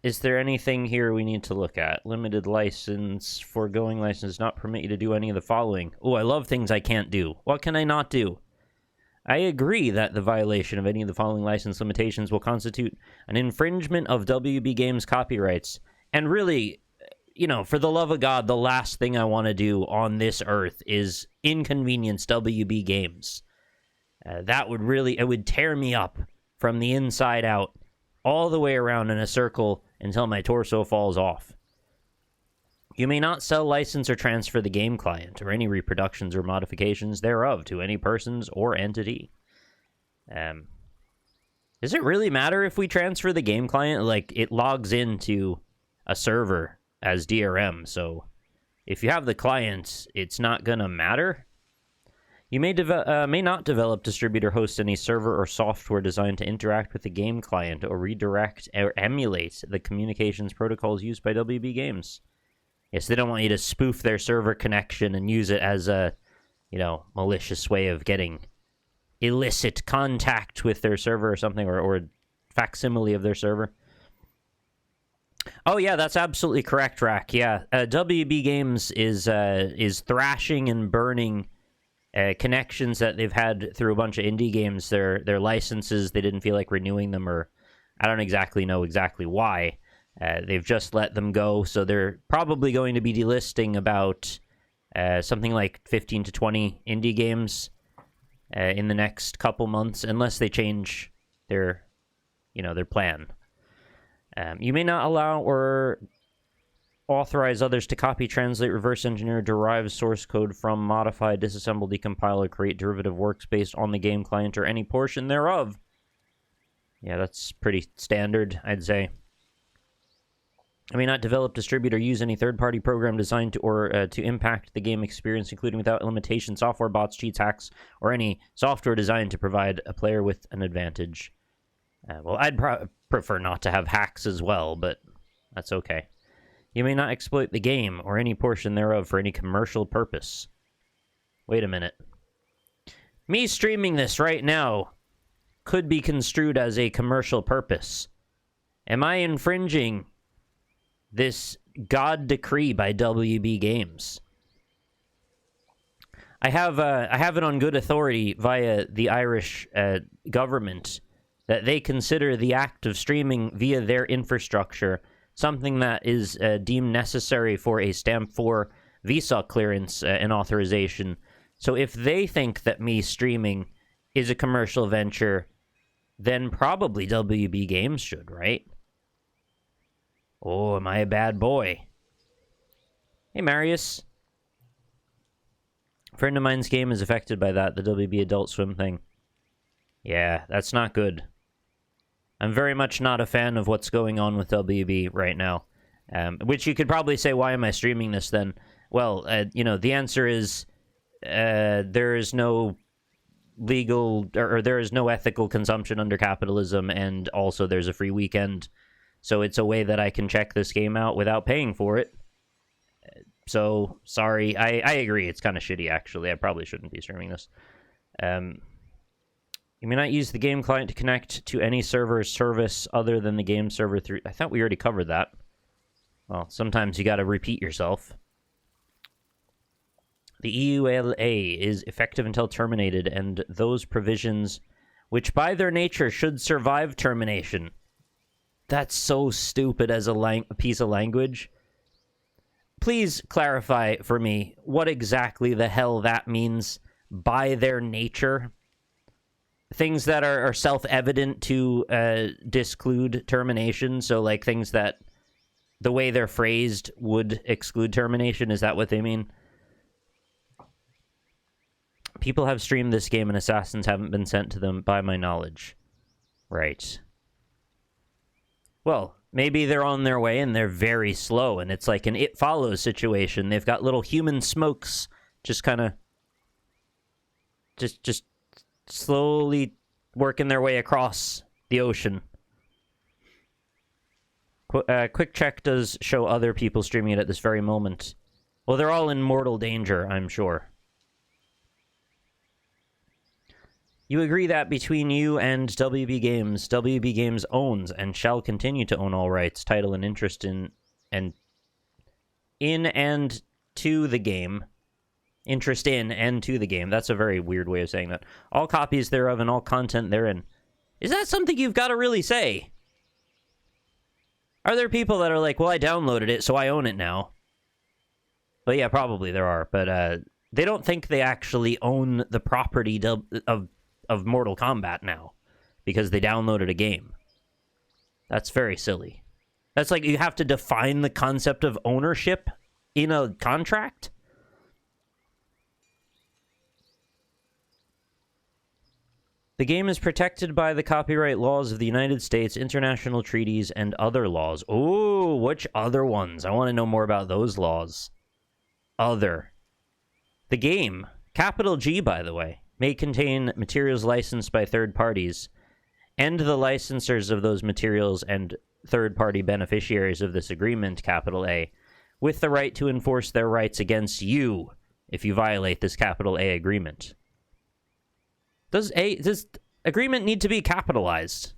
Is there anything here we need to look at? Limited license, foregoing license does not permit you to do any of the following. Oh, I love things I can't do. What can I not do? I agree that the violation of any of the following license limitations will constitute an infringement of WB Games copyrights. And really, you know, for the love of God, the last thing I want to do on this earth is inconvenience WB Games. That would really, it would tear me up from the inside out, all the way around in a circle until my torso falls off. You may not sell, license, or transfer the game client or any reproductions or modifications thereof to any persons or entity. Does it really matter if we transfer the game client? Like, it logs into a server as DRM, so if you have the client, it's not gonna matter. You may not develop, distribute, or host any server or software designed to interact with the game client or redirect or emulate the communications protocols used by WB Games. Yes, they don't want you to spoof their server connection and use it as a, you know, malicious way of getting illicit contact with their server or something, or facsimile of their server. Oh yeah, that's absolutely correct, Rack. Yeah, WB Games is thrashing and burning connections that they've had through a bunch of indie games. Their licenses, they didn't feel like renewing them, or I don't exactly know why. They've just let them go, so they're probably going to be delisting about something like 15 to 20 indie games in the next couple months, unless they change their plan. You may not allow or authorize others to copy, translate, reverse engineer, derive source code from, modify, disassemble, decompile, or create derivative works based on the game client or any portion thereof. Yeah, that's pretty standard, I'd say. I may not develop, distribute, or use any third-party program designed to impact the game experience, including without limitation, software, bots, cheats, hacks, or any software designed to provide a player with an advantage. Well, I'd prefer not to have hacks as well, but that's okay. You may not exploit the game or any portion thereof for any commercial purpose. Wait a minute. Me streaming this right now could be construed as a commercial purpose. Am I infringing this God decree by WB Games? I have it on good authority via the Irish government that they consider the act of streaming via their infrastructure something that is deemed necessary for a Stamp 4 visa clearance and authorization. So if they think that me streaming is a commercial venture, then probably WB Games should, right? Oh, am I a bad boy? Hey, Marius. A friend of mine's game is affected by that, the WB Adult Swim thing. Yeah, that's not good. I'm very much not a fan of what's going on with WB right now. Which you could probably say, why am I streaming this then? Well, the answer is there is no legal, or there is no ethical consumption under capitalism, and also there's a free weekend. So it's a way that I can check this game out without paying for it. So, sorry. I agree. It's kind of shitty, actually. I probably shouldn't be streaming this. You may not use the game client to connect to any server or service other than the game server through... I thought we already covered that. Well, sometimes you gotta repeat yourself. The EULA is effective until terminated, and those provisions, which by their nature should survive termination... That's so stupid as a piece of language. Please clarify for me what exactly the hell that means by their nature. Things that are self-evident to disclude termination, so like things that the way they're phrased would exclude termination, is that what they mean? People have streamed this game and assassins haven't been sent to them by my knowledge. Right. Well, maybe they're on their way and they're very slow, and it's like an It Follows situation. They've got little human smokes just kind of... Just slowly working their way across the ocean. Quick check does show other people streaming it at this very moment. Well, they're all in mortal danger, I'm sure. You agree that between you and WB Games owns and shall continue to own all rights, title, and interest in and to the game. Interest in and to the game. That's a very weird way of saying that. All copies thereof and all content therein. Is that something you've got to really say? Are there people that are like, well, I downloaded it, so I own it now? But yeah, probably there are. But they don't think they actually own the property of Mortal Kombat now because they downloaded a game. That's very silly. That's like you have to define the concept of ownership in a contract? The game is protected by the copyright laws of the United States, international treaties, and other laws. Ooh, which other ones? I want to know more about those laws. Other. The game, capital G, by the way, may contain materials licensed by third parties, and the licensors of those materials and third-party beneficiaries of this agreement, capital A, with the right to enforce their rights against you if you violate this capital A agreement. Does agreement need to be capitalized?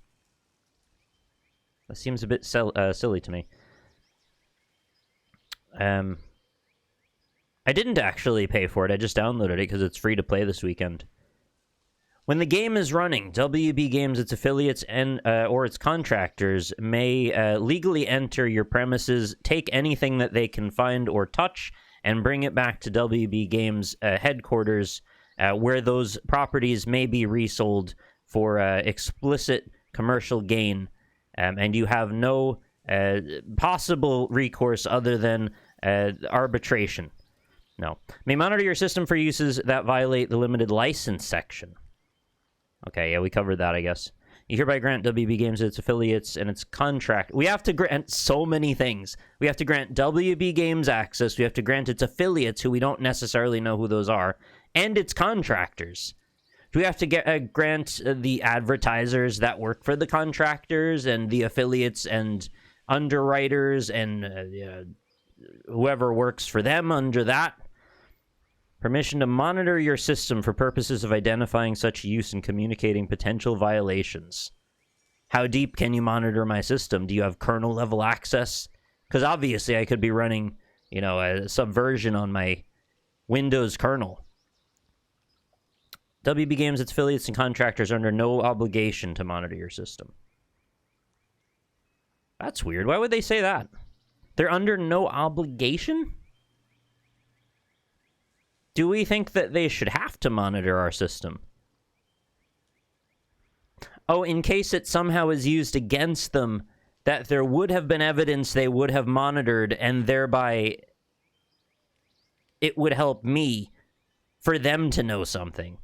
That seems a bit silly to me. I didn't actually pay for it. I just downloaded it because it's free to play this weekend. When the game is running, WB Games, its affiliates, and or its contractors may legally enter your premises, take anything that they can find or touch, and bring it back to WB Games headquarters, where those properties may be resold for explicit commercial gain, and you have no possible recourse other than arbitration. No. May monitor your system for uses that violate the limited license section. Okay, yeah, we covered that, I guess. You hereby grant WB Games, its affiliates, and its contract. We have to grant so many things. We have to grant WB Games access. We have to grant its affiliates, who we don't necessarily know who those are, and its contractors. Do we have to grant the advertisers that work for the contractors and the affiliates and underwriters and whoever works for them under that? Permission to monitor your system for purposes of identifying such use and communicating potential violations. How deep can you monitor my system? Do you have kernel level access? Because obviously I could be running, a subversion on my Windows kernel. WB Games, its affiliates, and contractors are under no obligation to monitor your system. That's weird. Why would they say that? They're under no obligation? Do we think that they should have to monitor our system? Oh, in case it somehow is used against them, that there would have been evidence they would have monitored, and thereby it would help me for them to know something.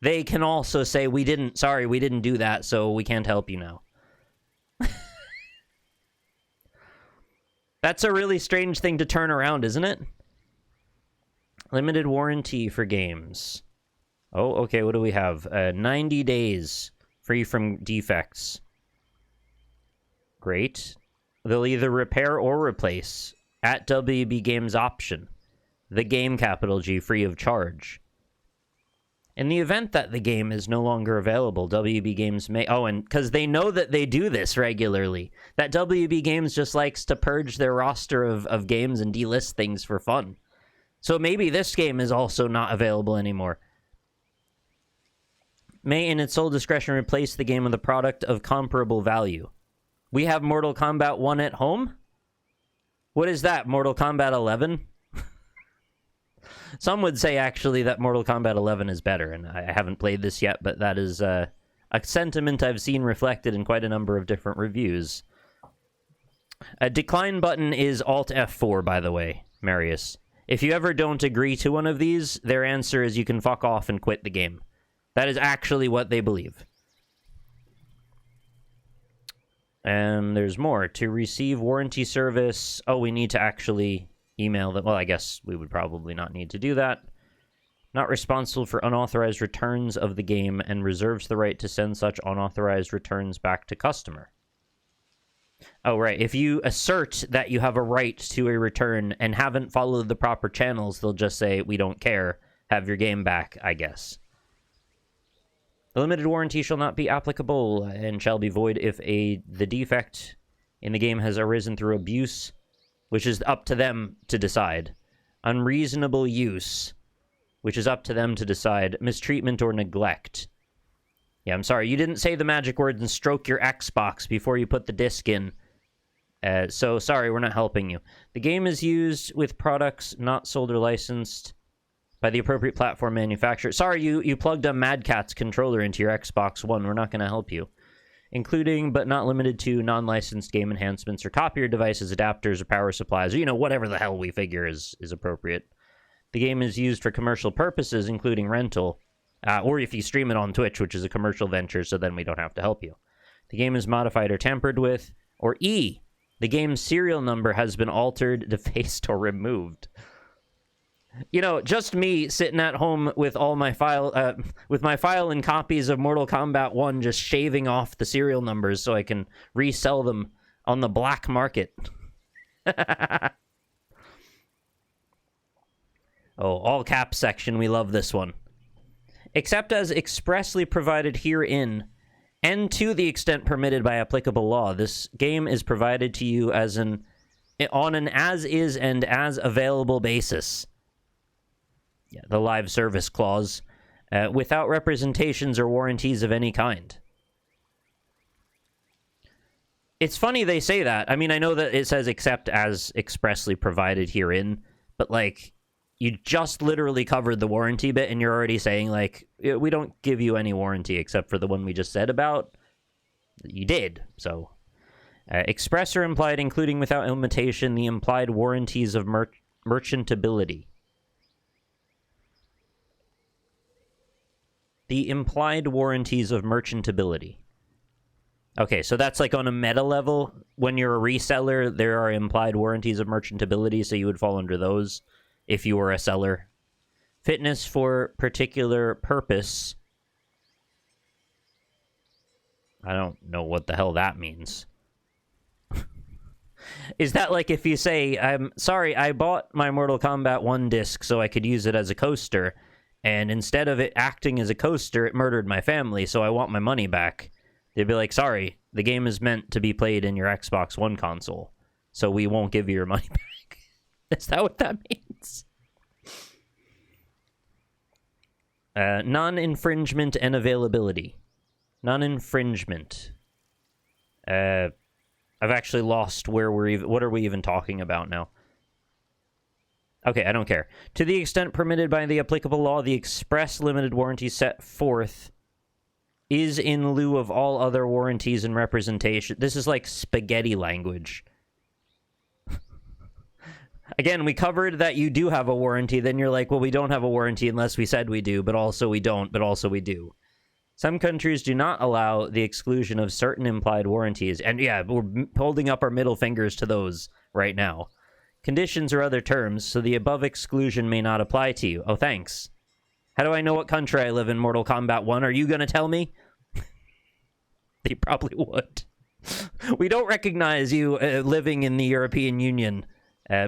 They can also say, we didn't do that, so we can't help you now. That's a really strange thing to turn around, isn't it? Limited warranty for games. Oh, okay, what do we have? 90 days free from defects. Great. They'll either repair or replace at WB Games option. The game, capital G, free of charge. In the event that the game is no longer available, WB Games may... Oh, and because they know that they do this regularly. That WB Games just likes to purge their roster of games and delist things for fun. So maybe this game is also not available anymore. May, in its sole discretion, replace the game with a product of comparable value. We have Mortal Kombat 1 at home? What is that, Mortal Kombat 11? Some would say, actually, that Mortal Kombat 11 is better, and I haven't played this yet, but that is a sentiment I've seen reflected in quite a number of different reviews. A decline button is Alt F4, by the way, Marius. If you ever don't agree to one of these, their answer is you can fuck off and quit the game. That is actually what they believe. And there's more. To receive warranty service... Oh, we need to actually email them. Well, I guess we would probably not need to do that. Not responsible for unauthorized returns of the game and reserves the right to send such unauthorized returns back to customer. Oh, right. If you assert that you have a right to a return and haven't followed the proper channels, they'll just say, we don't care. Have your game back, I guess. The limited warranty shall not be applicable and shall be void if the defect in the game has arisen through abuse, which is up to them to decide. Unreasonable use, which is up to them to decide. Mistreatment or neglect. Yeah, I'm sorry, you didn't say the magic words and stroke your Xbox before you put the disc in. So, sorry, we're not helping you. The game is used with products not sold or licensed by the appropriate platform manufacturer. Sorry, you plugged a Mad Catz controller into your Xbox One. We're not going to help you. Including, but not limited to, non-licensed game enhancements or copier devices, adapters, or power supplies, or, you know, whatever the hell we figure is appropriate. The game is used for commercial purposes, including rental, or if you stream it on Twitch, which is a commercial venture, so then we don't have to help you. The game is modified or tampered with. Or E, the game's serial number has been altered, defaced, or removed. You know, just me sitting at home with all my file, and copies of Mortal Kombat 1, just shaving off the serial numbers so I can resell them on the black market. Oh, all caps section, we love this one. Except as expressly provided herein, and to the extent permitted by applicable law, this game is provided to you on an as-is and as-available basis. Yeah, the live service clause, without representations or warranties of any kind. It's funny they say that. I mean, I know that it says except as expressly provided herein, but, like, you just literally covered the warranty bit, and you're already saying, like, we don't give you any warranty except for the one we just said about. You did, so. Express or implied, including without limitation, the implied warranties of merchantability. The implied warranties of merchantability. Okay, so that's like on a meta level. When you're a reseller, there are implied warranties of merchantability, so you would fall under those if you were a seller. Fitness for particular purpose. I don't know what the hell that means. Is that like if you say, I'm sorry, I bought my Mortal Kombat 1 disc so I could use it as a coaster, and instead of it acting as a coaster, it murdered my family, so I want my money back. They'd be like, sorry, the game is meant to be played in your Xbox One console, so we won't give you your money back. Is that what that means? Non-infringement and availability. Non-infringement. I've actually lost where what are we even talking about now? Okay, I don't care. To the extent permitted by the applicable law, the express limited warranty set forth is in lieu of all other warranties and representation. This is like spaghetti language. Again, we covered that you do have a warranty. Then you're like, well, we don't have a warranty unless we said we do, but also we don't, but also we do. Some countries do not allow the exclusion of certain implied warranties. And yeah, we're holding up our middle fingers to those right now. Conditions or other terms, so the above exclusion may not apply to you. Oh, thanks. How do I know what country I live in, Mortal Kombat 1? Are you going to tell me? They probably would. We don't recognize you living in the European Union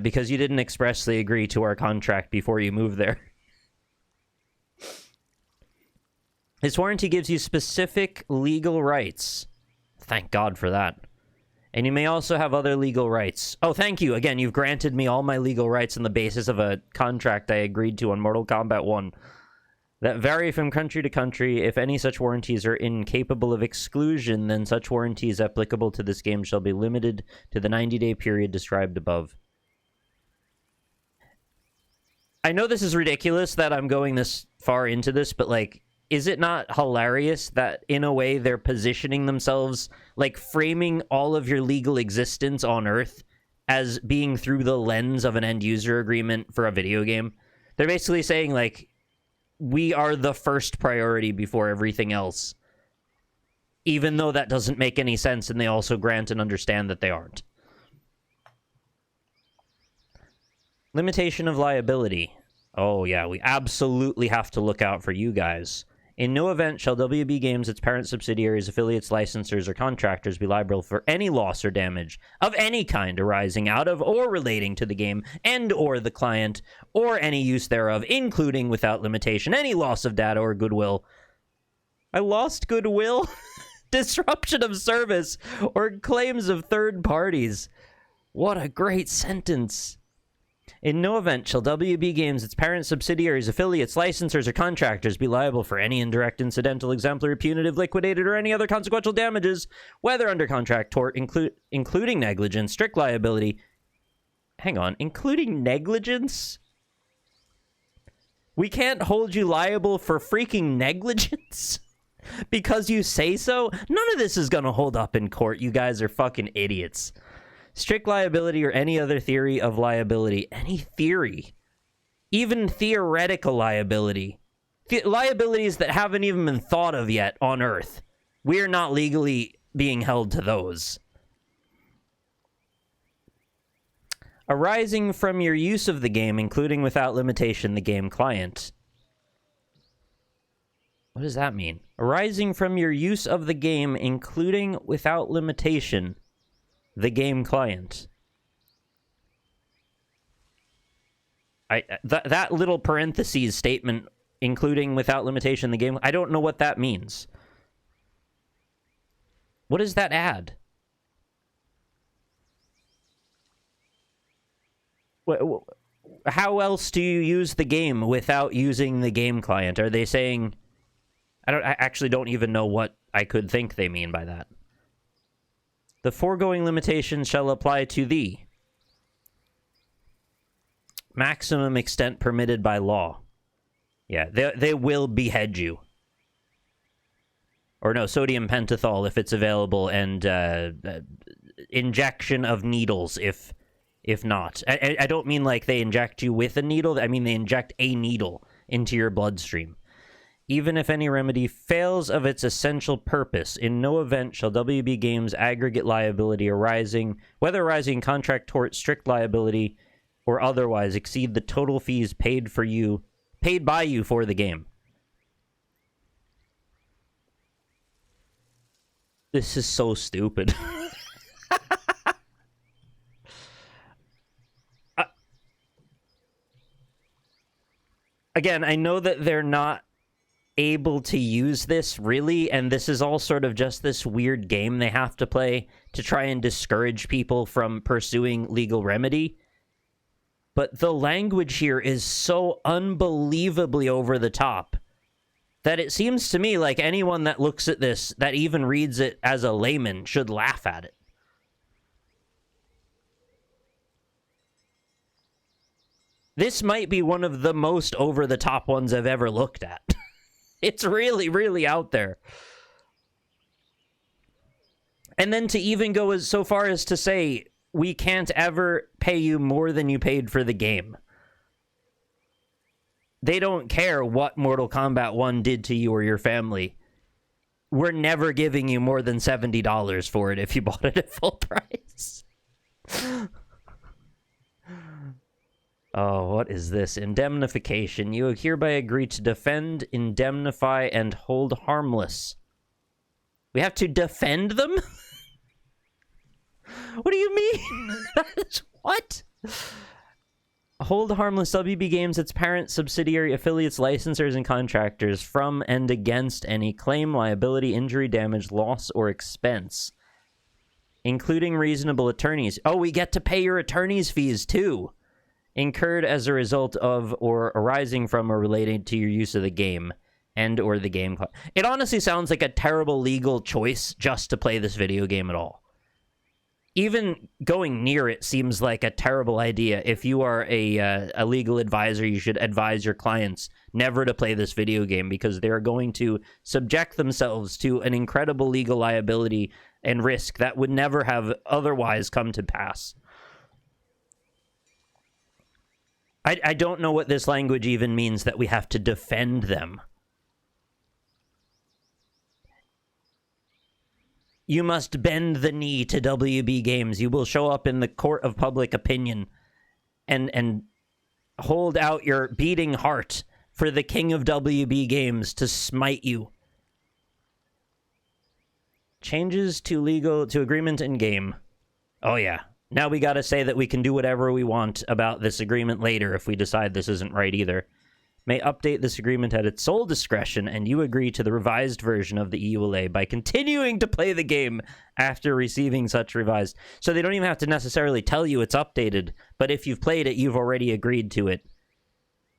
because you didn't expressly agree to our contract before you moved there. This warranty gives you specific legal rights. Thank God for that. And you may also have other legal rights. Oh, thank you. Again, you've granted me all my legal rights on the basis of a contract I agreed to on Mortal Kombat 1. That vary from country to country. If any such warranties are incapable of exclusion, then such warranties applicable to this game shall be limited to the 90-day period described above. I know this is ridiculous that I'm going this far into this, but, like, is it not hilarious that, in a way, they're positioning themselves, like, framing all of your legal existence on Earth as being through the lens of an end-user agreement for a video game? They're basically saying, like, we are the first priority before everything else. Even though that doesn't make any sense, and they also grant and understand that they aren't. Limitation of liability. Oh, yeah, we absolutely have to look out for you guys. In no event shall WB Games, its parent subsidiaries, affiliates, licensors, or contractors be liable for any loss or damage of any kind arising out of or relating to the game and or the client or any use thereof, including, without limitation, any loss of data or goodwill. I lost goodwill, disruption of service, or claims of third parties. What a great sentence. In no event shall WB Games, its parent subsidiaries, affiliates, licensors, or contractors be liable for any indirect, incidental, exemplary, punitive, liquidated, or any other consequential damages, whether under contract, tort, including negligence, strict liability. Hang on, including negligence? We can't hold you liable for freaking negligence because you say so? None of this is going to hold up in court. You guys are fucking idiots. Strict liability or any other theory of liability. Any theory. Even theoretical liability. Liabilities that haven't even been thought of yet on Earth. We are not legally being held to those. Arising from your use of the game, including without limitation the game client. What does that mean? Arising from your use of the game, including without limitation the game client. That little parentheses statement, including without limitation the game, I don't know what that means. What does that add? How else do you use the game without using the game client? Are they saying... I actually don't even know what I could think they mean by that. The foregoing limitations shall apply to the maximum extent permitted by law. Yeah, they will behead you. Or no, sodium pentothal if it's available, and injection of needles if not. I don't mean like they inject you with a needle. I mean they inject a needle into your bloodstream. Even if any remedy fails of its essential purpose, in no event shall WB Games aggregate liability arising, whether arising contract, tort, strict liability, or otherwise, exceed the total fees paid by you for the game. This is so stupid. Again, I know that they're not able to use this really, and this is all sort of just this weird game they have to play to try and discourage people from pursuing legal remedy. But the language here is so unbelievably over the top that it seems to me like anyone that looks at this, that even reads it as a layman, should laugh at it. This might be one of the most over-the-top ones I've ever looked at. It's really, really out there. And then to even go so far as to say, we can't ever pay you more than you paid for the game. They don't care what Mortal Kombat 1 did to you or your family. We're never giving you more than $70 for it if you bought it at full price. Oh, what is this? Indemnification. You hereby agree to defend, indemnify, and hold harmless. We have to defend them? What do you mean? What? Hold harmless WB Games, its parent, subsidiary, affiliates, licensors, and contractors from and against any claim, liability, injury, damage, loss, or expense, including reasonable attorneys. Oh, we get to pay your attorney's fees, too. Incurred as a result of or arising from or related to your use of the game and or the game. It honestly sounds like a terrible legal choice just to play this video game at all. Even going near it seems like a terrible idea. If you are a legal advisor, you should advise your clients never to play this video game because they're going to subject themselves to an incredible legal liability and risk that would never have otherwise come to pass. I don't know what this language even means, that we have to defend them. You must bend the knee to WB Games. You will show up in the court of public opinion and hold out your beating heart for the king of WB Games to smite you. Changes to agreement in game. Oh, yeah. Now we gotta say that we can do whatever we want about this agreement later if we decide this isn't right either. may update this agreement at its sole discretion, and you agree to the revised version of the EULA by continuing to play the game after receiving such revised. So they don't even have to necessarily tell you it's updated, but if you've played it, you've already agreed to it.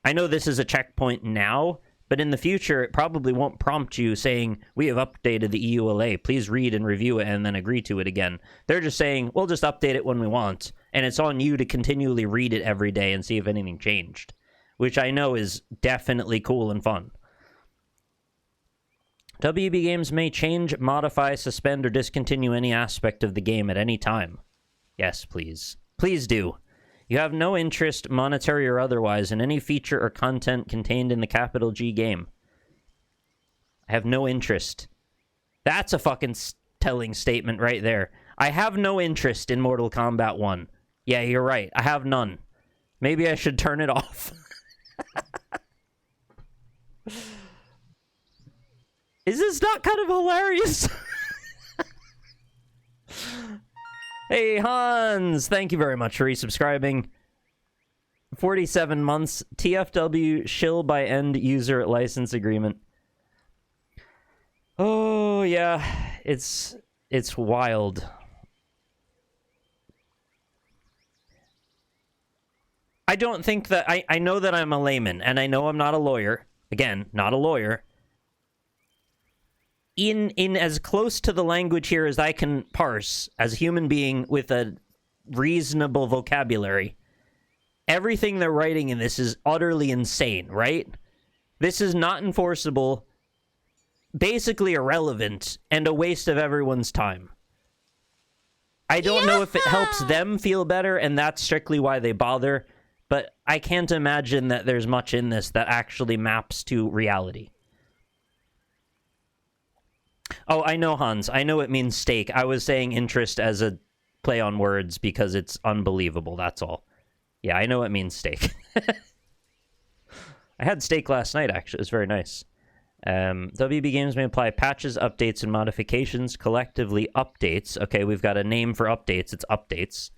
I know this is a checkpoint now, but in the future, it probably won't prompt you saying, we have updated the EULA. Please read and review it and then agree to it again. They're just saying, we'll just update it when we want. And it's on you to continually read it every day and see if anything changed, which I know is definitely cool and fun. WB Games may change, modify, suspend, or discontinue any aspect of the game at any time. Yes, please. Please do. You have no interest, monetary or otherwise, in any feature or content contained in the capital G game. I have no interest. That's a fucking telling statement right there. I have no interest in Mortal Kombat 1. Yeah, you're right. I have none. Maybe I should turn it off. Is this not kind of hilarious? Hey, Hans! Thank you very much for resubscribing. 47 months. TFW shill by end user license agreement. Oh, yeah. It's wild. I don't think that... I know that I'm a layman, and I know I'm not a lawyer. Again, not a lawyer. In as close to the language here as I can parse as a human being with a reasonable vocabulary, everything they're writing in this is utterly insane, right? This is not enforceable, basically irrelevant, and a waste of everyone's time. I don't know if it helps them feel better, and that's strictly why they bother, but I can't imagine that there's much in this that actually maps to reality. Oh, I know, Hans. I know it means steak. I was saying interest as a play on words because it's unbelievable, that's all. Yeah, I know it means steak. I had steak last night, actually. It was very nice. WB Games may apply patches, updates, and modifications, collectively updates. Okay, we've got a name for updates. It's updates.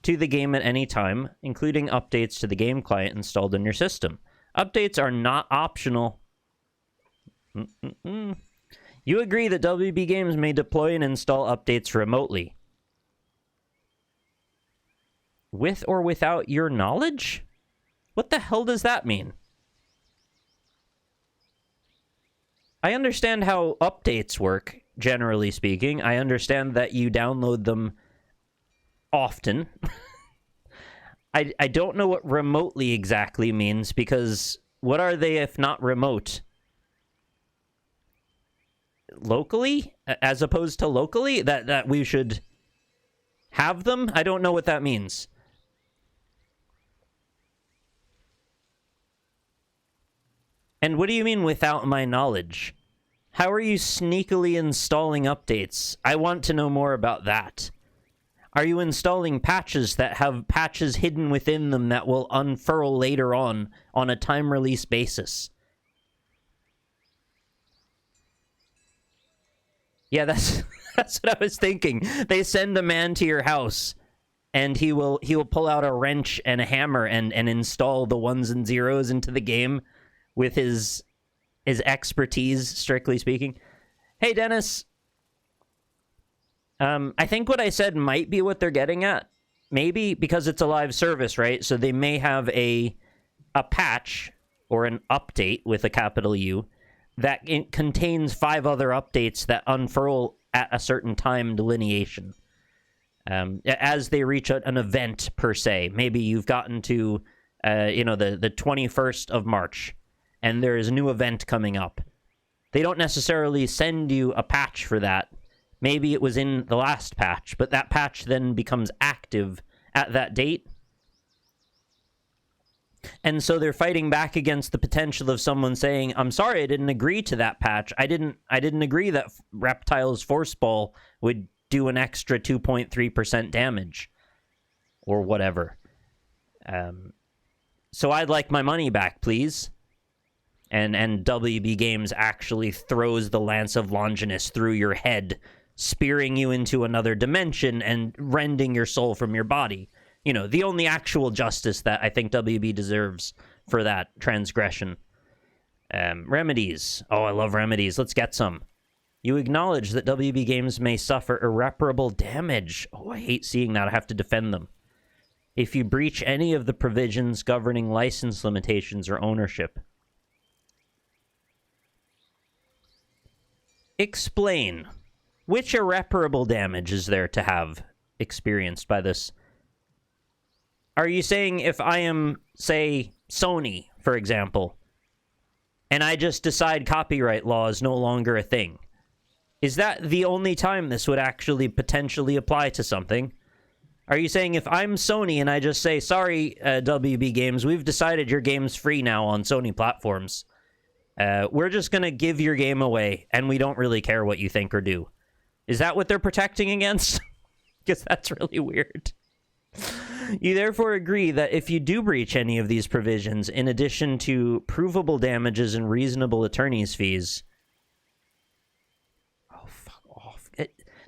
To the game at any time, including updates to the game client installed in your system. Updates are not optional. You agree that WB Games may deploy and install updates remotely. With or without your knowledge? What the hell does that mean? I understand how updates work, generally speaking. I understand that you download them often. I don't know what remotely exactly means, because what are they if not remote? Locally? As opposed to locally? That we should have them? I don't know what that means. And what do you mean without my knowledge? How are you sneakily installing updates? I want to know more about that. Are you installing patches that have patches hidden within them that will unfurl later on a time release basis? Yeah, that's what I was thinking. They send a man to your house, and he will pull out a wrench and a hammer and install the ones and zeros into the game with his expertise, strictly speaking. Hey, Dennis. I think what I said might be what they're getting at. Maybe because it's a live service, right? So they may have a patch or an update with a capital U that contains 5 other updates that unfurl at a certain time delineation. As they reach an event, per se. Maybe you've gotten to, the 21st of March, and there is a new event coming up. They don't necessarily send you a patch for that. Maybe it was in the last patch, but that patch then becomes active at that date. And so they're fighting back against the potential of someone saying, I'm sorry, I didn't agree to that patch. I didn't agree that Reptile's Force Ball would do an extra 2.3% damage. Or whatever. So I'd like my money back, please. And WB Games actually throws the Lance of Longinus through your head, spearing you into another dimension and rending your soul from your body. You know, the only actual justice that I think WB deserves for that transgression. Remedies. Oh, I love remedies. Let's get some. You acknowledge that WB Games may suffer irreparable damage. Oh, I hate seeing that. I have to defend them. If you breach any of the provisions governing license limitations or ownership. Explain. Which irreparable damage is there to have experienced by this? Are you saying if I am, say, Sony, for example, and I just decide copyright law is no longer a thing, is that the only time this would actually potentially apply to something? Are you saying if I'm Sony and I just say, sorry, WB Games, we've decided your game's free now on Sony platforms. We're just going to give your game away, and we don't really care what you think or do. Is that what they're protecting against? Because that's really weird. You therefore agree that if you do breach any of these provisions, in addition to provable damages and reasonable attorney's fees... Oh, fuck off.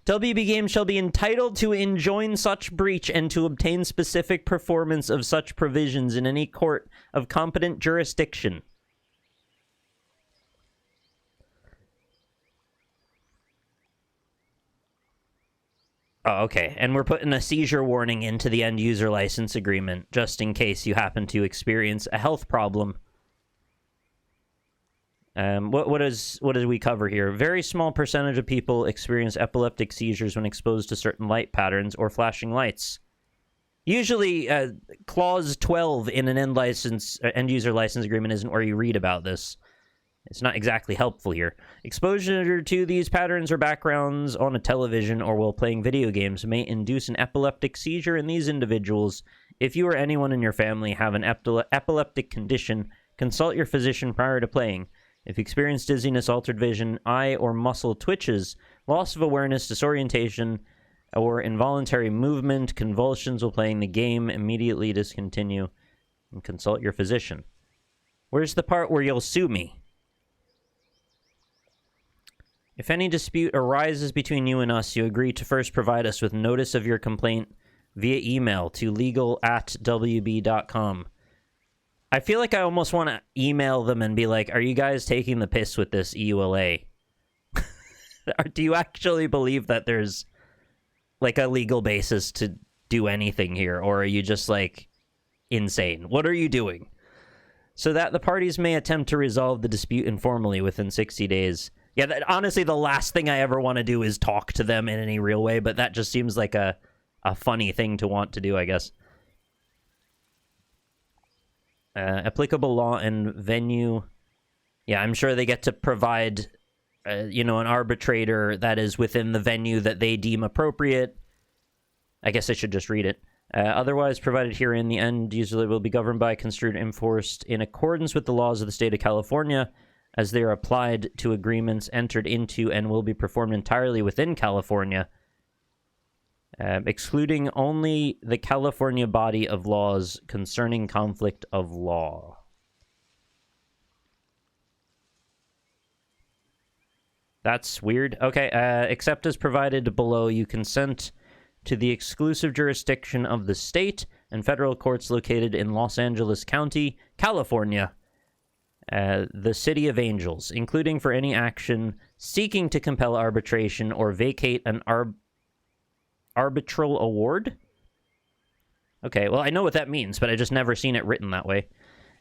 WB Games shall be entitled to enjoin such breach and to obtain specific performance of such provisions in any court of competent jurisdiction. Oh, okay, and we're putting a seizure warning into the end-user license agreement, just in case you happen to experience a health problem. What does we cover here? Very small percentage of people experience epileptic seizures when exposed to certain light patterns or flashing lights. Usually, Clause 12 in an end-user license agreement isn't where you read about this. It's not exactly helpful here. Exposure to these patterns or backgrounds on a television or while playing video games may induce an epileptic seizure in these individuals. If you or anyone in your family have an epileptic condition, consult your physician prior to playing. If you experience dizziness, altered vision, eye or muscle twitches, loss of awareness, disorientation, or involuntary movement, convulsions while playing the game, immediately discontinue and consult your physician. Where's the part where you'll sue me? If any dispute arises between you and us, you agree to first provide us with notice of your complaint via email to legal@wb.com. I feel like I almost want to email them and be like, are you guys taking the piss with this EULA? Do you actually believe that there's like a legal basis to do anything here? Or are you just like insane? What are you doing? So that the parties may attempt to resolve the dispute informally within 60 days. Yeah, honestly, the last thing I ever want to do is talk to them in any real way, but that just seems like a funny thing to want to do, I guess. Applicable law and venue. Yeah, I'm sure they get to provide, an arbitrator that is within the venue that they deem appropriate. I guess I should just read it. Otherwise, provided herein, the end usually will be governed by, construed, and enforced in accordance with the laws of the state of California, as they are applied to agreements entered into and will be performed entirely within California, excluding only the California body of laws concerning conflict of law. That's weird. Okay, except as provided below, you consent to the exclusive jurisdiction of the state and federal courts located in Los Angeles County, California, the City of Angels, including for any action seeking to compel arbitration or vacate an arbitral award? Okay, well, I know what that means, but I just never seen it written that way.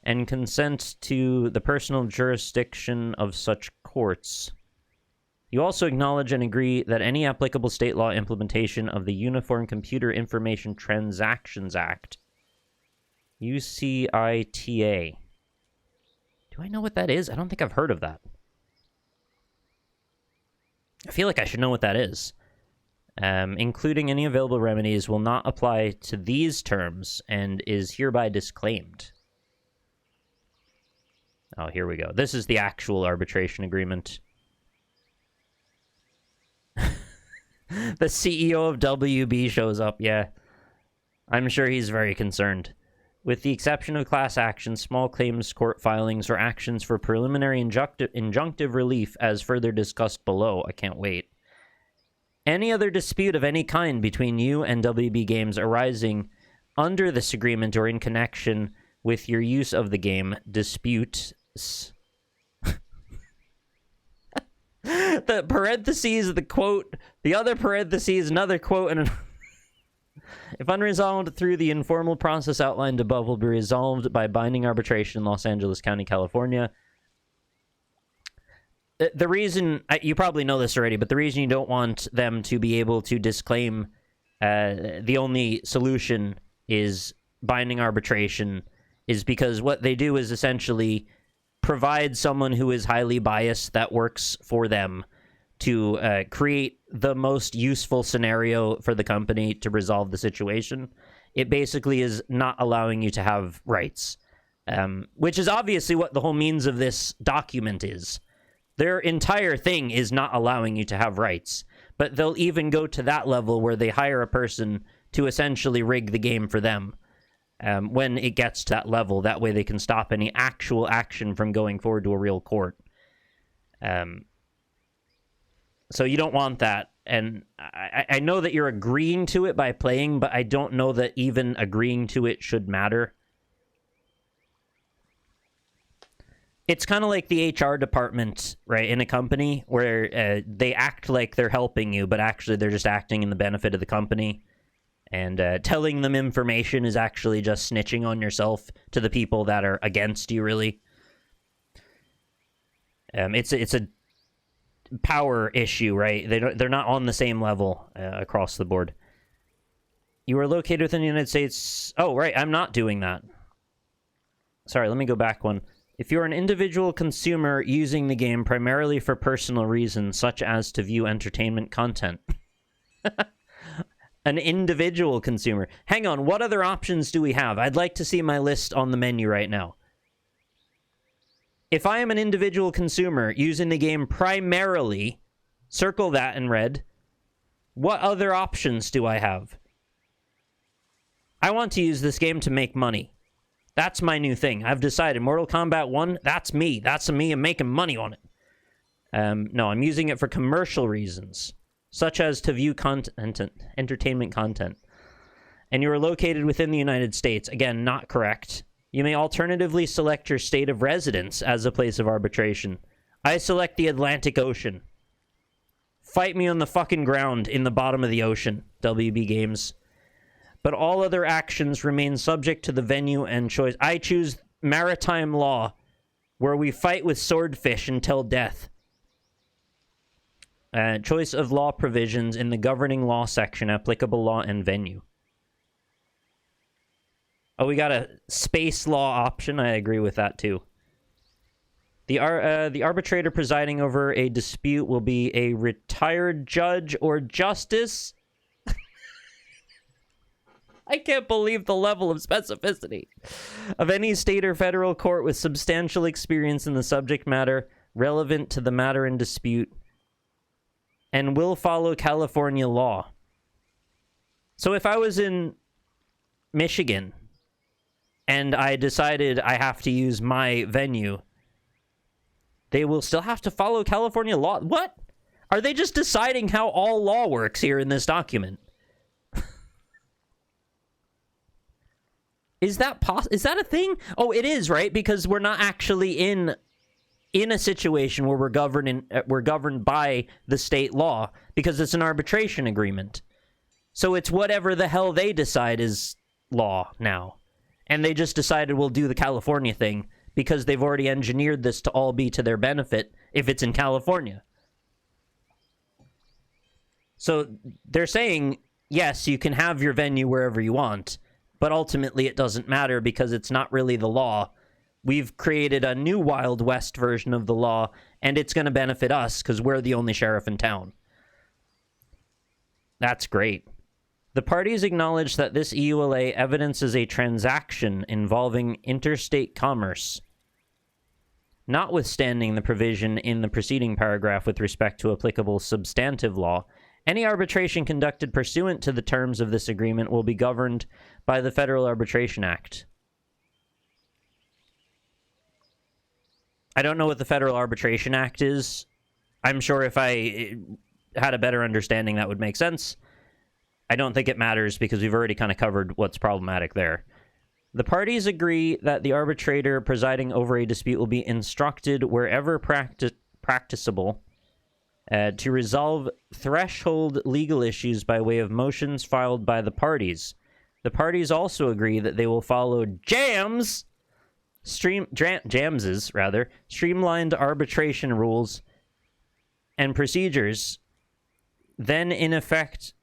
And consent to the personal jurisdiction of such courts. You also acknowledge and agree that any applicable state law implementation of the Uniform Computer Information Transactions Act, UCITA. Do I know what that is? I don't think I've heard of that. I feel like I should know what that is. Including any available remedies will not apply to these terms and is hereby disclaimed. Oh, here we go. This is the actual arbitration agreement. The CEO of WB shows up, yeah. I'm sure he's very concerned. With the exception of class actions, small claims court filings, or actions for preliminary injunctive relief, as further discussed below. I can't wait. Any other dispute of any kind between you and WB Games arising under this agreement or in connection with your use of the game, disputes The parentheses, the quote, the other parentheses, another quote, and if unresolved through the informal process outlined above, will be resolved by binding arbitration in Los Angeles County, California. The reason, you probably know this already, but the reason you don't want them to be able to disclaim the only solution is binding arbitration is because what they do is essentially provide someone who is highly biased that works for them to create the most useful scenario for the company to resolve the situation. It basically is not allowing you to have rights, which is obviously what the whole means of this document is. Their entire thing is not allowing you to have rights, but they'll even go to that level where they hire a person to essentially rig the game for them when it gets to that level. That way they can stop any actual action from going forward to a real court. So you don't want that. And I know that you're agreeing to it by playing, but I don't know that even agreeing to it should matter. It's kind of like the HR department, right, in a company where they act like they're helping you, but actually they're just acting in the benefit of the company. And telling them information is actually just snitching on yourself to the people that are against you, really. It's a power issue, right? They're not on the same level across the board. You are located within the United States. Oh, right, I'm not doing that. Sorry, let me go back one. If you're an individual consumer using the game primarily for personal reasons, such as to view entertainment content. An individual consumer. Hang on, what other options do we have? I'd like to see my list on the menu right now. If I am an individual consumer using the game primarily, circle that in red. What other options do I have? I want to use this game to make money. That's my new thing. I've decided Mortal Kombat 1, that's me. That's me. I'm making money on it. No, I'm using it for commercial reasons, such as to view entertainment content. And you are located within the United States. Again, not correct. You may alternatively select your state of residence as a place of arbitration. I select the Atlantic Ocean. Fight me on the fucking ground in the bottom of the ocean, WB Games. But all other actions remain subject to the venue and choice. I choose maritime law, where we fight with swordfish until death. Choice of law provisions in the governing law section, applicable law and venue. Oh, we got a space law option. I agree with that, too. The arbitrator presiding over a dispute will be a retired judge or justice. I can't believe the level of specificity. Of any state or federal court with substantial experience in the subject matter relevant to the matter in dispute and will follow California law. So if I was in Michigan and I decided I have to use my venue, they will still have to follow California law. What? Are they just deciding how all law works here in this document? Is that a thing? Oh, it is, right? Because we're not actually in a situation where we're governed by the state law, because it's an arbitration agreement. So it's whatever the hell they decide is law now. And they just decided we'll do the California thing because they've already engineered this to all be to their benefit if it's in California. So they're saying, yes, you can have your venue wherever you want, but ultimately it doesn't matter because it's not really the law. We've created a new Wild West version of the law, and it's going to benefit us because we're the only sheriff in town. That's great. The parties acknowledge that this EULA evidences a transaction involving interstate commerce, notwithstanding the provision in the preceding paragraph with respect to applicable substantive law. Any arbitration conducted pursuant to the terms of this agreement will be governed by the Federal Arbitration Act. I don't know what the Federal Arbitration Act is. I'm sure if I had a better understanding, that would make sense. I don't think it matters because we've already kind of covered what's problematic there. The parties agree that the arbitrator presiding over a dispute will be instructed wherever practicable to resolve threshold legal issues by way of motions filed by the parties. The parties also agree that they will follow JAMS's streamlined arbitration rules and procedures then in effect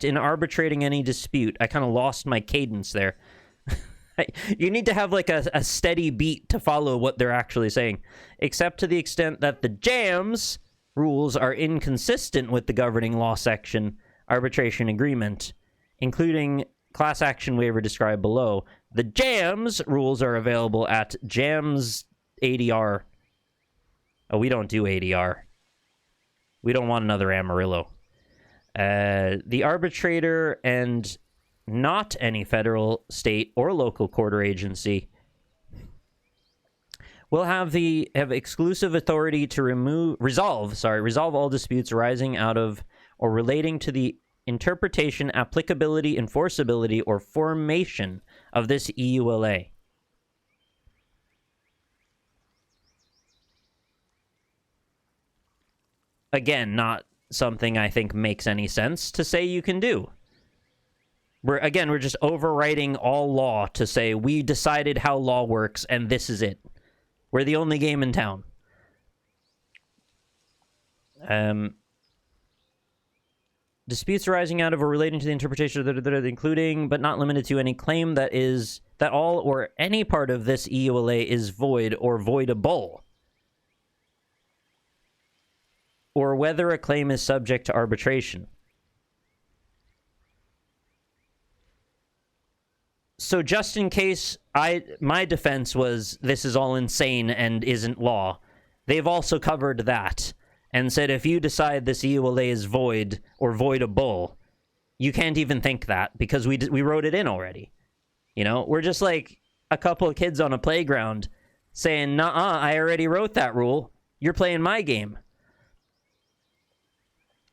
in arbitrating any dispute. I kind of lost my cadence there. You need to have like a steady beat to follow what they're actually saying, except to the extent that the JAMS rules are inconsistent with the governing law section arbitration agreement, including class action waiver described below. The JAMS rules are available at JAMS ADR. Oh, we don't do ADR. We don't want another Amarillo. The arbitrator and not any federal, state, or local court or agency will have exclusive authority to resolve all disputes arising out of or relating to the interpretation, applicability, enforceability, or formation of this EULA. Again, not something I think makes any sense to say you can do. We're just overwriting all law to say we decided how law works and this is it. We're the only game in town. Disputes arising out of or relating to the interpretation of including but not limited to any claim that all or any part of this EULA is void or voidable, or whether a claim is subject to arbitration. So just in case my defense was this is all insane and isn't law, they've also covered that and said if you decide this EULA is void or voidable, you can't even think that because we wrote it in already. You know, we're just like a couple of kids on a playground saying, "Nuh-uh, I already wrote that rule. You're playing my game."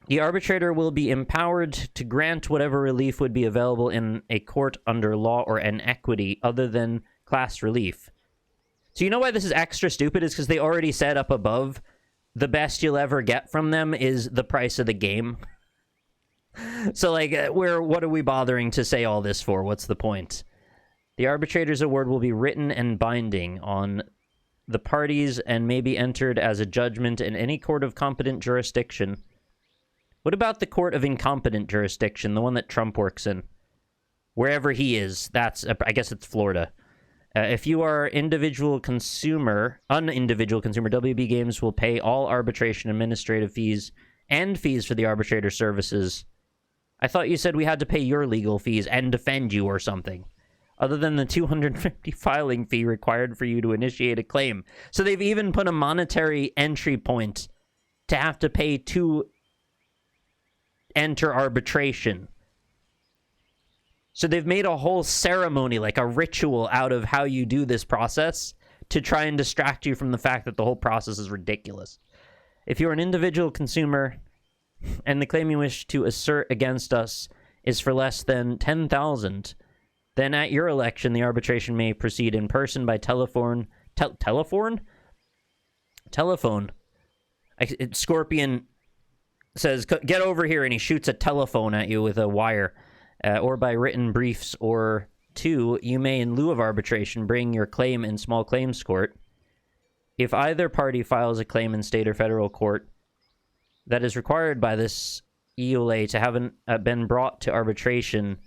The arbitrator will be empowered to grant whatever relief would be available in a court under law or an equity other than class relief. So you know why this is extra stupid is because they already said up above the best you'll ever get from them is the price of the game. So like, what are we bothering to say all this for? What's the point? The arbitrator's award will be written and binding on the parties and may be entered as a judgment in any court of competent jurisdiction. What about the court of incompetent jurisdiction, the one that Trump works in? Wherever he is, I guess it's Florida. If you are unindividual consumer, WB Games will pay all arbitration administrative fees and fees for the arbitrator services. I thought you said we had to pay your legal fees and defend you or something, other than the $250 filing fee required for you to initiate a claim. So they've even put a monetary entry point to have to pay to enter arbitration. So they've made a whole ceremony, like a ritual, out of how you do this process to try and distract you from the fact that the whole process is ridiculous. If you're an individual consumer and the claim you wish to assert against us is for less than $10,000, then at your election, the arbitration may proceed in person by telephone. Telephone? Scorpion says, "Get over here," and he shoots a telephone at you with a wire. Or by written briefs, or 2, you may, in lieu of arbitration, bring your claim in small claims court. If either party files a claim in state or federal court that is required by this EULA to have been brought to arbitration...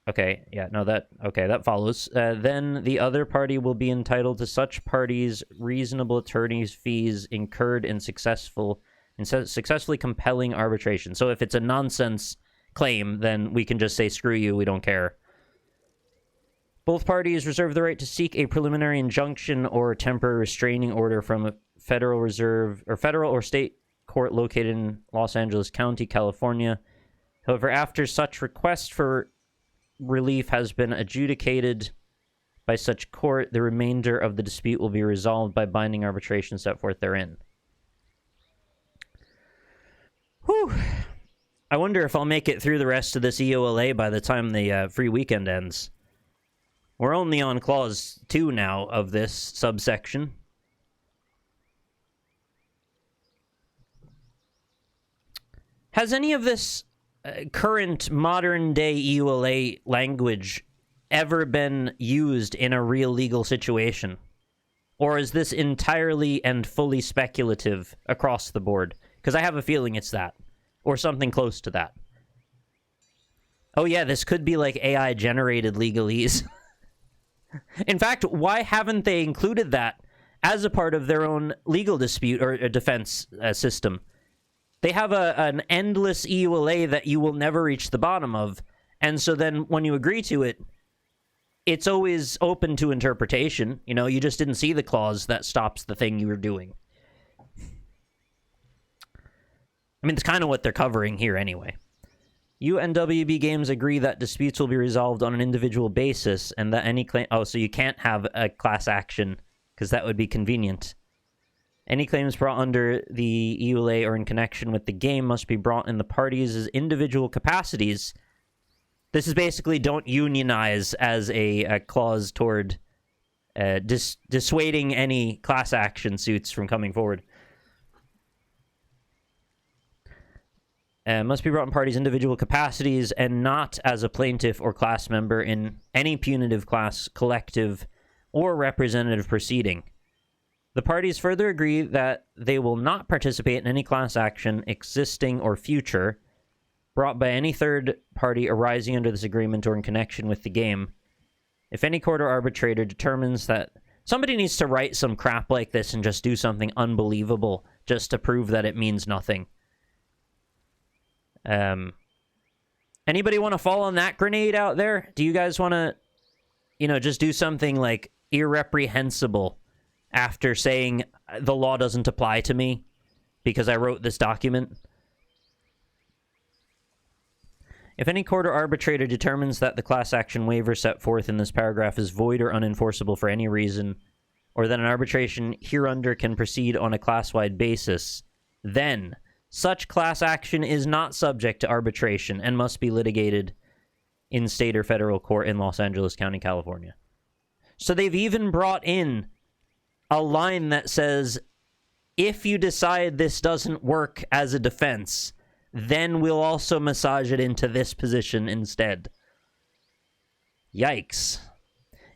that follows. Then the other party will be entitled to such party's reasonable attorney's fees incurred in successfully compelling arbitration. So if it's a nonsense claim, then we can just say, screw you, we don't care. Both parties reserve the right to seek a preliminary injunction or temporary restraining order from a federal or state court located in Los Angeles County, California. However, after such request for relief has been adjudicated by such court, the remainder of the dispute will be resolved by binding arbitration set forth therein. Whew. I wonder if I'll make it through the rest of this EULA by the time the free weekend ends. We're only on clause 2 now of this subsection. Has any of this current modern-day EULA language ever been used in a real legal situation? Or is this entirely and fully speculative across the board? Because I have a feeling it's that. Or something close to that. Oh yeah, this could be like AI-generated legalese. In fact, why haven't they included that as a part of their own legal dispute or defense system? They have an endless EULA that you will never reach the bottom of, and so then when you agree to it, it's always open to interpretation. You know, you just didn't see the clause that stops the thing you were doing. I mean, it's kind of what they're covering here anyway. You and WB Games agree that disputes will be resolved on an individual basis and that any claim... Oh, so you can't have a class action because that would be convenient. Any claims brought under the EULA or in connection with the game must be brought in the parties' individual capacities. This is basically don't unionize as a clause toward dissuading any class action suits from coming forward. Must be brought in parties' individual capacities and not as a plaintiff or class member in any punitive class, collective, or representative proceeding. The parties further agree that they will not participate in any class action, existing or future, brought by any third party arising under this agreement or in connection with the game. If any court or arbitrator determines that somebody needs to write some crap like this and just do something unbelievable just to prove that it means nothing. Anybody want to fall on that grenade out there? Do you guys want to, you know, just do something like irreprehensible after saying the law doesn't apply to me because I wrote this document? If any court or arbitrator determines that the class action waiver set forth in this paragraph is void or unenforceable for any reason, or that an arbitration hereunder can proceed on a class-wide basis, then such class action is not subject to arbitration and must be litigated in state or federal court in Los Angeles County, California. So they've even brought in a line that says, if you decide this doesn't work as a defense, then we'll also massage it into this position instead. Yikes.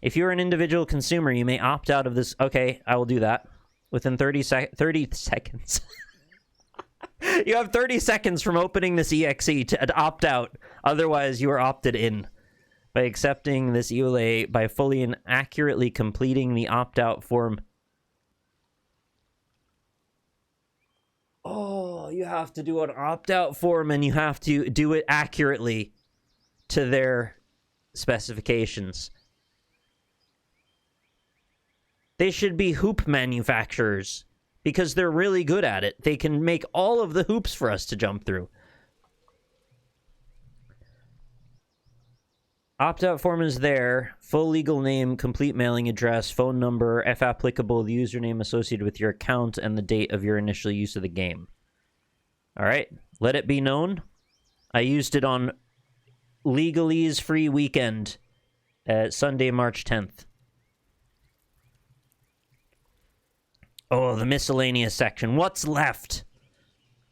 If you're an individual consumer, you may opt out of this. Okay, I will do that. Within 30 seconds. You have 30 seconds from opening this EXE to opt out. Otherwise, you are opted in. By accepting this EULA, by fully and accurately completing the opt-out form. Oh, you have to do an opt-out form and you have to do it accurately to their specifications. They should be hoop manufacturers because they're really good at it. They can make all of the hoops for us to jump through. Opt-out form is there. Full legal name, complete mailing address, phone number, if applicable, the username associated with your account, and the date of your initial use of the game. All right. Let it be known. I used it on Legalese Free Weekend, Sunday, March 10th. Oh, the miscellaneous section. What's left?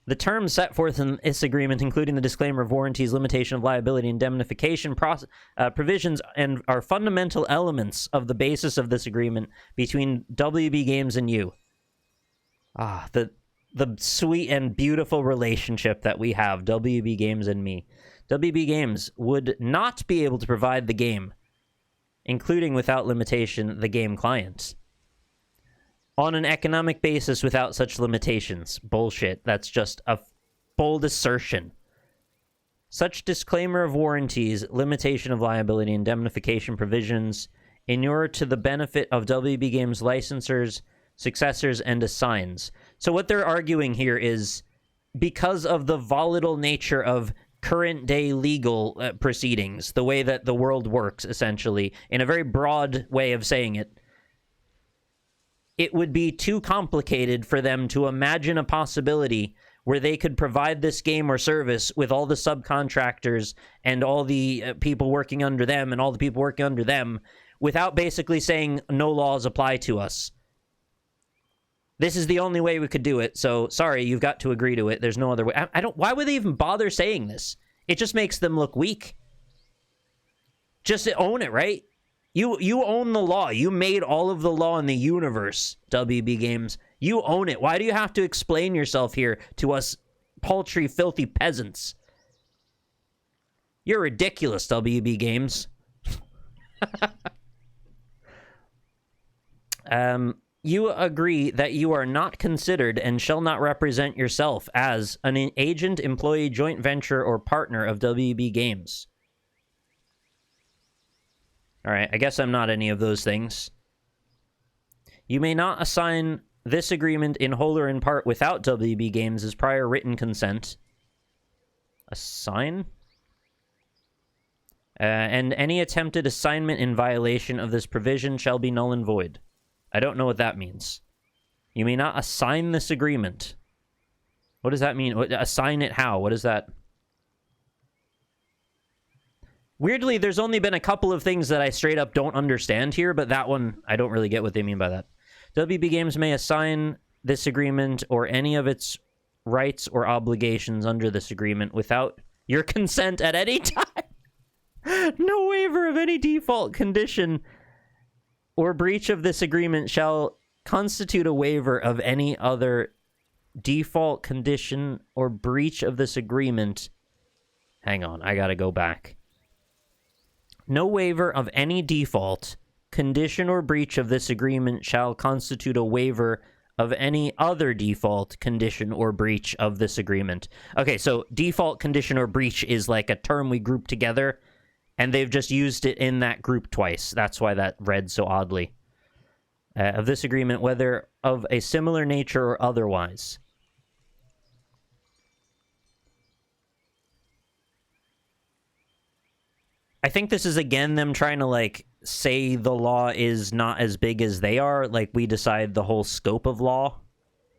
The terms set forth in this agreement, including the disclaimer of warranties, limitation of liability, indemnification provisions, and are fundamental elements of the basis of this agreement between WB Games and you. Ah, the sweet and beautiful relationship that we have, WB Games and me. WB Games would not be able to provide the game, including without limitation the game clients, on an economic basis without such limitations. Bullshit. That's just a bold assertion. Such disclaimer of warranties, limitation of liability, indemnification provisions inure to the benefit of WB Games licensors, successors, and assigns. So what they're arguing here is because of the volatile nature of current day legal proceedings, the way that the world works, essentially, in a very broad way of saying it, it would be too complicated for them to imagine a possibility where they could provide this game or service with all the subcontractors and all the people working under them and all the people working under them without basically saying no laws apply to us. This is the only way we could do it, so sorry, you've got to agree to it. There's no other way. I don't. Why would they even bother saying this? It just makes them look weak. Just own it, right? You own the law. You made all of the law in the universe, WB Games. You own it. Why do you have to explain yourself here to us paltry, filthy peasants? You're ridiculous, WB Games. You agree that you are not considered and shall not represent yourself as an agent, employee, joint venture, or partner of WB Games. All right, I guess I'm not any of those things. You may not assign this agreement in whole or in part without WB Games' prior written consent. Assign? And any attempted assignment in violation of this provision shall be null and void. I don't know what that means. You may not assign this agreement. What does that mean? Assign it how? What is that? Weirdly, there's only been a couple of things that I straight up don't understand here, but that one, I don't really get what they mean by that. WB Games may assign this agreement or any of its rights or obligations under this agreement without your consent at any time. No waiver of any default condition or breach of this agreement shall constitute a waiver of any other default condition or breach of this agreement. Hang on, I gotta go back. No waiver of any default, condition, or breach of this agreement shall constitute a waiver of any other default, condition, or breach of this agreement. Okay, so default, condition, or breach is like a term we group together, and they've just used it in that group twice. That's why that read so oddly. Of this agreement, whether of a similar nature or otherwise. I think this is, again, them trying to, like, say the law is not as big as they are. Like, we decide the whole scope of law.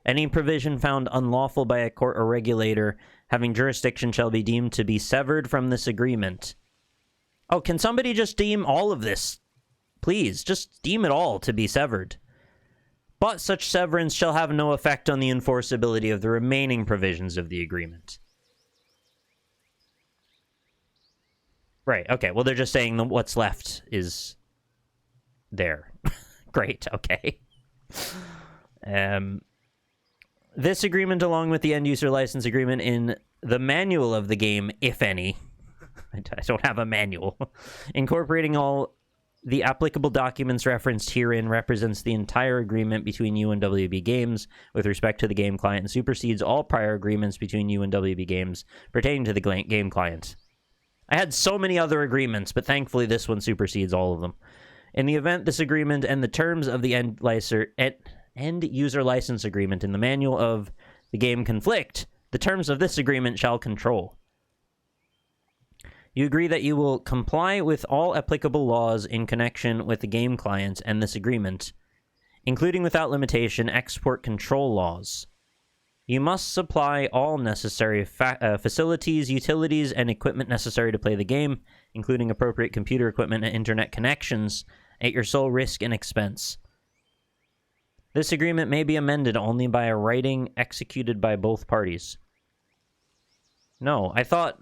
Any provision found unlawful by a court or regulator having jurisdiction shall be deemed to be severed from this agreement. Oh, can somebody just deem all of this? Please, just deem it all to be severed. But such severance shall have no effect on the enforceability of the remaining provisions of the agreement. Right, okay. Well, they're just saying that what's left is there. Great, okay. This agreement, along with the end-user license agreement in the manual of the game, if any, I don't have a manual, incorporating all the applicable documents referenced herein, represents the entire agreement between you and WB Games with respect to the game client and supersedes all prior agreements between you and WB Games pertaining to the game client. I had so many other agreements, but thankfully this one supersedes all of them. In the event this agreement and the terms of the end-user license agreement in the manual of the game conflict, the terms of this agreement shall control. You agree that you will comply with all applicable laws in connection with the game client and this agreement, including without limitation export control laws. You must supply all necessary facilities, utilities, and equipment necessary to play the game, including appropriate computer equipment and internet connections, at your sole risk and expense. This agreement may be amended only by a writing executed by both parties. No, I thought...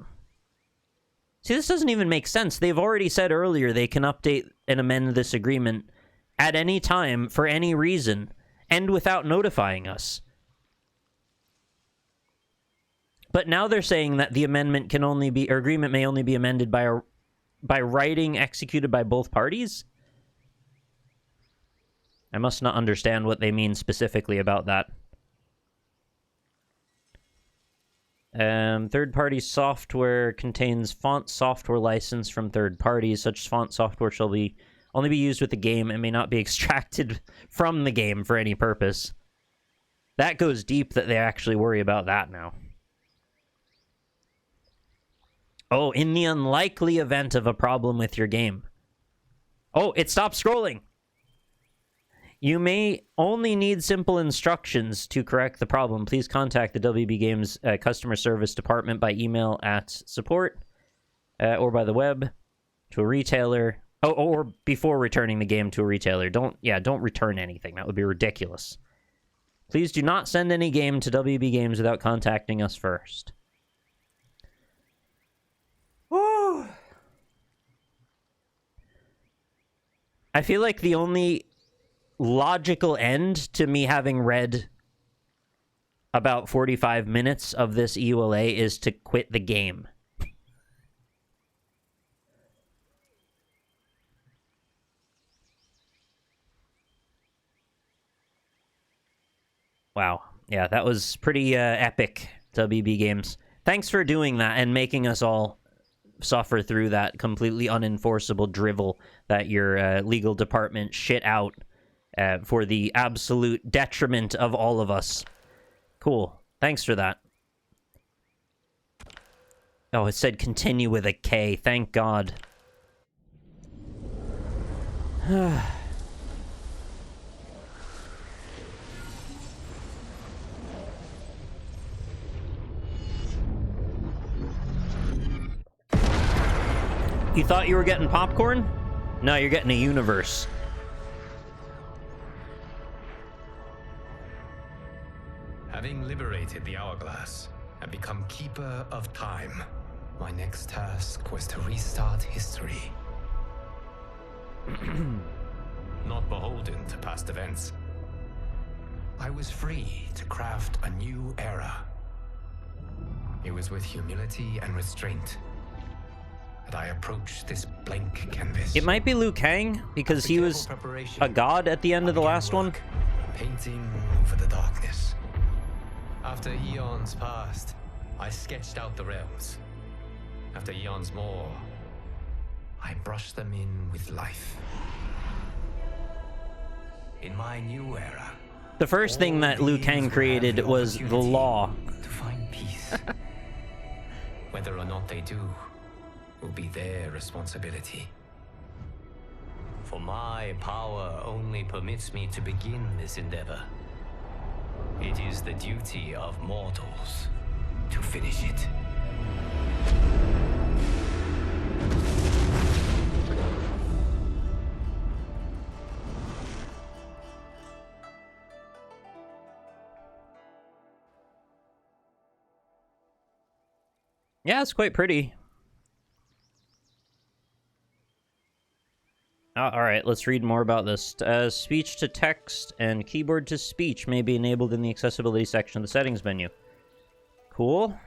See, this doesn't even make sense. They've already said earlier they can update and amend this agreement at any time, for any reason, and without notifying us. But now they're saying that the amendment can only be, or agreement may only be amended by writing executed by both parties? I must not understand what they mean specifically about that. Third-party software contains font software license from third parties. Such font software shall only be used with the game and may not be extracted from the game for any purpose. That goes deep that they actually worry about that now. Oh, in the unlikely event of a problem with your game. Oh, it stopped scrolling. You may only need simple instructions to correct the problem. Please contact the WB Games customer service department by email at support or by the web to a retailer Oh, or before returning the game to a retailer. Don't return anything. That would be ridiculous. Please do not send any game to WB Games without contacting us first. Woo! I feel like the only logical end to me having read about 45 minutes of this EULA is to quit the game. Wow. Yeah, that was pretty epic, WB Games. Thanks for doing that and making us all suffer through that completely unenforceable drivel that your legal department shit out for the absolute detriment of all of us. Cool. Thanks for that. Oh, it said continue with a K. Thank God. You thought you were getting popcorn? No, you're getting a universe. Having liberated the hourglass and become keeper of time, my next task was to restart history. Not beholden to past events. I was free to craft a new era. It was with humility and restraint that I approached this blank canvas. It might be Liu Kang, because he was a god at the end of the last one. Painting over the darkness. After eons passed, I sketched out the realms. After eons more, I brushed them in with life. In my new era, The first thing that Liu Kang created was the law. to find peace. Whether or not they do will be their responsibility. For my power only permits me to begin this endeavor. It is the duty of mortals to finish it. Yeah, it's quite pretty. All right, let's read more about this. Speech to text and keyboard to speech may be enabled in the accessibility section of the settings menu. Cool.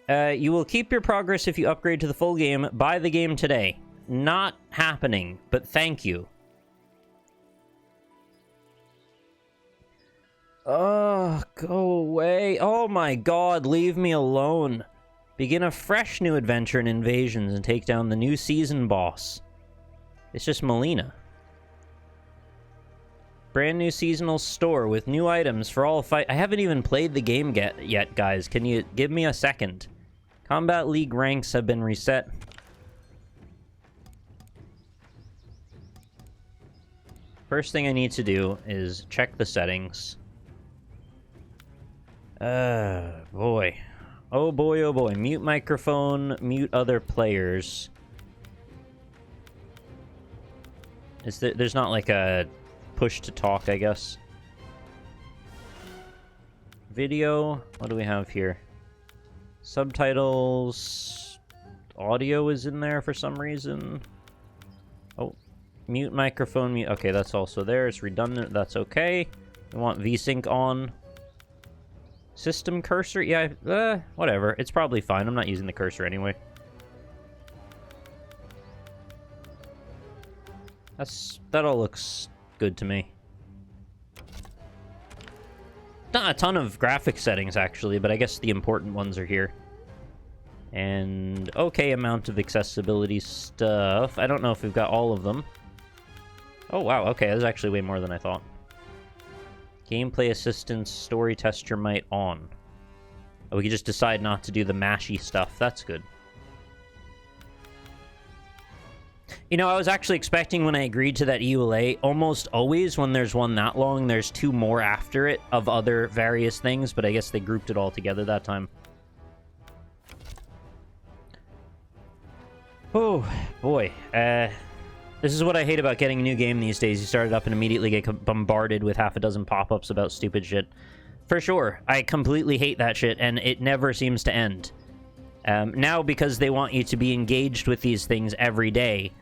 You will keep your progress if you upgrade to the full game. Buy the game today. Not happening, but thank you. Oh, go away. Oh my god, leave me alone. Begin a fresh new adventure in Invasions and take down the new season boss. It's just Melina. Brand new seasonal store with new items for all fight. I haven't even played the game yet, guys. Can you give me a second? Combat League ranks have been reset. First thing I need to do is check the settings. Boy. Oh boy, oh boy. Mute microphone, mute other players. There's not like a push to talk, I guess. Video, what do we have here? Subtitles, audio is in there for some reason. Oh, mute microphone, mute. Okay, that's also there. It's redundant. That's okay. We want VSync on. System cursor, yeah, whatever. It's probably fine. I'm not using the cursor anyway. That all looks good to me. Not a ton of graphic settings, actually, but I guess the important ones are here. And okay amount of accessibility stuff. I don't know if we've got all of them. Oh, wow, okay, that's actually way more than I thought. Gameplay assistance, story tester might on. Oh, we can just decide not to do the mashy stuff. That's good. You know, I was actually expecting when I agreed to that EULA, almost always when there's one that long, there's two more after it of other various things, but I guess they grouped it all together that time. Oh, boy. This is what I hate about getting a new game these days. You start it up and immediately get bombarded with half a dozen pop-ups about stupid shit. For sure. I completely hate that shit, and it never seems to end. Now, because they want you to be engaged with these things every day,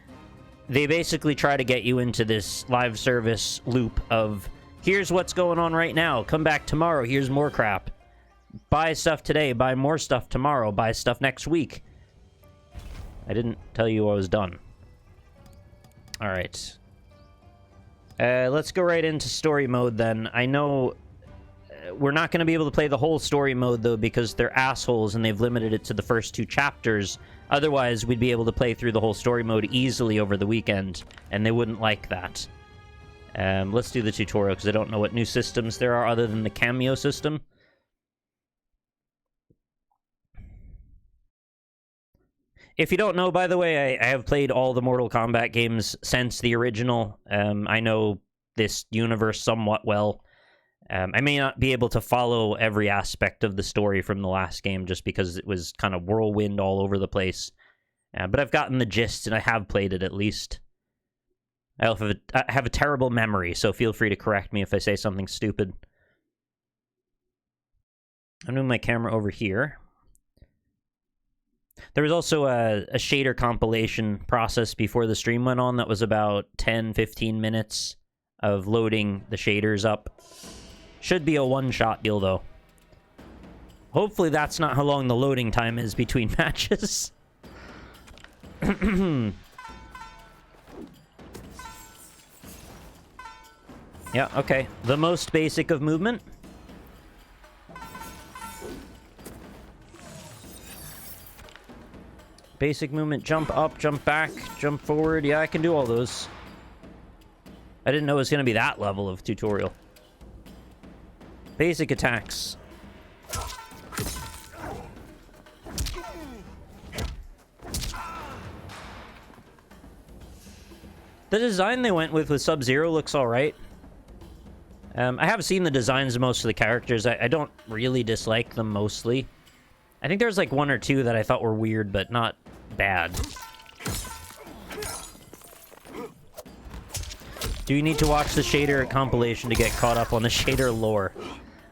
they basically try to get you into this live service loop of, here's what's going on right now, come back tomorrow, here's more crap. Buy stuff today, buy more stuff tomorrow, buy stuff next week. I didn't tell you I was done. Alright. Let's go right into story mode then. I know we're not going to be able to play the whole story mode, though, because they're assholes and they've limited it to the first 2 chapters. Otherwise, we'd be able to play through the whole story mode easily over the weekend, and they wouldn't like that. Let's do the tutorial, because I don't know what new systems there are other than the cameo system. If you don't know, by the way, I have played all the Mortal Kombat games since the original. I know this universe somewhat well. I may not be able to follow every aspect of the story from the last game just because it was kind of whirlwind all over the place. But I've gotten the gist, and I have played it at least. I have a terrible memory, so feel free to correct me if I say something stupid. I'm moving my camera over here. There was also a shader compilation process before the stream went on that was about 10-15 minutes of loading the shaders up. Should be a one-shot deal, though. Hopefully that's not how long the loading time is between matches. Yeah, okay. The most basic of movement. Basic movement, jump up, jump back, jump forward. Yeah, I can do all those. I didn't know it was going to be that level of tutorial. Basic attacks. The design they went with Sub-Zero looks alright. I have seen the designs of most of the characters. I don't really dislike them mostly. I think there's like 1 or 2 that I thought were weird, but not bad. Do you need to watch the shader compilation to get caught up on the shader lore?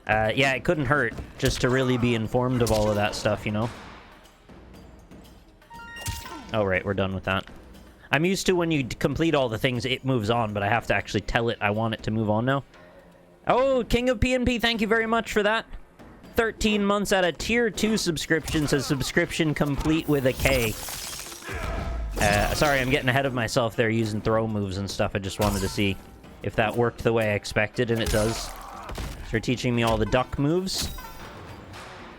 Yeah, it couldn't hurt just to really be informed of all of that stuff, you know? Oh, right, we're done with that. I'm used to when you complete all the things, it moves on, but I have to actually tell it I want it to move on now. Oh, King of PNP, thank you very much for that. 13 months at a tier 2 subscription, says subscription complete with a K. Sorry, I'm getting ahead of myself there using throw moves and stuff. I just wanted to see if that worked the way I expected, and it does. So they're teaching me all the duck moves.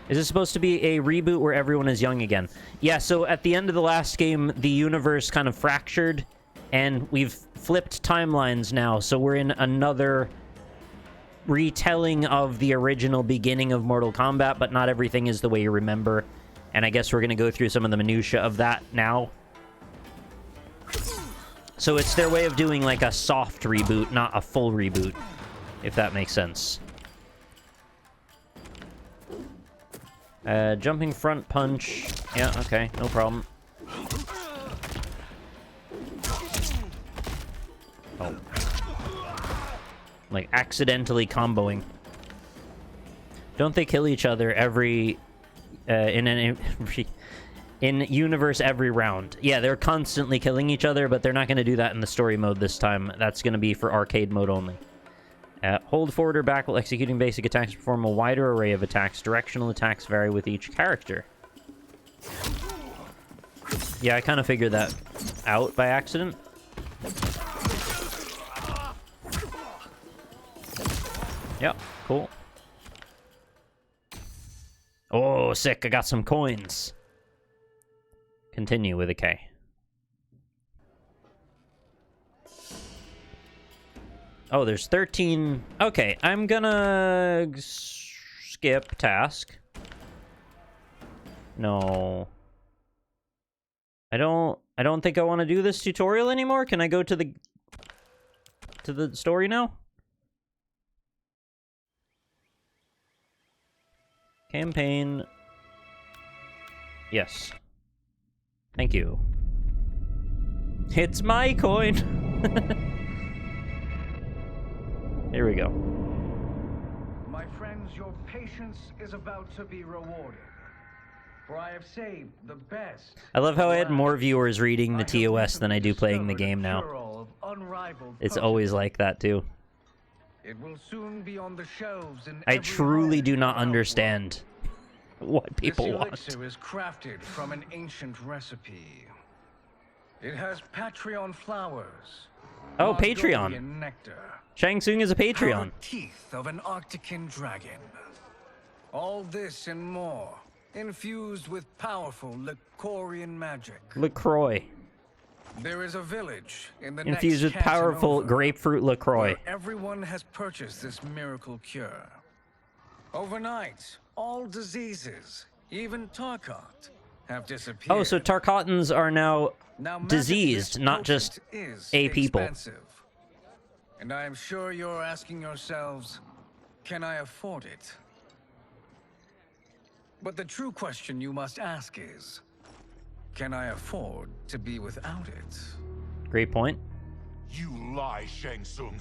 Is this supposed to be a reboot where everyone is young again? Yeah, so at the end of the last game, the universe kind of fractured, and we've flipped timelines now, so we're in another retelling of the original beginning of Mortal Kombat, but not everything is the way you remember. And I guess we're going to go through some of the minutia of that now. So it's their way of doing like a soft reboot, not a full reboot, if that makes sense. Jumping front punch. Yeah, okay, no problem. Oh. Like, accidentally comboing. Don't they kill each other every... in universe every round? Yeah, they're constantly killing each other, but they're not going to do that in the story mode this time. That's going to be for arcade mode only. Hold forward or back while executing basic attacks to perform a wider array of attacks. Directional attacks vary with each character. Yeah, I kind of figured that out by accident. Yep, cool. Oh, sick. I got some coins. Continue with a K. Oh, there's 13. Okay, I'm gonna skip task. No. I don't think I want to do this tutorial anymore. Can I go to the story now? Campaign. Yes. Thank you. It's my coin. Here we go. My friends, your patience is about to be rewarded. For I have saved the best. I love how I had more viewers reading the I have TOS than I do playing the recently game now. discovered a cure-all of unrivaled It's potency. always like that too. It will soon be on the shelves in I every truly home do not around the understand what people world. want. This elixir is crafted from an ancient recipe. It has Patreon flowers. Oh, Patreon. Mongolian nectar. Shang Tsung is a Patreon. Powdered teeth of an Arctican dragon. All this and more, infused with powerful Lycorian magic. LaCroix. There is a village in the Infused with next canton powerful over, grapefruit LaCroix. where everyone has purchased this miracle cure. Overnight, all diseases, even Tarkat, have disappeared. Oh, so Tarkatans are now Now, magic diseased, this not just potent is a people. expensive. And I am sure you're asking yourselves, can I afford it? But the true question you must ask is, can I afford to be without it? Great point. You lie, Shang Tsung.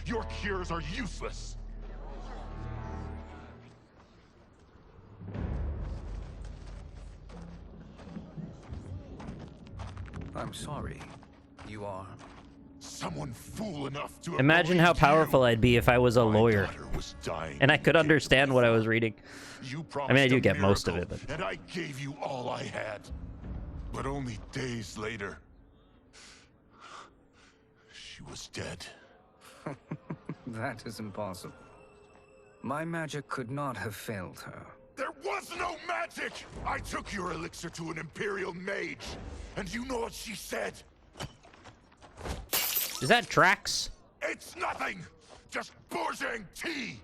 Your cures are useless. I'm sorry. You are. Someone fool enough to Imagine how avoid powerful you. I'd be if I was a My lawyer. daughter was dying And I could understand what I was reading. You I mean, I promised do a get most of miracle, it, but... and I gave you all I had. But only days later, she was dead. That is impossible. My magic could not have failed her. There was no magic! I took your elixir to an Imperial mage, and you know what she said? Is that Drax? It's nothing! Just bourgeois tea!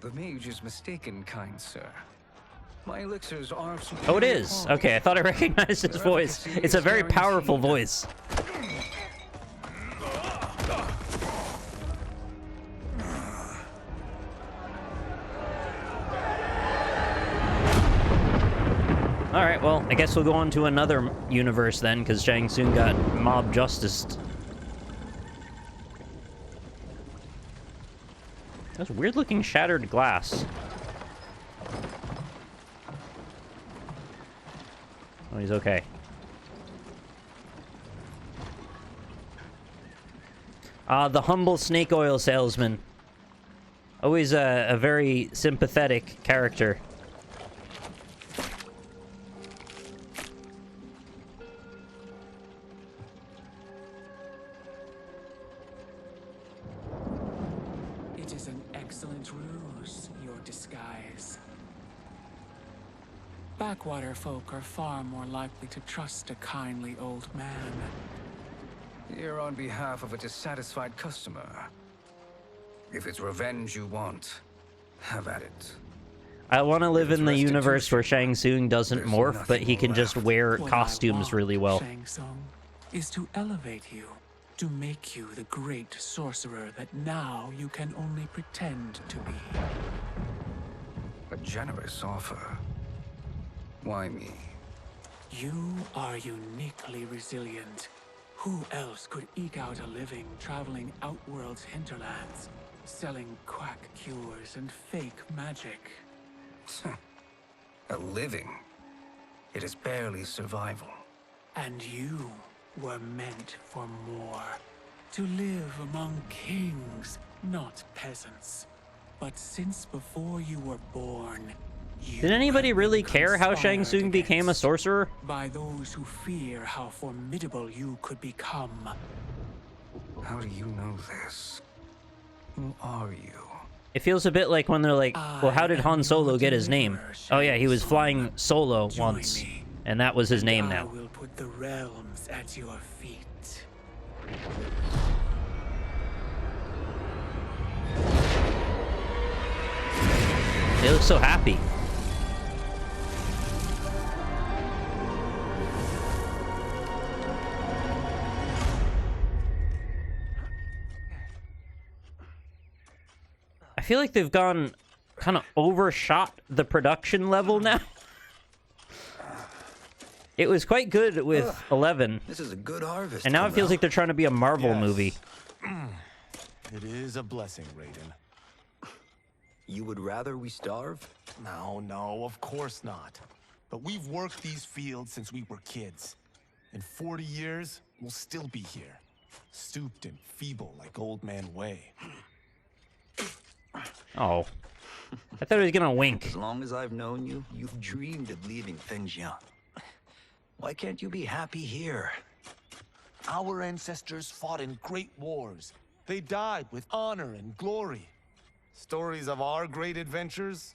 The mage is mistaken, kind sir. My elixirs are of Oh, it superior is. quality. Okay, I thought I recognized his Their voice. efficacy It's a is very guaranteed. powerful voice. Alright, well, I guess we'll go on to another universe then, because Shang Tsung got mob justiced. That's weird-looking shattered glass. Oh, he's okay. The humble snake oil salesman. Always a very sympathetic character. It is an excellent ruse, your disguise. Backwater folk are far more likely to trust a kindly old man. Here on behalf of a dissatisfied customer. If it's revenge you want, have at it. I want to live If it's in the universe restitution, where Shang Tsung doesn't there's morph, but he nothing can just left. wear What I costumes want, really well. Shang Tsung, is to elevate you, to make you the great sorcerer that now you can only pretend to be. A generous offer. Why me? You are uniquely resilient. Who else could eke out a living traveling Outworld's hinterlands, selling quack cures and fake magic? A living. It is barely survival. And you were meant for more. To live among kings, not peasants. But since before you were born, you Did anybody have really been care how Shang conspired Tsung became a against sorcerer? by those who fear how formidable you could become. How do you know this? Who are you? It feels a bit like when they're like, well, how did Han Solo get his name? Oh yeah, he was flying solo Join once, me, and that was his name I now. will put the realms at your feet. They look so happy. I feel like they've gone kind of overshot the production level now. It was quite good with 11, This is a good harvest. and now it feels like they're trying to be a Marvel Yes. movie. It is a blessing, Raiden. You would rather we starve? No, of course not. But we've worked these fields since we were kids. In 40 years, we'll still be here. Stooped and feeble like Old Man Way. Oh. I thought he was gonna wink. As long as I've known you, you've dreamed of leaving things young. Why can't you be happy here? Our ancestors fought in great wars. They died with honor and glory. Stories of our great adventures?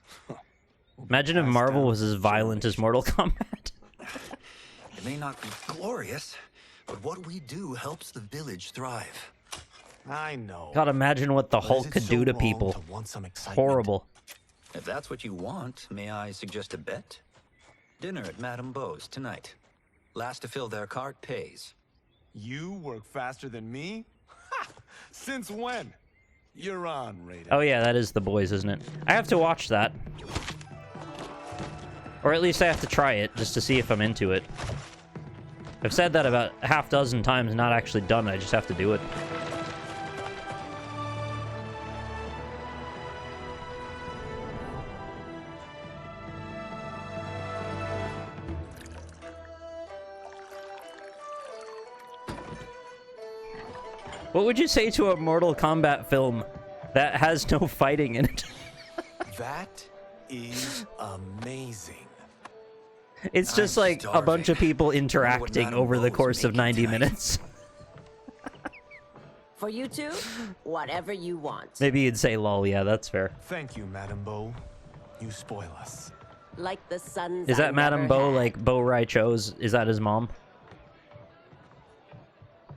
Imagine if Marvel was as violent as Mortal Kombat. It may not be glorious, but what we do helps the village thrive. I know. God, imagine what the But is Hulk it could so do to wrong people. to want some excitement? Horrible. If that's what you want, may I suggest a bet? Dinner at Madame Beau's tonight. Last to fill their cart pays. You work faster than me? Ha! Since when? You're on, Raiden. Oh yeah, that is The Boys, isn't it? I have to watch that. Or at least I have to try it, just to see if I'm into it. I've said that about a half dozen times, not actually done it, I just have to do it. What would you say to a Mortal Kombat film that has no fighting in it? That is amazing. It's just I'm like a bunch of starving. people Wonder what interacting Madame over the Beau's course of making 90 tonight. minutes. For you two, whatever you want. Maybe you'd say lol, yeah, that's fair. Thank you, Madame Beau. You spoil us. Like the sons Is that I Madame never Beau, had. like Beau Raicho's? Is that his mom?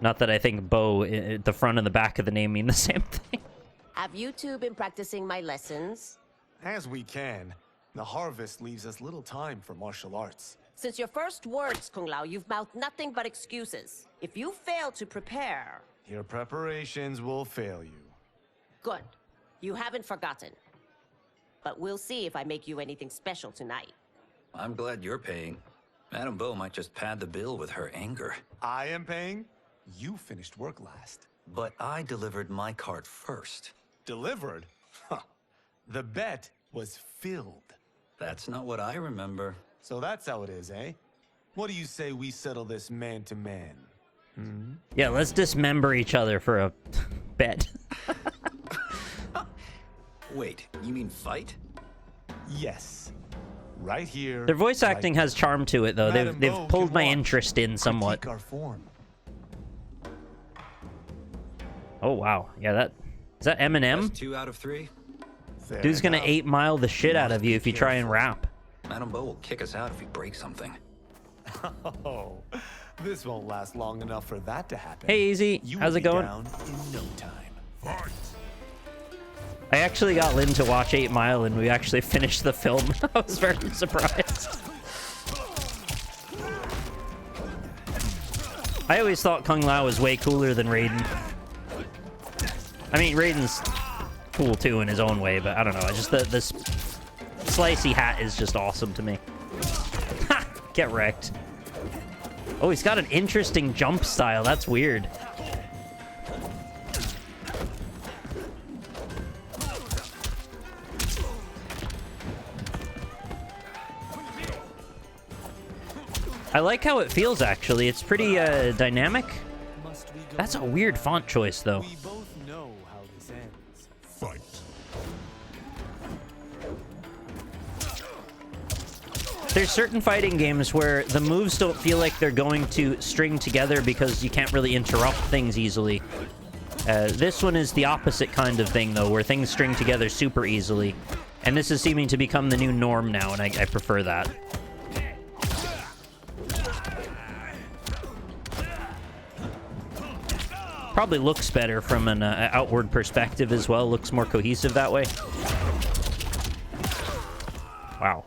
Not that I think Beau, the front and the back of the name mean the same thing. Have you two been practicing my lessons? As we can. The harvest leaves us little time for martial arts. Since your first words, Kung Lao, you've mouthed nothing but excuses. If you fail to prepare, Your preparations will fail you. good. You haven't forgotten. But we'll see if I make you anything special tonight. I'm glad you're paying. Madame Beau might just pad the bill with her anger. I am paying? You finished work last. But I delivered my cart first. Delivered? Huh. The bet was filled. That's not what I remember. So that's how it is, eh? What do you say we settle this man to man? Yeah, let's dismember each other for a bet. Wait, you mean fight? Yes. Right here. Their voice right acting has charm to it, though. Madame They've Beau pulled can my watch, interest in somewhat. critique our form. Oh, wow. Yeah, that... Is that Eminem? That's 2 out of 3. Fair Dude's gonna enough. 8 Mile the shit out Must of you be if you try and careful. rap. Madame Beau will kick us out if we break something. Oh, this won't last long enough for that to happen. Hey, Easy. You How's will it be going? down in no time. I actually got Lynn to watch 8 Mile, and we actually finished the film. I was very surprised. I always thought Kung Lao was way cooler than Raiden. I mean, Raiden's cool too in his own way, but I don't know. Just this slicey hat is just awesome to me. Ha! Get wrecked. Oh, he's got an interesting jump style. That's weird. I like how it feels, actually. It's pretty dynamic. Must we go That's a now? weird font choice, though. We both know how this ends. Fight. There's certain fighting games where the moves don't feel like they're going to string together because you can't really interrupt things easily. This one is the opposite kind of thing, though, where things string together super easily. And this is seeming to become the new norm now, and I prefer that. Probably looks better from an outward perspective as well. Looks more cohesive that way. Wow.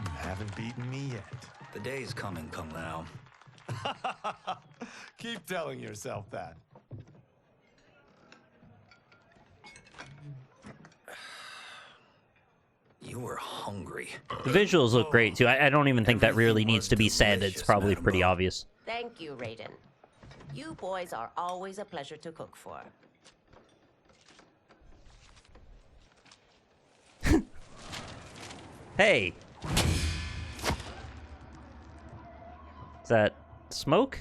You haven't beaten me yet. The day's coming, Kung Lao. Keep telling yourself that. You were hungry. The visuals look great, too. I don't even think that really needs to be said. It's probably pretty obvious. Thank you, Raiden. You boys are always a pleasure to cook for. Hey! Is that smoke?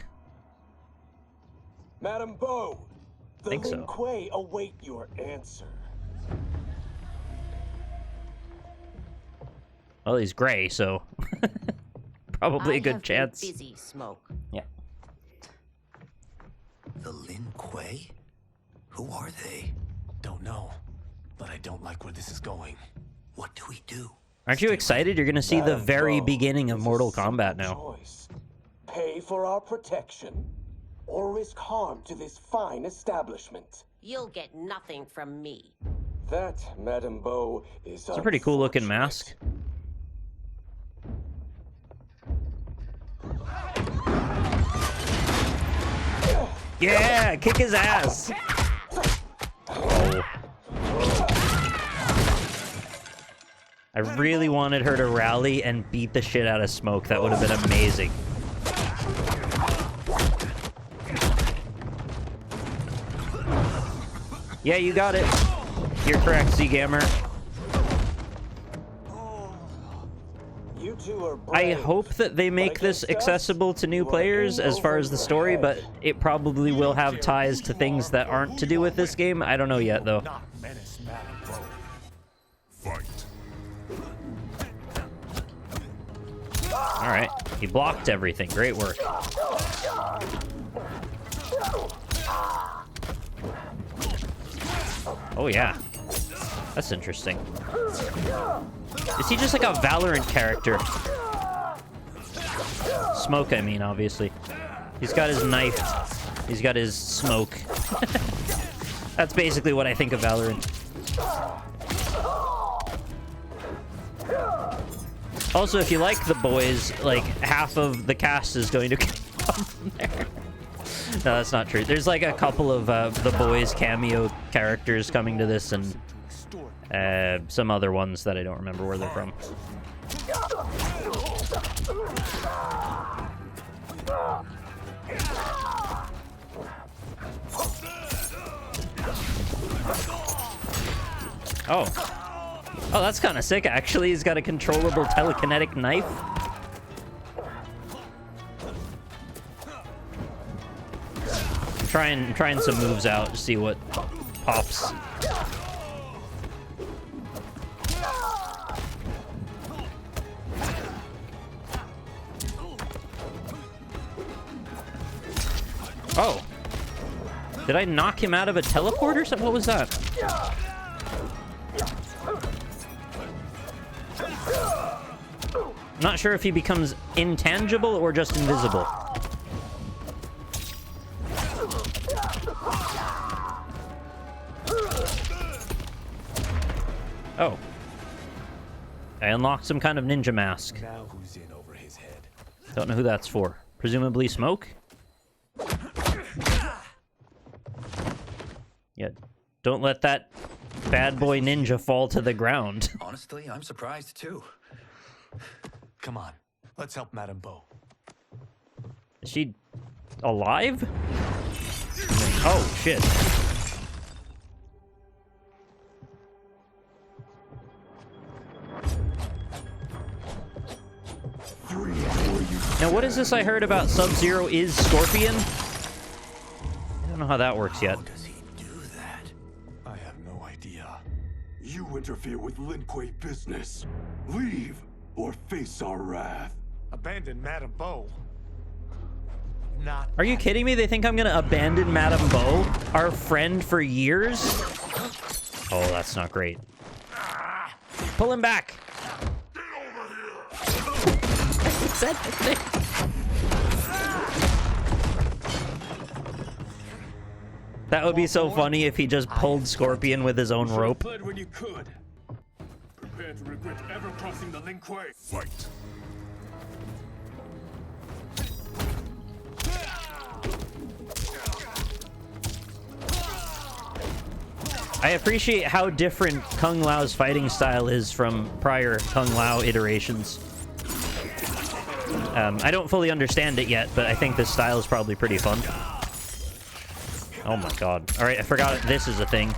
Madam Bo, the Think so. Lin Kuei await your answer. Well, he's gray, so probably a good have chance. Been busy, Smoke. Yeah. The Lin Kuei? Who are they? Don't know, but I don't like where this is going. What do we do? Aren't you excited? You're going to see the Madam very Bo, beginning of it's a Mortal simple Kombat now. choice. Pay for our protection, or risk harm to this fine establishment. You'll get nothing from me. That, Madam Bo, is It's a pretty cool looking mask. Yeah, kick his ass. Oh. I really wanted her to rally and beat the shit out of Smoke. That would have been amazing. Yeah, you got it. You're correct, Z-Gamer. You two are I brave, hope that they make this against us, accessible to new you are players in as far over as the your story, head. but it probably will have ties to things that aren't to do with this game. I don't know yet, though. Not menace Madam Bo. Fight. Alright, he blocked everything. Great work. Oh, yeah. That's interesting. Is he just like a Valorant character? Smoke, I mean, obviously. He's got his knife. He's got his smoke. That's basically what I think of Valorant. Also, if you like The Boys, like, half of the cast is going to come from there. No, that's not true. There's like a couple of The Boys cameo characters coming to this, and some other ones that I don't remember where they're from. Oh. Oh, that's kind of sick, actually. He's got a controllable telekinetic knife. Trying some moves out to see what pops. Oh. Did I knock him out of a teleport or something? What was that? Not sure if he becomes intangible or just invisible. Oh. I unlocked some kind of ninja mask. Now who's in over his head? Don't know who that's for. Presumably Smoke? Yeah. Don't let that bad boy ninja fall to the ground. Honestly, I'm surprised too. Come on, let's help Madam Bo. Is she alive? Oh, shit. Now, what is this I heard about Sub-Zero is Scorpion? I don't know how that works yet. How does he do that? I have no idea. You interfere with Lin Kuei business. Leave or face our wrath. Abandon Madam Bo. Not. Are you kidding me? They think I'm gonna abandon Madame Bo, our friend for years? Oh, that's not great. Pull him back! Is that the thing? That would be so funny if he just pulled Scorpion with his own rope. Fled when you could. Prepare to regret ever crossing the Lin Kuei. Fight. I appreciate how different Kung Lao's fighting style is from prior Kung Lao iterations. I don't fully understand it yet, but I think this style is probably pretty fun. Oh my god. Alright, I forgot this is a thing.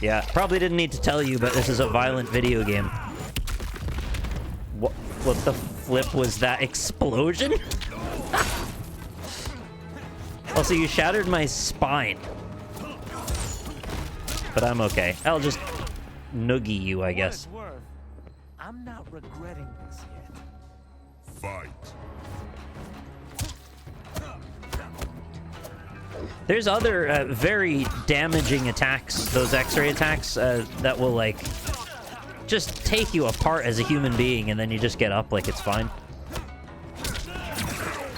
Yeah, probably didn't need to tell you, but this is a violent video game. What the flip was that explosion? Also, you shattered my spine. But I'm okay. I'll just noogie you, I guess. I'm not regretting this yet. Fight. There's other very damaging attacks, those X-ray attacks, that will, like, just take you apart as a human being, and then you just get up like it's fine.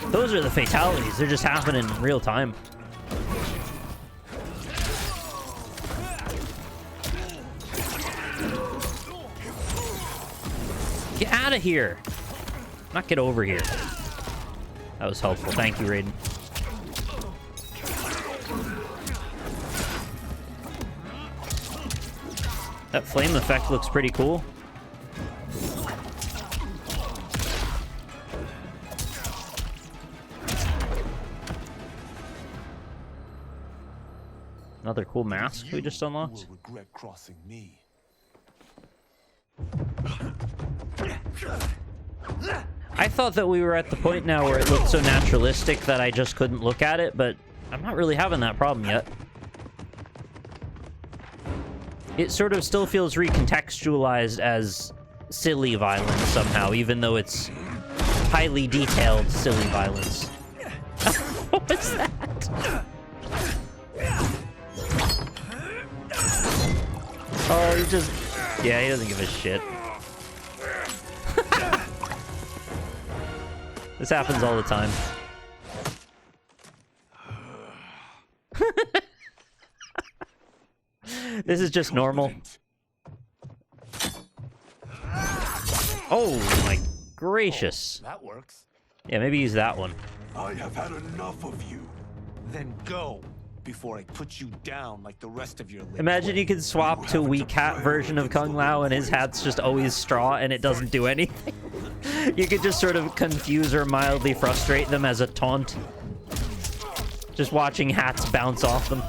Those are the fatalities. They're just happening in real time. Get out of here! Not get over here. That was helpful. Thank you, Raiden. That flame effect looks pretty cool. Another cool mask we just unlocked. Will regret crossing me. I thought that we were at the point now where it looked so naturalistic that I just couldn't look at it, but I'm not really having that problem yet. It sort of still feels recontextualized as silly violence somehow, even though it's highly detailed silly violence. What was that? Oh, he just... Yeah, he doesn't give a shit. This happens all the time. This is just normal. Oh my gracious. That works. Yeah, maybe use that one. I have had enough of you. Then go before I put you down like the rest of your limbs. Imagine you could swap to a weak hat version of Kung Lao and his hat's just always straw and it doesn't do anything. You could just sort of confuse or mildly frustrate them as a taunt. Just watching hats bounce off them.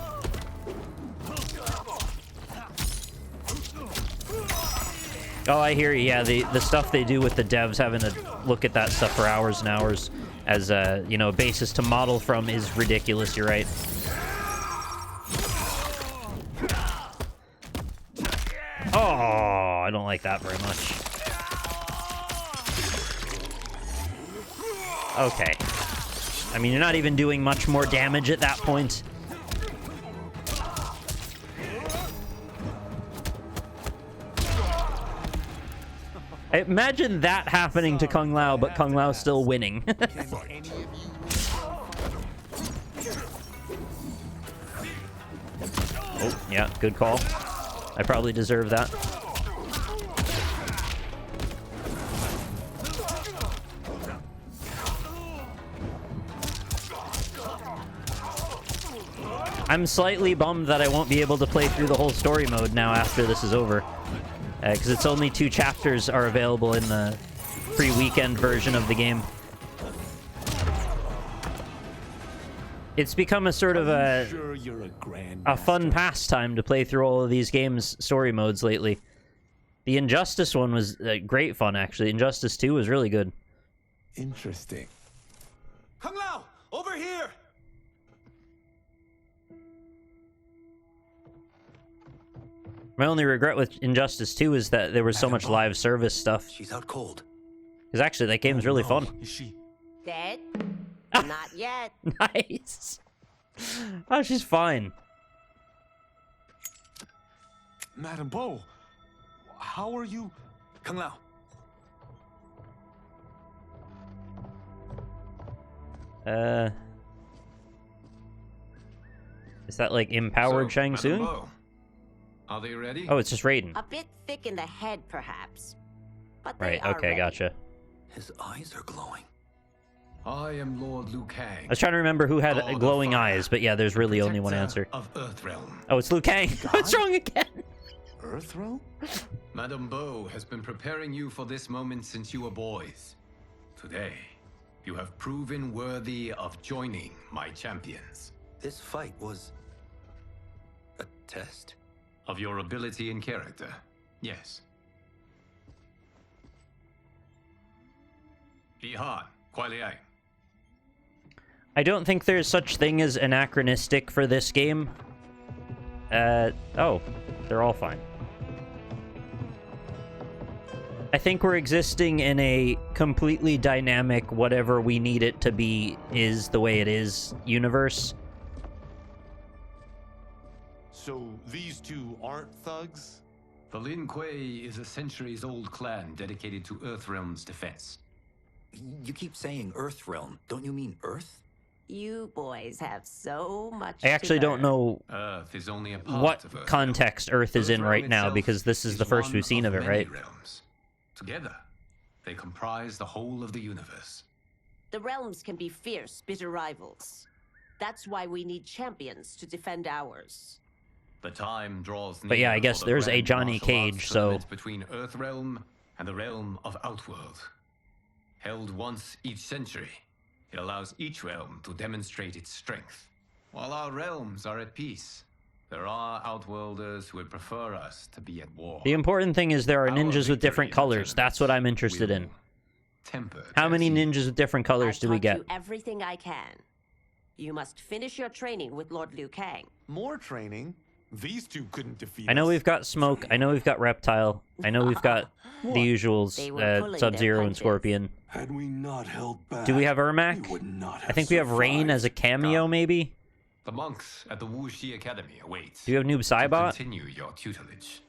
Oh, I hear you. Yeah, the stuff they do with the devs, having to look at that stuff for hours and hours as a, you know, a basis to model from is ridiculous. You're right. Oh, I don't like that very much. Okay. I mean, you're not even doing much more damage at that point. I imagine that happening to Kung Lao, but Kung Lao still winning. Oh, yeah, good call. I probably deserve that. I'm slightly bummed that I won't be able to play through the whole story mode now after this is over. Because it's only 2 chapters are available in the free weekend version of the game. It's become a sort of a fun pastime to play through all of these games' story modes lately. The Injustice one was great fun, actually. Injustice 2 was really good. Interesting. Kung Lao, over here! My only regret with Injustice 2 is that there was so much live service stuff. She's out cold. Because actually, that game's really fun. Is she Dead? Not yet. Nice. Oh, she's fine. Madam Bo, how are you? Kung Lao. Is that like empowered Shang Tsung? Bo, are they ready? Oh, it's just Raiden. A bit thick in the head, perhaps. But they Right, are okay, ready. gotcha. His eyes are glowing. I am Lord Liu Kang. I was trying to remember who had God of glowing Fire, eyes, but yeah, there's really only one protector answer. Of Earthrealm. Oh, it's Liu Kang. What's wrong again? Earthrealm? Madame Bo has been preparing you for this moment since you were boys. Today, you have proven worthy of joining my champions. This fight was a test? Of your ability and character, yes. Bihan, Kuai Liang. I don't think there's such thing as anachronistic for this game. Oh, they're all fine. I think we're existing in a completely dynamic, whatever we need it to be is the way it is universe. So these two aren't thugs? The Lin Kuei is a centuries-old clan dedicated to Earthrealm's defense. You keep saying Earthrealm. Don't you mean Earth? You boys have so much I actually to don't learn. know Earth is only a part what of Earth. context Earth is in Earthrealm right now, itself because this is the first one we've seen of it, many right? realms. Together, they comprise the whole of the universe. The realms can be fierce, bitter rivals. That's why we need champions to defend ours. The time draws near. But yeah, I guess for the there's a grand Johnny martial Cage, arts so- tournament between Earthrealm and the realm of Outworld. Held once each century, it allows each realm to demonstrate its strength. While our realms are at peace, there are Outworlders who would prefer us to be at war. The important thing is there are Our ninjas with victory different in the colors. That's what I'm interested in. will temper How their many zeal. ninjas with different colors I've do we taught get? you everything I can. You must finish your training with Lord Liu Kang. More training? These two couldn't defeat I know us. we've got Smoke. I know we've got Reptile. I know we've got the They usuals, were pulling their Sub-Zero and punches. Scorpion. Had we not held back, Do we have we Ermac? would not I think we have Rain as a cameo, maybe? The monks at the Wuxi Academy await. Do you have Noob to Saibot? continue your tutelage.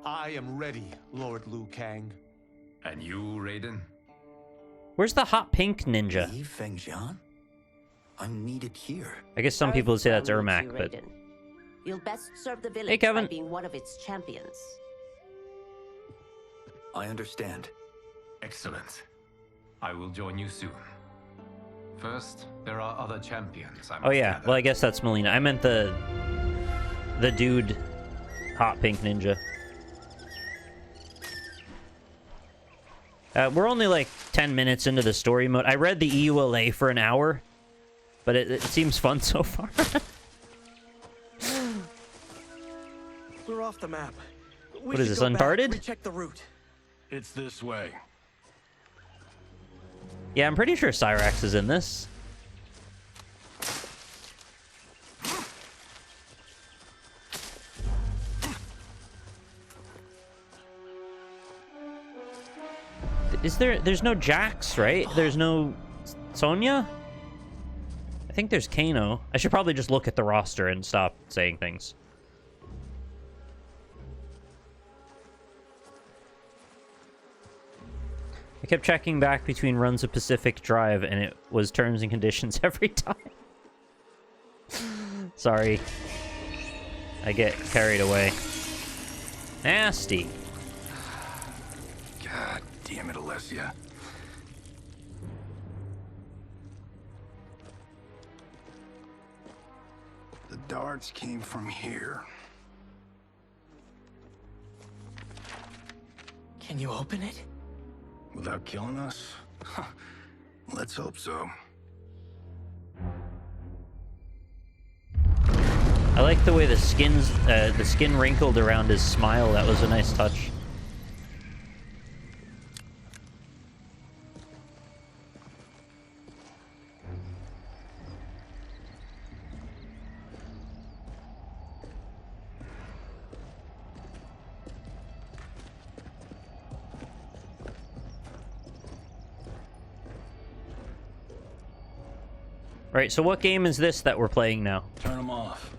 I am ready, Lord Liu Kang. And you, Raiden? Where's the hot pink ninja? Yi Fengjian? I'm needed here. I guess some people would say that's Earthrealm needs Ermac, you, but... Raiden. You'll best serve the village Kevin. by being one of its champions. I understand. Excellent. I will join you soon. First, there are other champions I must Oh yeah, gather. well I guess that's Melina. I meant the dude hot pink ninja. We're only like 10 minutes into the story mode. I read the EULA for an hour, but it seems fun so far. We're off the map. What is this, Uncharted? Recheck the route. It's this way. Yeah, I'm pretty sure Cyrax is in this. There's no Jax, right? There's no Sonya? I think there's Kano. I should probably just look at the roster and stop saying things. I kept checking back between runs of Pacific Drive, and it was terms and conditions every time. Sorry. I get carried away. Nasty. God damn it, Alessia. The darts came from here. Can you open it? Without killing us? Let's hope so. I like the way the skin wrinkled around his smile. That was a nice touch. Right, so what game is this that we're playing now? Turn them off.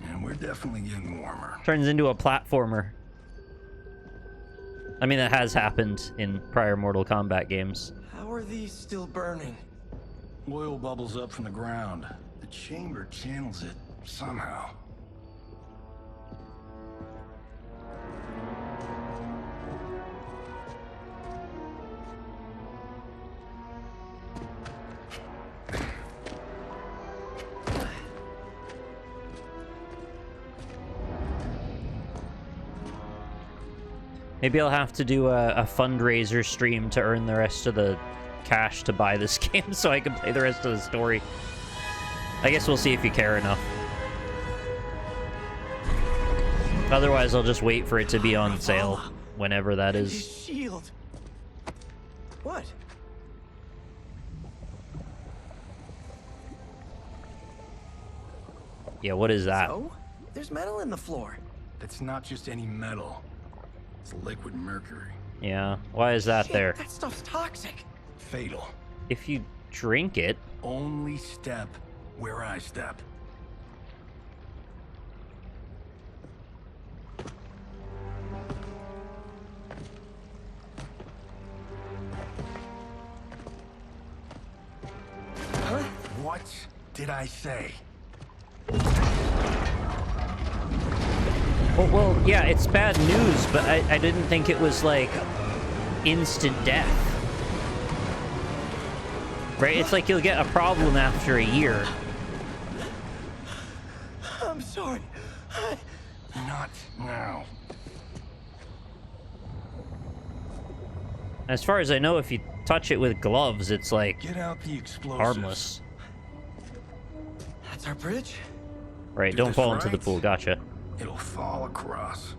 And we're definitely getting warmer. Turns into a platformer. I mean, that has happened in prior Mortal Kombat games. How are these still burning? Oil bubbles up from the ground. The chamber channels it somehow. Maybe I'll have to do a fundraiser stream to earn the rest of the cash to buy this game so I can play the rest of the story. I guess we'll see if you care enough. Otherwise, I'll just wait for it to be on sale, whenever that is. His shield. What? Yeah, what is that? So? There's metal in the floor. That's not just any metal. It's liquid mercury. Yeah, why is that Shit, there? That stuff's toxic. Fatal. If you drink it... Only step where I step. Huh? What did I say? Well, yeah, it's bad news, but I didn't think it was, like, instant death. Right? It's like you'll get a problem after a year. I'm sorry. Not now. As far as I know, if you touch it with gloves, it's, like, Get out the explosives. harmless. That's our bridge? Right, Do don't this fall into the right. pool, gotcha. It'll fall across.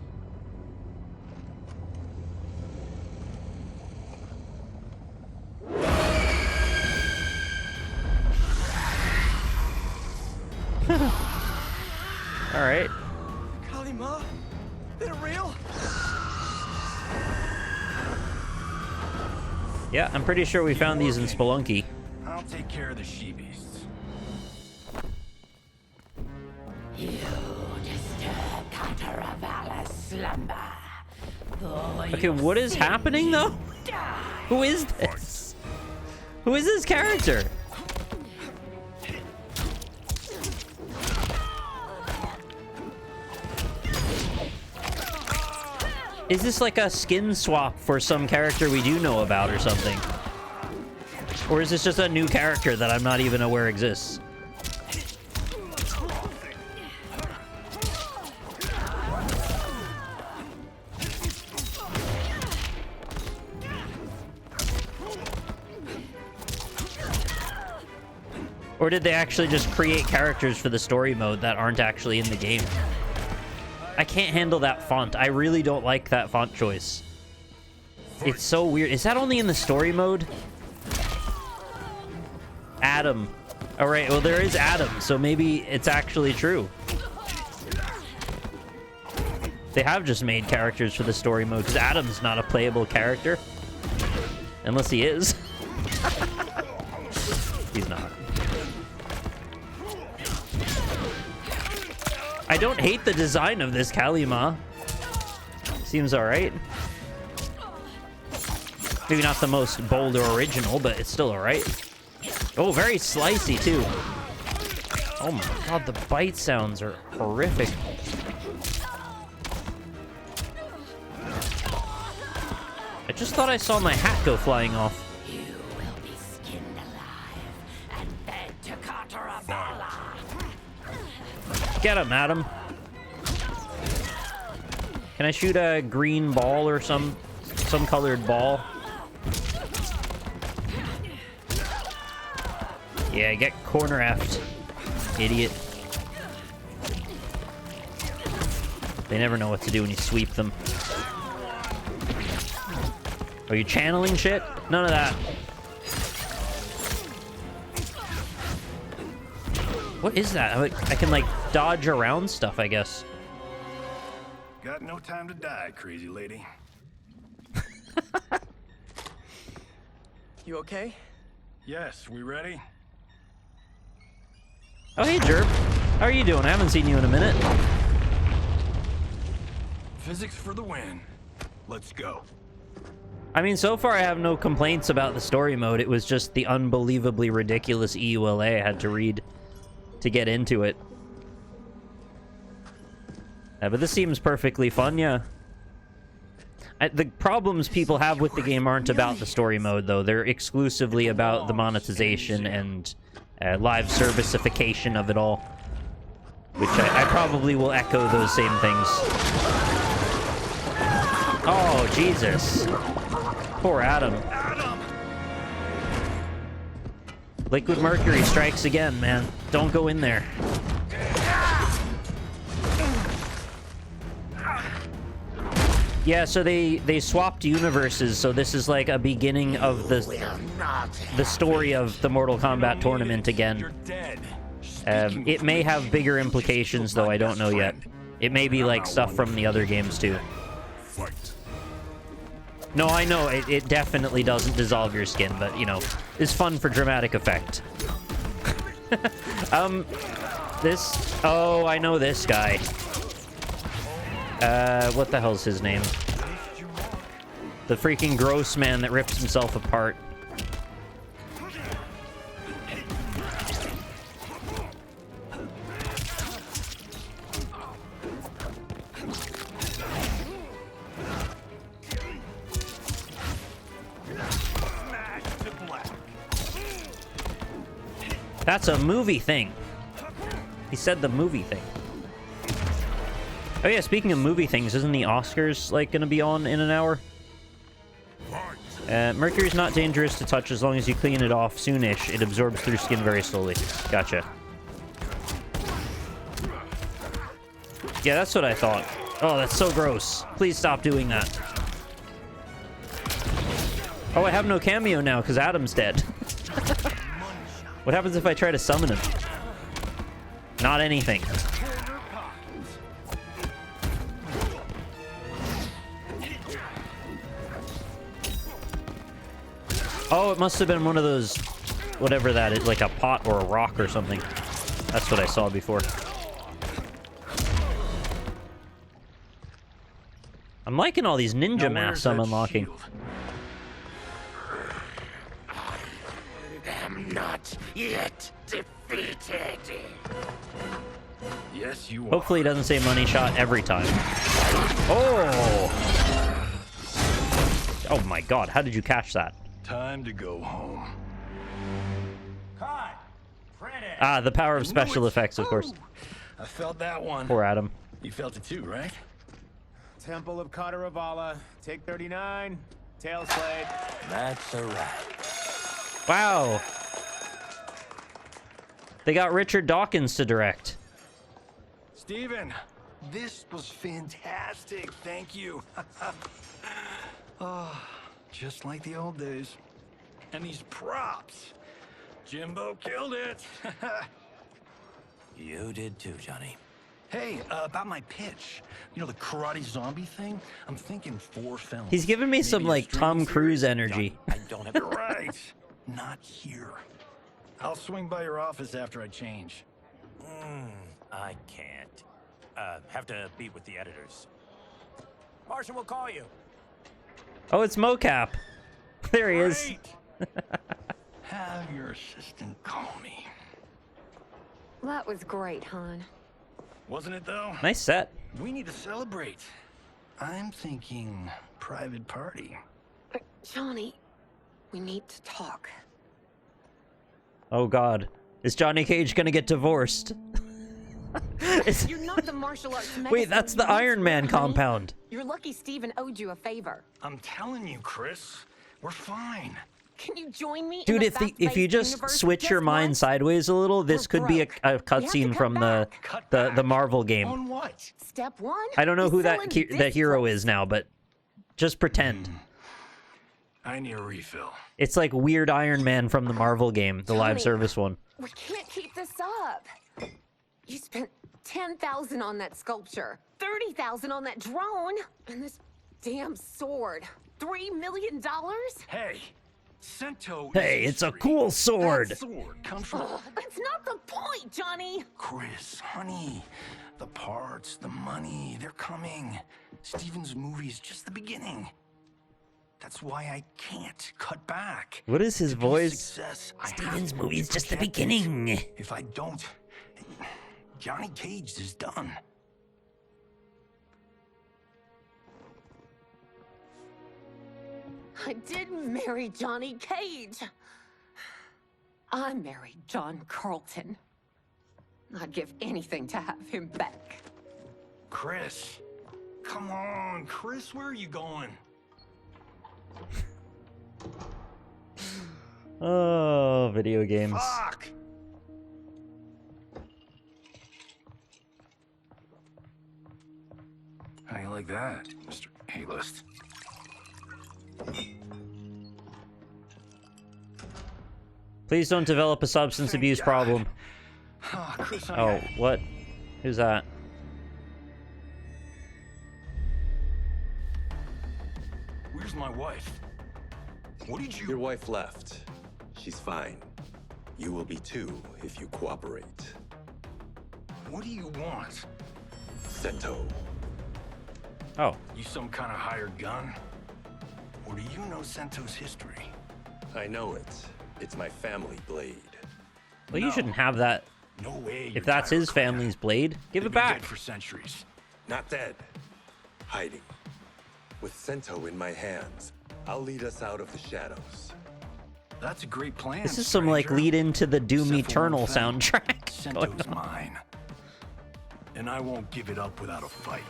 Alright. Kalima? Is it real? Yeah, I'm pretty sure we found these in Spelunky. I'll take care of the she-beasts. You disturb Cataravalla's slumber. Okay, what is happening, though? Who is this? Who is this character? Is this like a skin swap for some character we do know about or something? Or is this just a new character that I'm not even aware exists? Or did they actually just create characters for the story mode that aren't actually in the game? I can't handle that font. I really don't like that font choice. It's so weird. Is that only in the story mode? Adam. All right, well, there is Adam, so maybe it's actually true. They have just made characters for the story mode, because Adam's not a playable character. Unless he is. He's not. I don't hate the design of this Kalima. Seems alright. Maybe not the most bold or original, but it's still alright. Oh, very slicey, too. Oh my god, the bite sounds are horrific. I just thought I saw my hat go flying off. You will be skinned alive and fed to Catarabala. Get him, Adam. Can I shoot a green ball or some colored ball? Yeah, get corner effed, idiot. They never know what to do when you sweep them. Are you channeling shit? None of that. What is that? I can, like, dodge around stuff, I guess. Got no time to die, crazy lady. You okay? Yes, we ready? Oh, hey, Jerb. How are you doing? I haven't seen you in a minute. Physics for the win. Let's go. I mean, so far I have no complaints about the story mode. It was just the unbelievably ridiculous EULA I had to read to get into it. But this seems perfectly fun, yeah. The problems people have with the game aren't about the story mode, though. They're exclusively about the monetization and live servicification of it all. Which I probably will echo those same things. Oh, Jesus. Poor Adam. Liquid mercury strikes again, man. Don't go in there. Yeah, so they swapped universes, so this is like a beginning of the story of the Mortal Kombat tournament again. It may have bigger implications, though I don't know yet. It may be like stuff from the other games too. No, I know, it definitely doesn't dissolve your skin, but, you know, it's fun for dramatic effect. Oh, I know this guy. What the hell's his name? The freaking gross man that rips himself apart. That's a movie thing. He said the movie thing. Oh yeah, speaking of movie things, isn't the Oscars, like, gonna be on in an hour? Mercury's not dangerous to touch as long as you clean it off soonish. It absorbs through skin very slowly. Gotcha. Yeah, that's what I thought. Oh, that's so gross. Please stop doing that. Oh, I have no cameo now, because Adam's dead. What happens if I try to summon him? Not anything. Oh, it must have been one of those, whatever that is, like a pot or a rock or something. That's what I saw before. I'm liking all these ninja masks I'm unlocking. I am not yet defeated. Yes, you are. Hopefully it doesn't say money shot every time. Oh! Oh my god, how did you catch that? Time to go home. Ah, the power of special effects, of course. I felt that one. Poor Adam. You felt it too, right? Temple of Kataravala, take 39, tail slate. That's a wrap. Wow. They got Richard Dawkins to direct. Steven, this was fantastic. Thank you. Oh, just like the old days. And these props. Jimbo killed it. You did too, Johnny. Hey, about my pitch. You know, the karate zombie thing? I'm thinking 4 films. He's giving me some, like, Tom Cruise energy. I don't have it right. Not here. I'll swing by your office after I change. I can't. Have to meet with the editors. Marshall will call you. Oh, it's mocap. There he is. Have your assistant call me. That was great, hon. Wasn't it, though? Nice set. We need to celebrate. I'm thinking private party. Johnny, we need to talk. Oh god. Is Johnny Cage gonna get divorced? You're not the martial arts Wait, that's the Iron Man compound. You're lucky Steven owed you a favor. I'm telling you, Chris, we're fine. Can you join me? Dude, in the if you just switch your mind sideways a little, this could be a cutscene from the Marvel game. On what? Step 1. I don't know who that hero is now, but just pretend. I need a refill. It's like Weird Iron Man from the Marvel game, the live service one. We can't keep this up. You spent $10,000 on that sculpture, $30,000 on that drone, and this damn sword. $3 million? Hey, Sento. Hey, it's a cool sword. That sword comes from. That's not the point, Johnny. Chris, honey, the parts, the money, they're coming. Steven's movie is just the beginning. That's why I can't cut back. What is his voice? Success, Steven's movie is just the beginning. If I don't, Johnny Cage is done. I didn't marry Johnny Cage. I married John Carlton. I'd give anything to have him back. Chris, Come on, Chris, where are you going? Oh, video games. Fuck! How you like that, Mr. A-list? Please don't develop a substance abuse problem. Oh, Chris, Oh, what? Who's that? Where's my wife? What did you... Your wife left. She's fine. You will be too if you cooperate. What do you want? Sento. Oh. You some kind of hired gun? Or do you know Sento's history? I know it. It's my family blade. Well, you shouldn't have that. No way. If that's his family's blade, give it back. Dead for centuries. Not dead. Hiding. With Sento in my hands, I'll lead us out of the shadows. That's a great plan. This is some like lead into the Doom Eternal soundtrack. Sento's mine. And I won't give it up without a fight.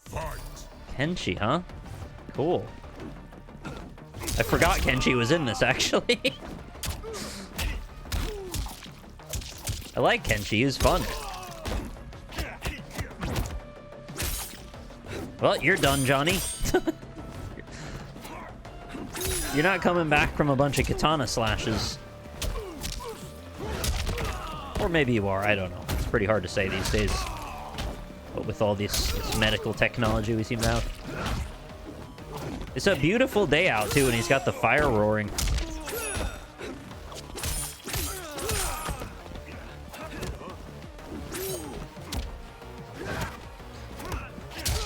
Fight. Kenshi, huh? Cool. I forgot Kenshi was in this, actually. I like Kenshi, he's fun. Well, you're done, Johnny. You're not coming back from a bunch of katana slashes. Or maybe you are, I don't know. It's pretty hard to say these days. But with all this medical technology we seem to have. It's a beautiful day out, too, and he's got the fire roaring.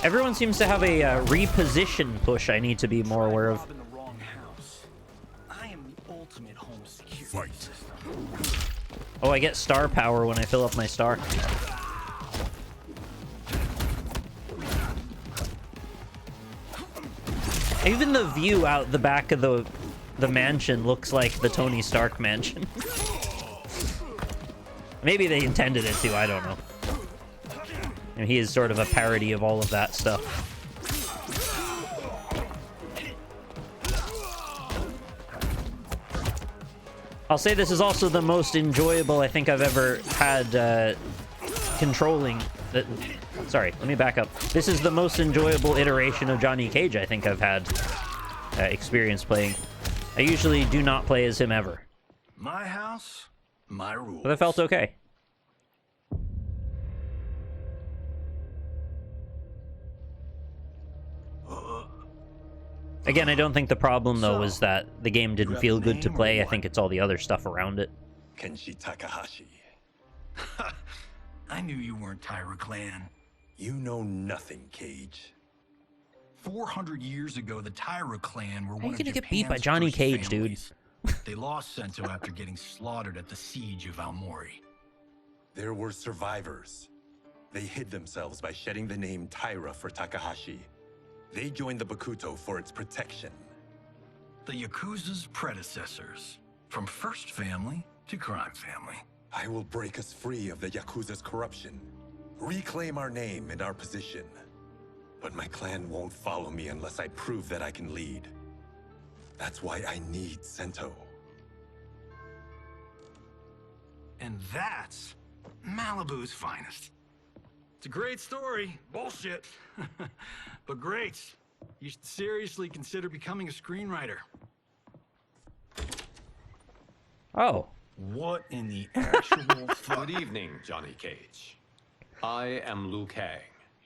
Everyone seems to have a reposition push I need to be more aware of. Oh, I get star power when I fill up my star. Even the view out the back of the mansion looks like the Tony Stark mansion. Maybe they intended it to, I don't know. And he is sort of a parody of all of that stuff. I'll say this is also the most enjoyable I think I've ever had controlling... Sorry, let me back up. This is the most enjoyable iteration of Johnny Cage I think I've had experience playing. I usually do not play as him ever. My house, my rules. But that felt okay. Again, I don't think the problem, though, was that the game didn't feel good to play. I think it's all the other stuff around it. Kenshi Takahashi. I knew you weren't Tyra Clan. You know nothing, Cage. 400 years ago, the Tyra Clan were one of Japan's... How are you gonna get beat by Johnny Cage, dude? They lost Sento after getting slaughtered at the siege of Aomori. There were survivors. They hid themselves by shedding the name Tyra for Takahashi. They joined the Bakuto for its protection. The Yakuza's predecessors. From First Family to Crime Family. I will break us free of the Yakuza's corruption. Reclaim our name and our position. But my clan won't follow me unless I prove that I can lead. That's why I need Sento. And that's Malibu's finest. It's a great story. Bullshit. But great. You should seriously consider becoming a screenwriter. Oh. What in the actual fuck? Good evening, Johnny Cage. I am Liu Kang,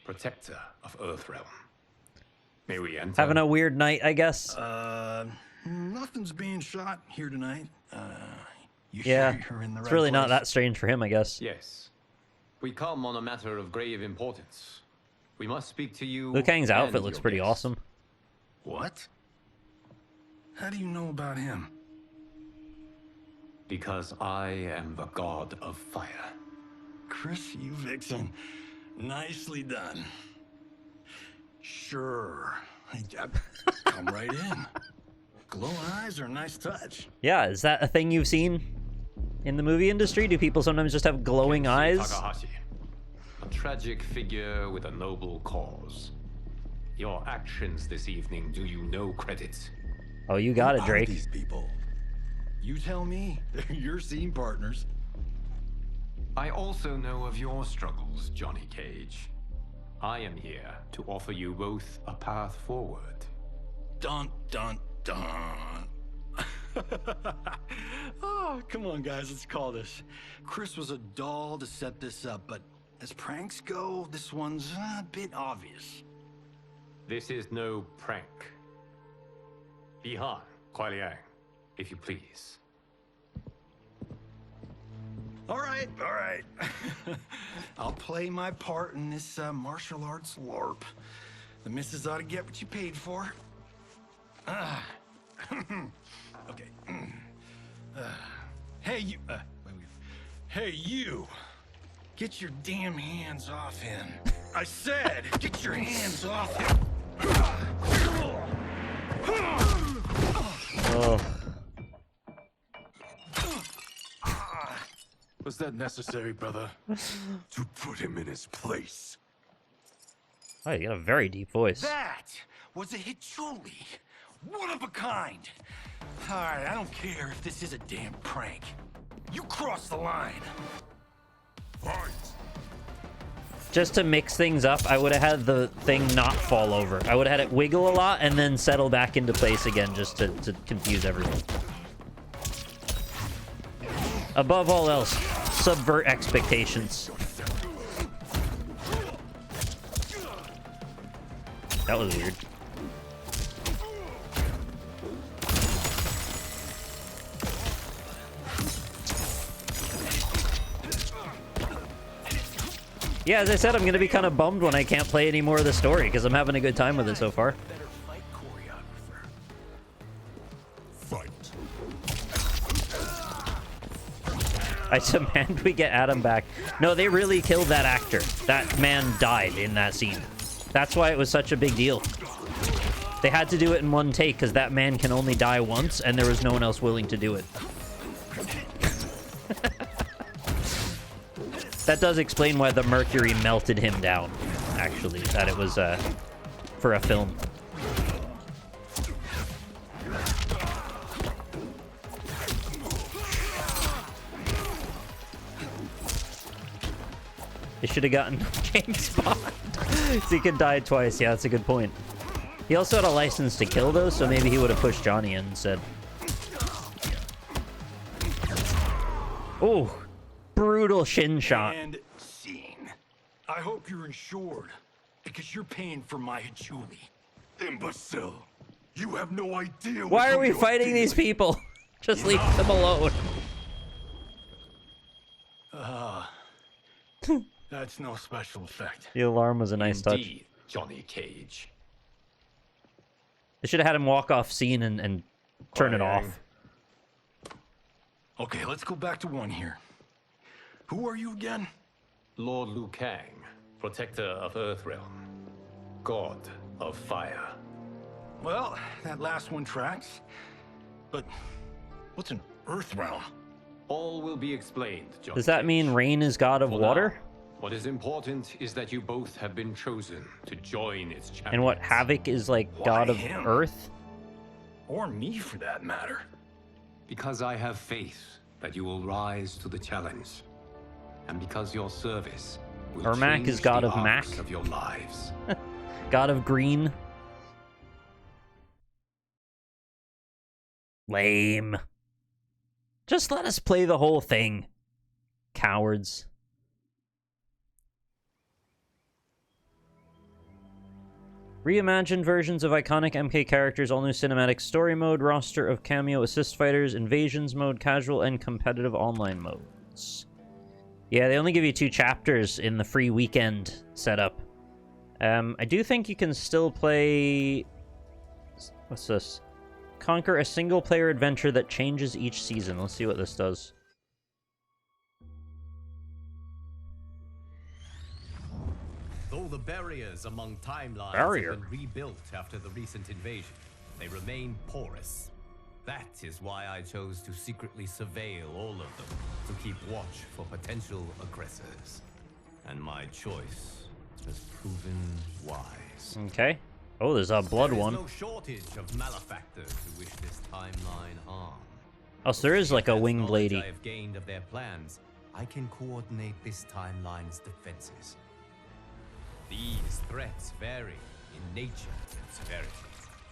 protector of Earthrealm. May we enter? Having a weird night, I guess. Nothing's being shot here tonight. You Yeah, sure you're in the it's right really not place? that strange for him, I guess. Yes. We come on a matter of grave importance. We must speak to you. Liu Kang's and outfit looks your pretty guest. awesome. What? How do you know about him? Because I am the god of fire. Chris, you vixen. Nicely done. Sure. Come right in. Glowing eyes are a nice touch. Yeah, is that a thing you've seen in the movie industry? Do people sometimes just have glowing eyes? Takahashi, a tragic figure with a noble cause. Your actions this evening do you no credit. Oh, you got it, Who are Drake. these people? You tell me. They're your scene partners. I also know of your struggles, Johnny Cage. I am here to offer you both a path forward. Dun, dun, dun. Oh, come on, guys, let's call this. Chris was a doll to set this up, but as pranks go, this one's a bit obvious. This is no prank. Bihan, Kuai Liang, if you please. All right. I'll play my part in this martial arts LARP. The missus ought to get what you paid for. Okay. Hey, you. Hey, you. Get your damn hands off him. I said, get your hands off him. Oh. Was that necessary, brother? To put him in his place. Oh, you got a very deep voice. That was a Hichuli. One of a kind. All right, I don't care if this is a damn prank. You crossed the line. Fight. Just to mix things up, I would have had the thing not fall over. I would have had it wiggle a lot and then settle back into place again just to confuse everyone. Above all else, subvert expectations. That was weird. Yeah, as I said, I'm going to be kind of bummed when I can't play any more of the story, because I'm having a good time with it so far. Fight. I demand we get Adam back. No, they really killed that actor. That man died in that scene. That's why it was such a big deal. They had to do it in one take, because that man can only die once, and there was no one else willing to do it. That does explain why the mercury melted him down, actually. That it was for a film. They should have gotten James Bond. So he could die twice. Yeah, that's a good point. He also had a license to kill, though, so maybe he would have pushed Johnny in instead. Oh, brutal shin shot. And scene. I hope you're insured, because you're paying for my Hichuli. Imbecile. You have no idea. Why are we fighting these people? Just leave them alone. That's no special effect. The alarm was a nice touch. Johnny Cage. They should have had him walk off scene and turn it off. Okay, let's go back to one here. Who are you again? Lord Liu Kang, protector of Earthrealm, god of fire. Well, that last one tracks. But what's an Earthrealm? All will be explained, Johnny. Does that mean rain is god of water? What is important is that you both have been chosen to join its champions. And what, Havoc is like god of earth? Or me, for that matter. Because I have faith that you will rise to the challenge. And because your service will Ermac change is god the of Mac. arcs of your lives. God of green. Lame. Just let us play the whole thing. Cowards. Reimagined versions of iconic MK characters, all new cinematic story mode, roster of cameo assist fighters, invasions mode, casual and competitive online modes. Yeah, they only give you 2 chapters in the free weekend setup. I do think you can still play... What's this? Conquer a single-player adventure that changes each season. Let's see what this does. Though the barriers among timelines have been rebuilt after the recent invasion, they remain porous. That is why I chose to secretly surveil all of them, to keep watch for potential aggressors. And my choice has proven wise. Okay. Oh, there's a blood There is one. no shortage of malefactors who wish this timeline harm. Oh, so there is like a With the winged knowledge lady. I have gained of their plans, I can coordinate this timeline's defenses. These threats vary in nature and severity,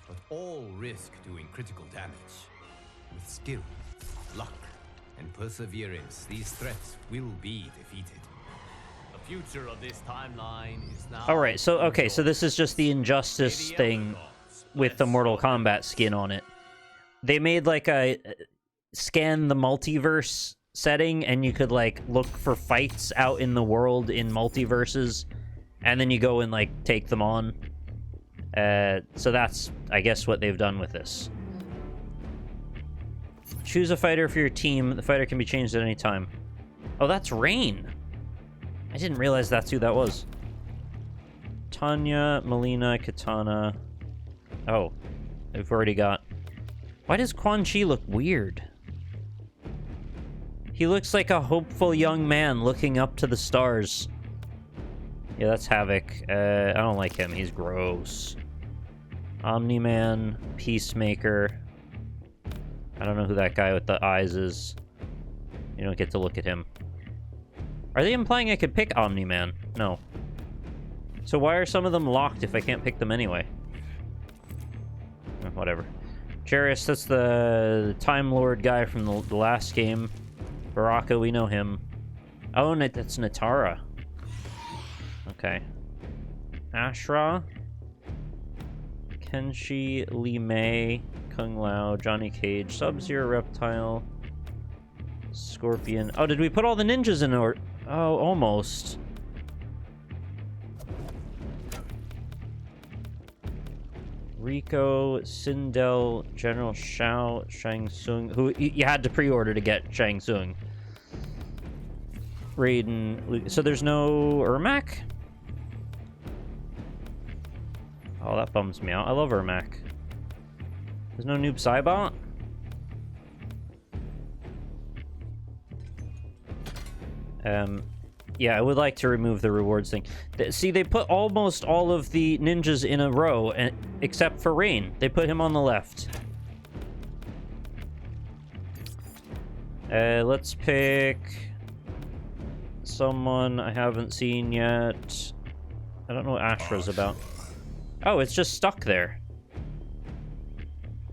but all risk doing critical damage. With skill, luck, and perseverance, these threats will be defeated. The future of this timeline is now. All right, so okay, so this is just the Injustice thing with the Mortal Kombat skin on it. They made like a scan the multiverse setting, and you could like look for fights out in the world in multiverses, and then you go and like take them on. So that's, I guess, what they've done with this. Choose a fighter for your team. The fighter can be changed at any time. Oh, that's Rain. I didn't realize that's who that was. Tanya, Melina, Katana. Oh, we've already got... Why does Quan Chi look weird? He looks like a hopeful young man looking up to the stars. Yeah, that's Havoc. I don't like him. He's gross. Omni-Man, Peacemaker. I don't know who that guy with the eyes is. You don't get to look at him. Are they implying I could pick Omni-Man? No. So why are some of them locked if I can't pick them anyway? Whatever. Jarius, that's the Time Lord guy from the last game. Baraka, we know him. Oh, that's Natara. Okay. Ashra. Kenshi, Li Mei, Kung Lao, Johnny Cage, Sub-Zero, Reptile, Scorpion. Oh, did we put all the ninjas in order? Oh, almost. Rico, Sindel, General Shao, Shang Tsung, who you had to pre-order to get Shang Tsung. Raiden. So there's no Ermac? Oh, that bums me out. I love Ermac. There's no Noob Saibot? Yeah, I would like to remove the rewards thing. See, they put almost all of the ninjas in a row, except for Rain. They put him on the left. Let's pick someone I haven't seen yet. I don't know what Ashra's about. Oh, it's just stuck there.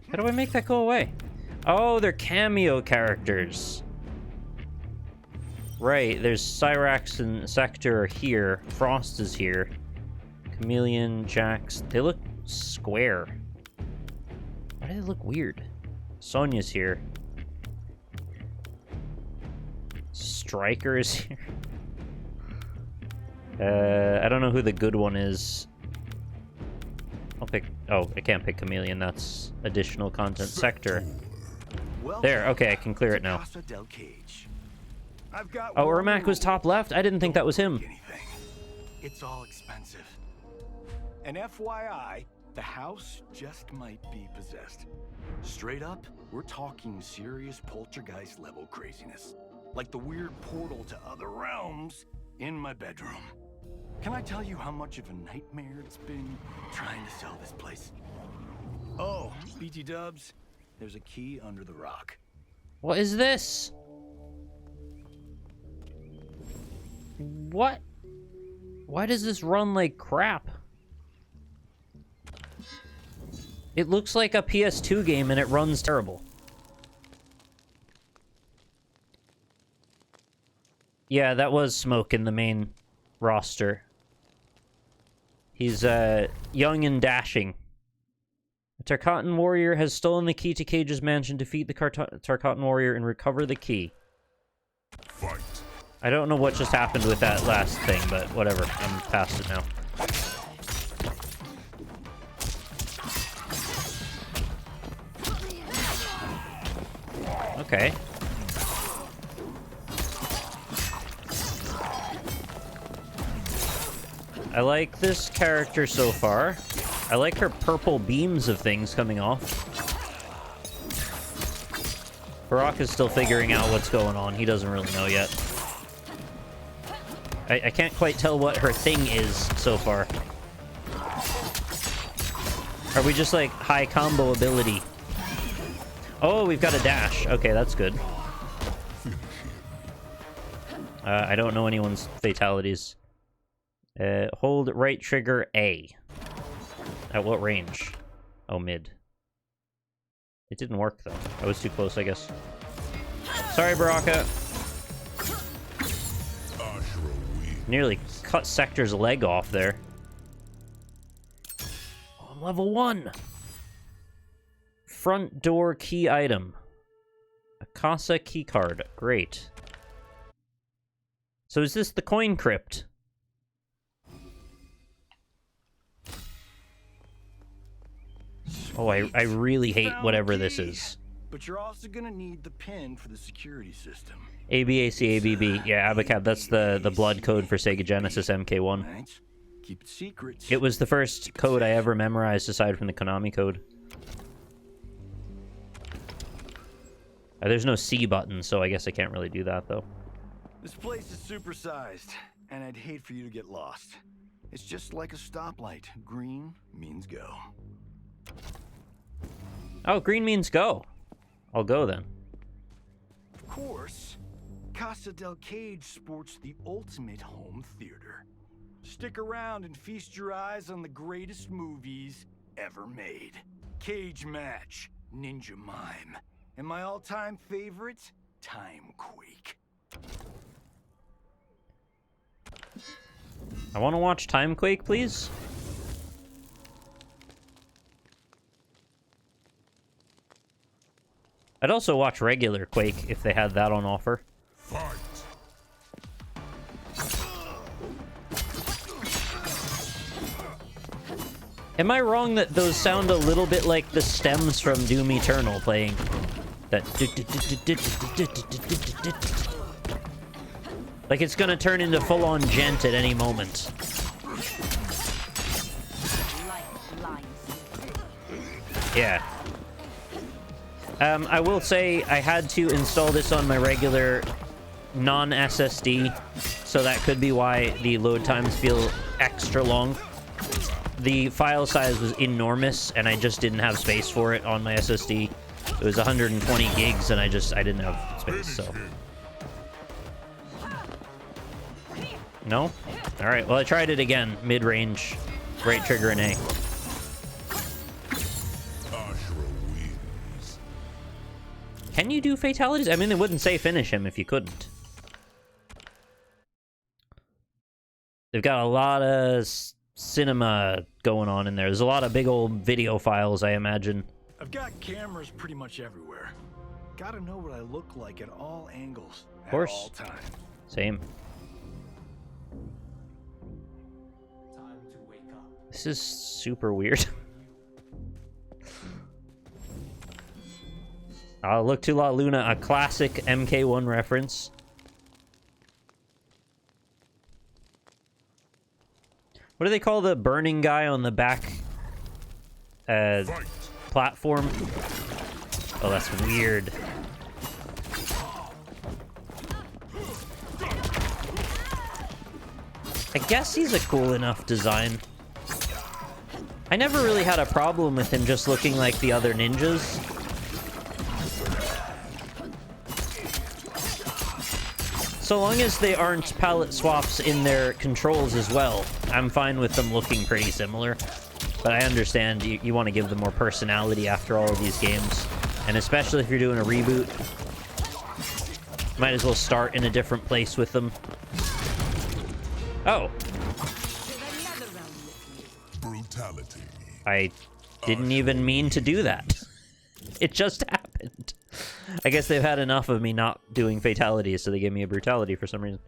How do I make that go away? Oh, they're cameo characters. Right, there's Cyrax and Sector are here. Frost is here. Chameleon, Jax. They look square. Why do they look weird? Sonya's here. Striker is here. I don't know who the good one is. I'll pick... Oh, I can't pick Chameleon. That's additional content. Sector. There, okay, I can clear it now. Oh, Ermac was top left? I didn't think that was him. It's all expensive. And FYI, the house just might be possessed. Straight up, we're talking serious poltergeist level craziness. Like the weird portal to other realms in my bedroom. Can I tell you how much of a nightmare it's been trying to sell this place? Oh, BT Dubs, there's a key under the rock. What is this? What? Why does this run like crap? It looks like a PS2 game and it runs terrible. Yeah, that was Smoke in the main roster. He's young and dashing. The Tarkatan warrior has stolen the key to Cage's mansion. Defeat the Tarkatan warrior and recover the key. Fight. I don't know what just happened with that last thing, but whatever. I'm past it now. Okay. I like this character so far. I like her purple beams of things coming off. Barack is still figuring out what's going on. He doesn't really know yet. I can't quite tell what her thing is so far. Are we just like high combo ability? Oh, we've got a dash. Okay, that's good. I don't know anyone's fatalities. Hold right trigger A. At what range? Oh, mid. It didn't work, though. I was too close, I guess. Sorry, Baraka. Nearly cut Sector's leg off there. Oh, I'm level 1! Front door key item. A Casa keycard. Great. So is this the coin crypt? Oh, I really hate whatever this is. But you're also gonna need the pin for the security system. ABAC ABB. Yeah, Abacab, that's the blood code for Sega Genesis MK1. Keep it secret. It was the first code I ever memorized aside from the Konami code. There's no C button, so I guess I can't really do that, though. This place is supersized, and I'd hate for you to get lost. It's just like a stoplight. Green means go. Oh, green means go. I'll go then. Of course, Casa del Cage sports the ultimate home theater. Stick around and feast your eyes on the greatest movies ever made. Cage Match, Ninja Mime, and my all-time favorite, Timequake. I want to watch Timequake, please. I'd also watch regular Quake if they had that on offer. Fight. Am I wrong that those sound a little bit like the stems from Doom Eternal playing? That... Like it's gonna turn into full-on gent at any moment. Yeah. I will say I had to install this on my regular non-SSD, so that could be why the load times feel extra long. The file size was enormous, and I just didn't have space for it on my SSD. It was 120 gigs, and I didn't have space, so... No? Alright, well I tried it again. Mid-range. Right trigger and A. Can you do fatalities? I mean, it wouldn't say finish him if you couldn't. They've got a lot of cinema going on in there. There's a lot of big old video files, I imagine. I've got cameras pretty much everywhere. Gotta know what I look like at all angles. Of course. At all times. Same. This is super weird. Look to La Luna, a classic MK1 reference. What do they call the burning guy on the back platform? Oh, that's weird. I guess he's a cool enough design. I never really had a problem with him just looking like the other ninjas. So long as they aren't palette swaps in their controls as well, I'm fine with them looking pretty similar. But I understand you want to give them more personality after all of these games. And especially if you're doing a reboot, might as well start in a different place with them. Oh. Brutality. I didn't even mean to do that. It just happened. I guess they've had enough of me not doing fatalities, so they gave me a brutality for some reason.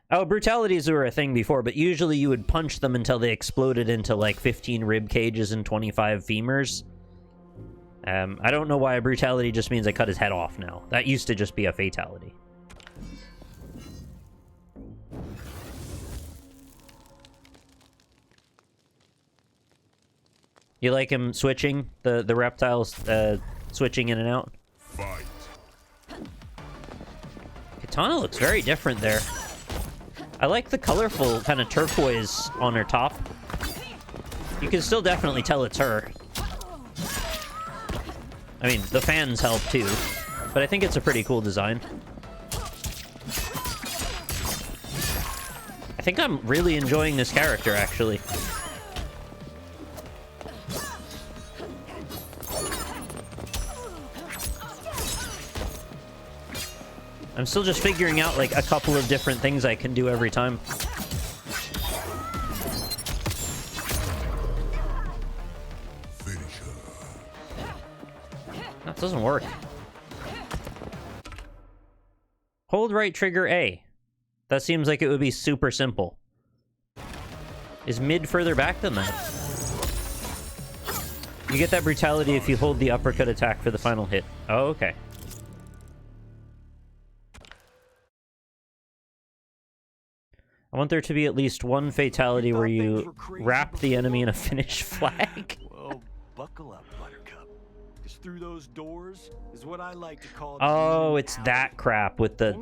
Oh, brutalities were a thing before, but usually you would punch them until they exploded into like 15 rib cages and 25 femurs. I don't know why a brutality just means I cut his head off now. That used to just be a fatality. You like him switching? The reptiles switching in and out? Fight. Katana looks very different there. I like the colorful kind of turquoise on her top. You can still definitely tell it's her. I mean, the fans help too, but I think it's a pretty cool design. I think I'm really enjoying this character, actually. I'm still just figuring out, like, a couple of different things I can do every time. That doesn't work. Hold right trigger A. That seems like it would be super simple. Is mid further back than that? You get that brutality if you hold the uppercut attack for the final hit. Oh, okay. I want there to be at least one fatality where you wrap the enemy in a Finnish flag. Well, buckle up, Buttercup. Because through those doors is what I like to call... Oh, it's that crap with the...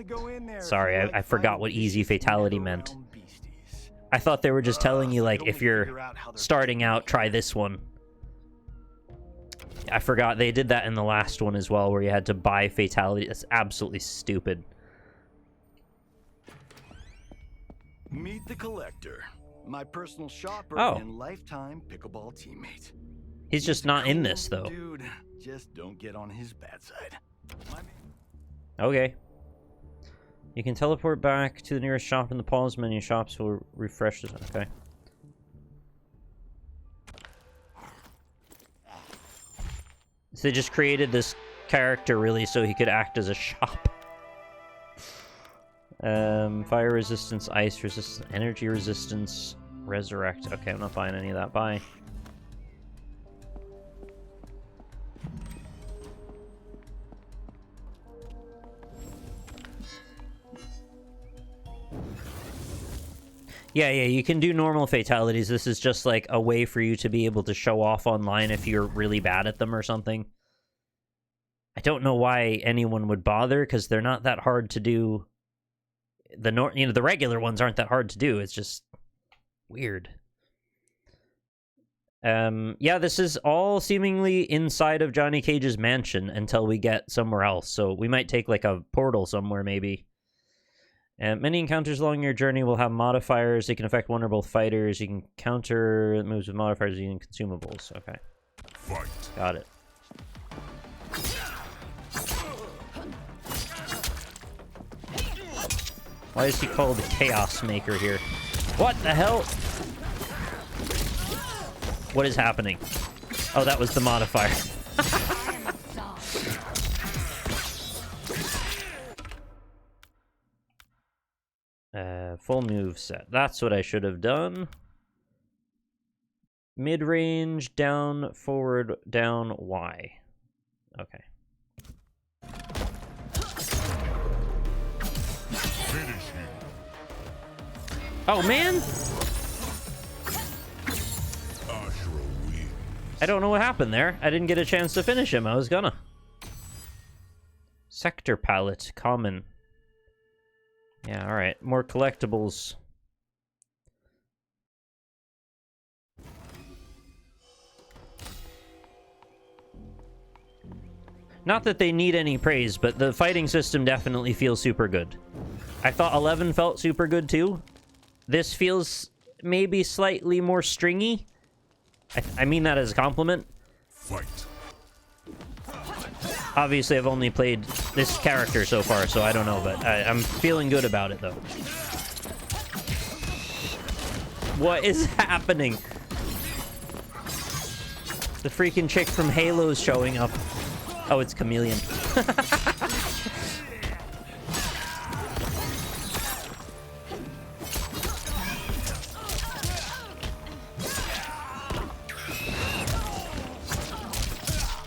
Sorry, I forgot what easy fatality meant. I thought they were just telling you, like, if you're starting out, try this one. I forgot they did that in the last one as well, where you had to buy fatality. That's absolutely stupid. Meet the Collector, my personal shopper and lifetime pickleball teammate. He's just not in this, though. Dude, just don't get on his bad side. Okay. You can teleport back to the nearest shop in the pause menu. Shops will refresh this. Okay. So they just created this character, really, so he could act as a shop. Fire resistance, ice resistance, energy resistance, resurrect. Okay, I'm not buying any of that. Bye. Yeah, you can do normal fatalities. This is just like a way for you to be able to show off online if you're really bad at them or something. I don't know why anyone would bother, because they're not that hard to do. The regular ones aren't that hard to do. It's just weird. Yeah, this is all seemingly inside of Johnny Cage's mansion until we get somewhere else. So we might take like a portal somewhere, maybe. Many encounters along your journey will have modifiers. They can affect one or both fighters. You can counter moves with modifiers using consumables. Okay. Fight. Got it. Why is he called the Chaos Maker here? What the hell? What is happening? Oh, that was the modifier. Full move set. That's what I should have done. Mid-range, down, forward, down, Y. Okay. Oh, man! I don't know what happened there. I didn't get a chance to finish him. I was gonna. Sector palette, common. Yeah, alright. More collectibles. Not that they need any praise, but the fighting system definitely feels super good. I thought 11 felt super good too. This feels maybe slightly more stringy. I mean that as a compliment. Fight. Obviously, I've only played this character so far, so I don't know, but I'm feeling good about it, though. What is happening? The freaking chick from Halo's showing up. Oh, it's Chameleon.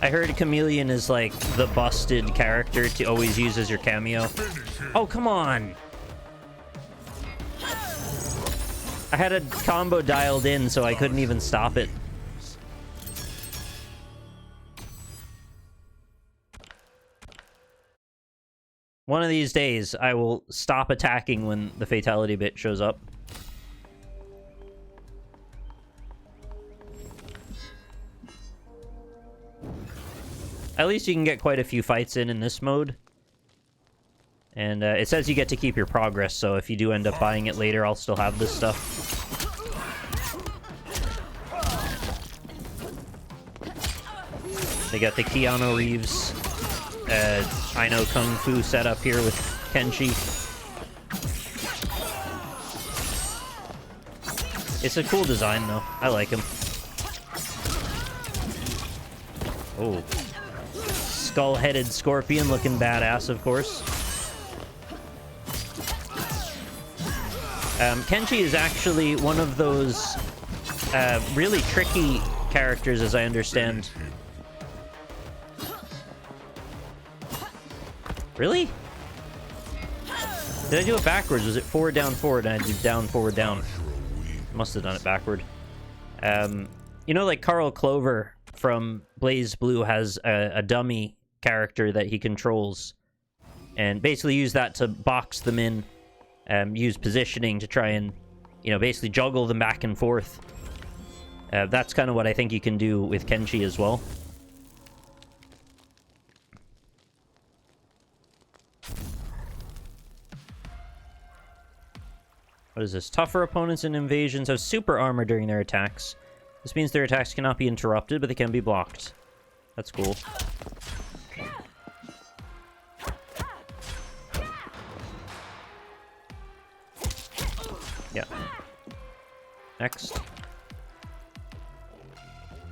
I heard Chameleon is like the busted character to always use as your cameo. Oh, come on! I had a combo dialed in, so I couldn't even stop it. One of these days, I will stop attacking when the fatality bit shows up. at least you can get quite a few fights in this mode. And it says you get to keep your progress, so if you do end up buying it later, I'll still have this stuff. They got the Keanu Reeves, I know Kung Fu setup here with Kenshi. It's a cool design, though. I like him. Oh. Skull-headed scorpion looking badass, of course. Kenshi is actually one of those really tricky characters, as I understand. Really? Did I do it backwards? Was it forward, down, forward, and I did down, forward, down? Must have done it backward. You know, like Carl Clover from Blaze Blue has a dummy character that he controls, and basically use that to box them in, use positioning to try and, you know, basically juggle them back and forth. That's kind of what I think you can do with Kenshi as well. What is this? Tougher opponents and invasions have super armor during their attacks. This means their attacks cannot be interrupted, but they can be blocked. That's cool. Yeah. Next.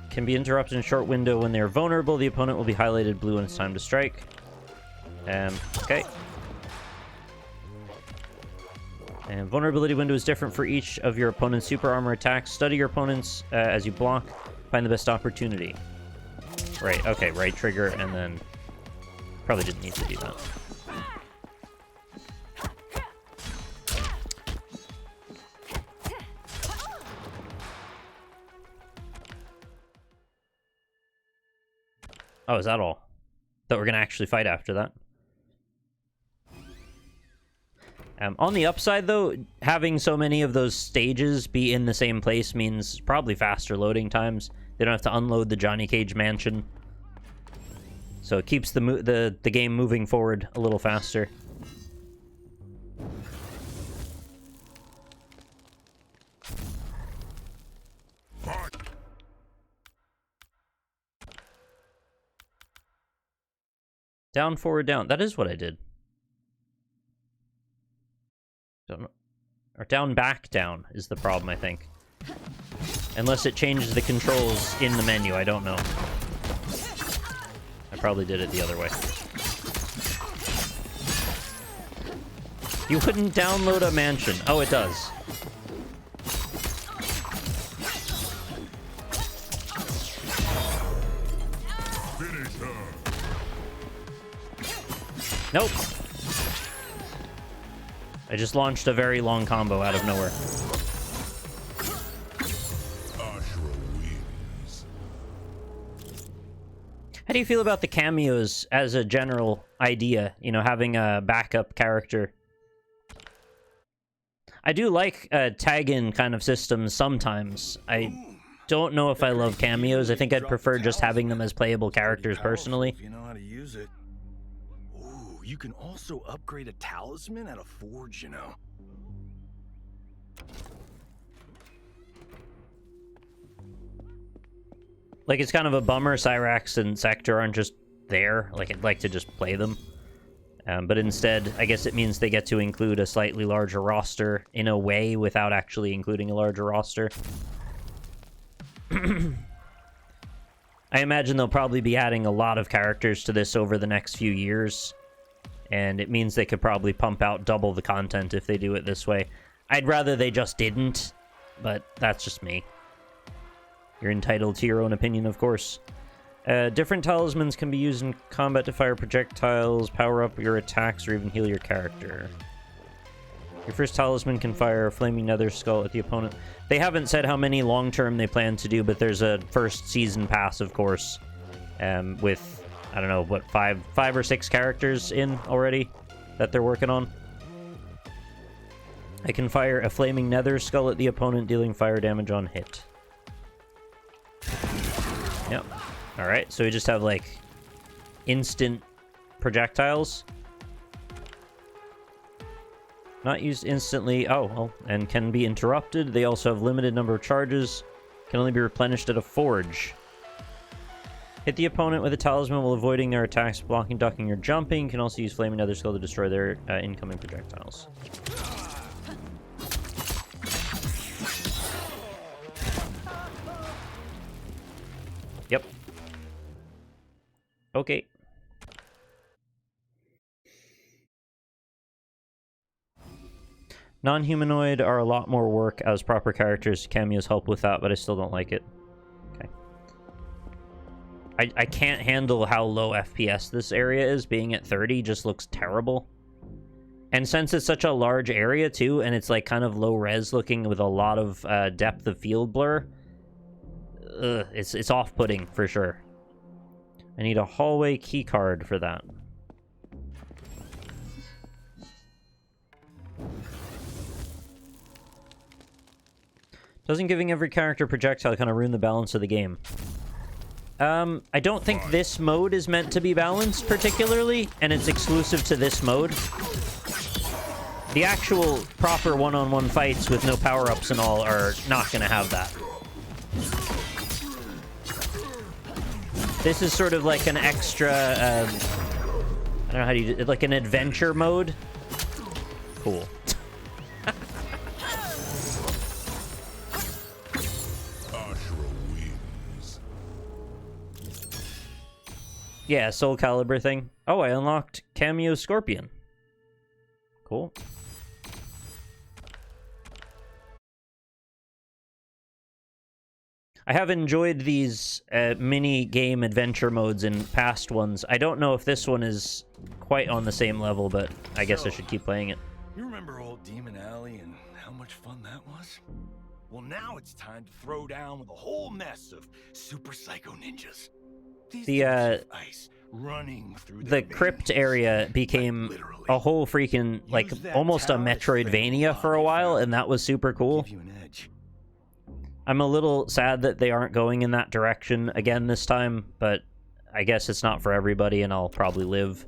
Can be interrupted in a short window when they are vulnerable. The opponent will be highlighted blue when it's time to strike. Okay. And vulnerability window is different for each of your opponent's super armor attacks. Study your opponents as you block. Find the best opportunity. Right, okay, right trigger, and then... Probably didn't need to do that. Oh, is that all? That we're gonna actually fight after that. On the upside, though, having so many of those stages be in the same place means probably faster loading times. They don't have to unload the Johnny Cage mansion. So it keeps the game moving forward a little faster. Down, forward, down. That is what I did. Don't know. Or down, back, down is the problem, I think. Unless it changes the controls in the menu, I don't know. I probably did it the other way. You wouldn't download a mansion. Oh, it does. Nope. I just launched a very long combo out of nowhere. How do you feel about the cameos as a general idea? You know, having a backup character. I do like tag-in kind of systems sometimes. I don't know if I love cameos. I think I'd prefer just having them as playable characters personally. If you know how to use it. Ooh, you can also upgrade a talisman at a forge, you know. Like, it's kind of a bummer Cyrax and Sector aren't just there. Like, I'd like to just play them. But instead, I guess it means they get to include a slightly larger roster in a way without actually including a larger roster. I imagine they'll probably be adding a lot of characters to this over the next few years. And it means they could probably pump out double the content if they do it this way. I'd rather they just didn't, but that's just me. You're entitled to your own opinion, of course. Different talismans can be used in combat to fire projectiles, power up your attacks, or even heal your character. Your first talisman can fire a flaming nether skull at the opponent. They haven't said how many long-term they plan to do, but there's a first season pass, of course, with, I don't know, what, five or six characters in already that they're working on. I can fire a flaming nether skull at the opponent, dealing fire damage on hit. Yep. Alright, so we just have, like, instant projectiles. Not used instantly. Oh, well, and can be interrupted. They also have limited number of charges. Can only be replenished at a forge. Hit the opponent with a talisman while avoiding their attacks, blocking, ducking, or jumping. Can also use flaming nether skill to destroy their incoming projectiles. Yep. Okay. Non-humanoid are a lot more work as proper characters. Cameos help with that, but I still don't like it. Okay. I can't handle how low FPS this area is. Being at 30 just looks terrible. And since it's such a large area too, and it's like kind of low res looking with a lot of depth of field blur, it's off-putting for sure. I need a hallway key card for that. Doesn't giving every character projectile kind of ruin the balance of the game? I don't think this mode is meant to be balanced particularly, and it's exclusive to this mode. The actual proper one-on-one fights with no power-ups and all are not going to have that. This is sort of like an extra, I don't know how do you do it, like an adventure mode. Cool. Yeah, Soul Calibur thing. Oh, I unlocked Cameo Scorpion. Cool. I have enjoyed these mini-game adventure modes in past ones. I don't know if this one is quite on the same level, but I guess I should keep playing it. You remember old Demon Alley and how much fun that was? Well, now it's time to throw down with a whole mess of super psycho ninjas. The crypt area became a whole freaking, like, almost a Metroidvania for a while, and that was super cool. I'm a little sad that they aren't going in that direction again this time, but I guess it's not for everybody, and I'll probably live.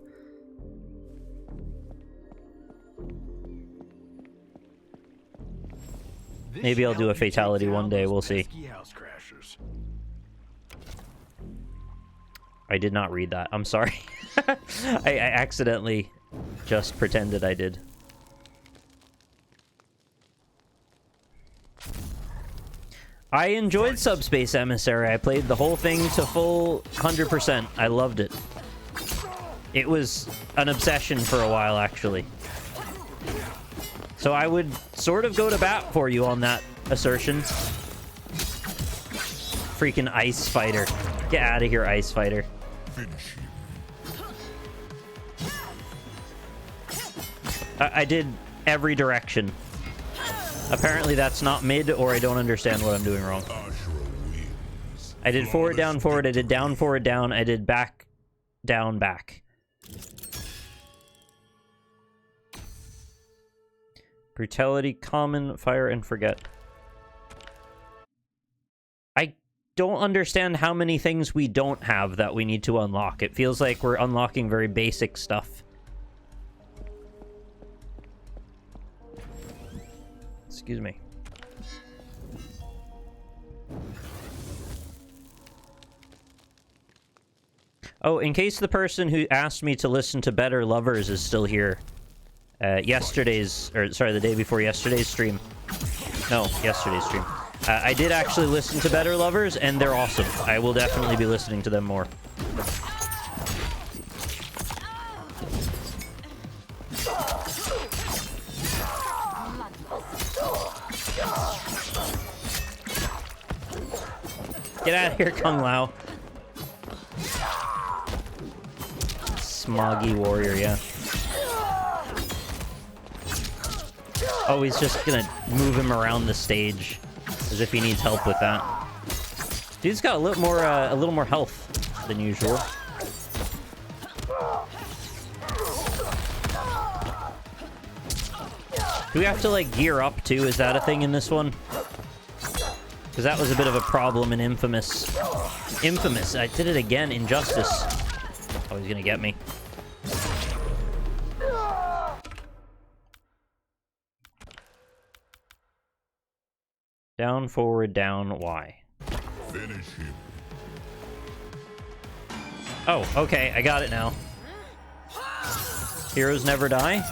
Maybe I'll do a fatality one day, we'll see. I did not read that. I'm sorry. I accidentally just pretended I did. I enjoyed Subspace Emissary. I played the whole thing to full 100%. I loved it. It was an obsession for a while, actually. So I would sort of go to bat for you on that assertion. Freaking Ice Fighter. Get out of here, Ice Fighter. I did every direction. Apparently that's not mid, or I don't understand what I'm doing wrong. I did forward, down, forward. I did down, forward, down. I did back, down, back. Brutality, common, fire, and forget. I don't understand how many things we don't have that we need to unlock. It feels like we're unlocking very basic stuff. Excuse me. Oh, in case the person who asked me to listen to Better Lovers is still here. The day before yesterday's stream. No, yesterday's stream. I did actually listen to Better Lovers, and they're awesome. I will definitely be listening to them more. Get out of here, Kung Lao. Smoggy warrior, yeah. Oh, he's just gonna move him around the stage as if he needs help with that. Dude's got a little more health than usual. Do we have to, like, gear up, too? Is that a thing in this one? Because that was a bit of a problem in Infamous. Infamous, I did it again, Injustice. Oh, he's gonna get me. Down, forward, down, Y. Finish him. Oh, okay, I got it now. Heroes never die?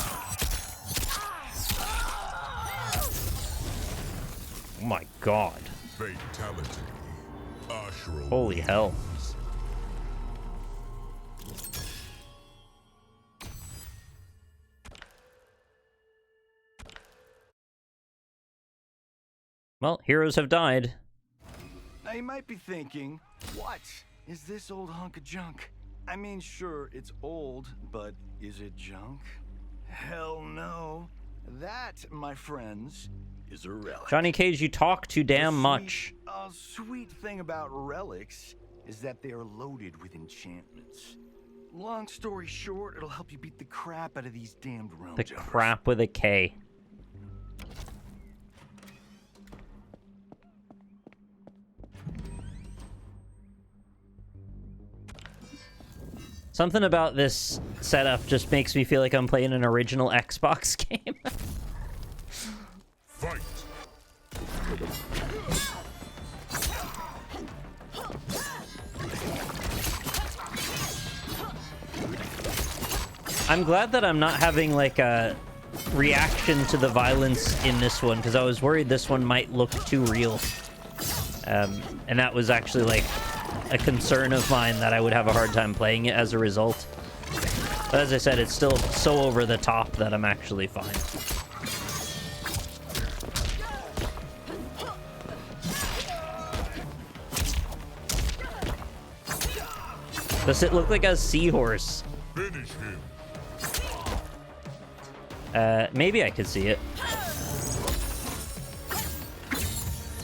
Oh my god. Fatality. Ashra Holy hell. Well, heroes have died. Now you might be thinking, what is this old hunk of junk? I mean, sure, it's old, but is it junk? Hell no. That, my friends, is a relic. Johnny Cage, you talk too damn much. A sweet thing about relics is that they are loaded with enchantments. Long story short, it'll help you beat the crap out of these damned realm The jumpers. crap with a K. Something about this setup just makes me feel like I'm playing an original Xbox game. Fight. I'm glad that I'm not having like a reaction to the violence in this one, because I was worried this one might look too real. And that was actually like a concern of mine, that I would have a hard time playing it as a result. But as I said, it's still so over the top that I'm actually fine. Does it look like a seahorse? Finish him. Maybe I could see it.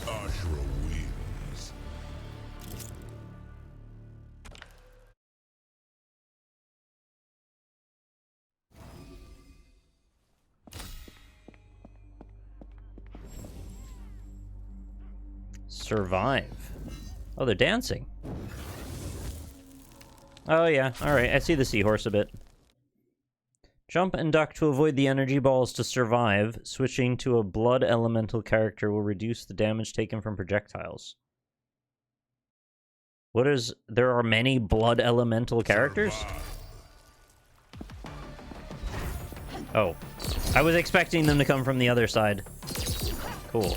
Ashra wins. Survive. Oh, they're dancing. Oh yeah, alright, I see the seahorse a bit. Jump and duck to avoid the energy balls to survive. Switching to a blood elemental character will reduce the damage taken from projectiles. What is... There are many blood elemental characters? Oh. I was expecting them to come from the other side. Cool.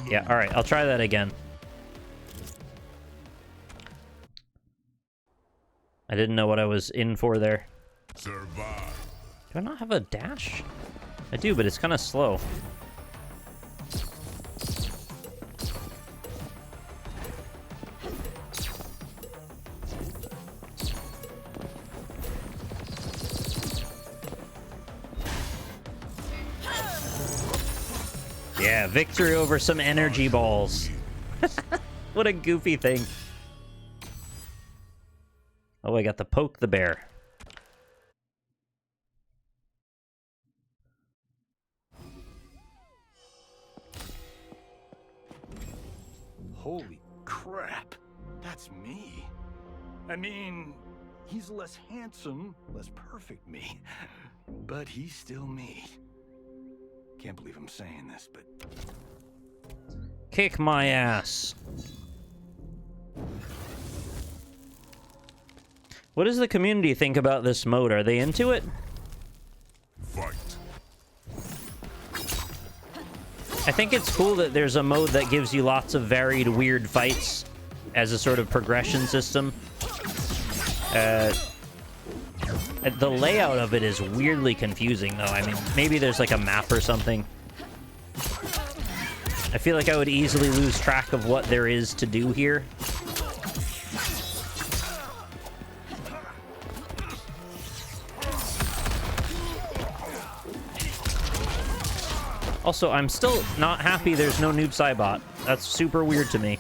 Yeah, alright, I'll try that again. I didn't know what I was in for there. Survive. Do I not have a dash? I do, but it's kind of slow. Yeah, victory over some energy balls. What a goofy thing. Oh, I got to poke the bear. Holy crap. That's me. I mean, he's less handsome, less perfect me. But he's still me. Can't believe I'm saying this, but... Kick my ass. What does the community think about this mode? Are they into it? Fight. I think it's cool that there's a mode that gives you lots of varied, weird fights as a sort of progression system. The layout of it is weirdly confusing, though. I mean, maybe there's like a map or something. I feel like I would easily lose track of what there is to do here. Also, I'm still not happy there's no Noob Saibot. That's super weird to me.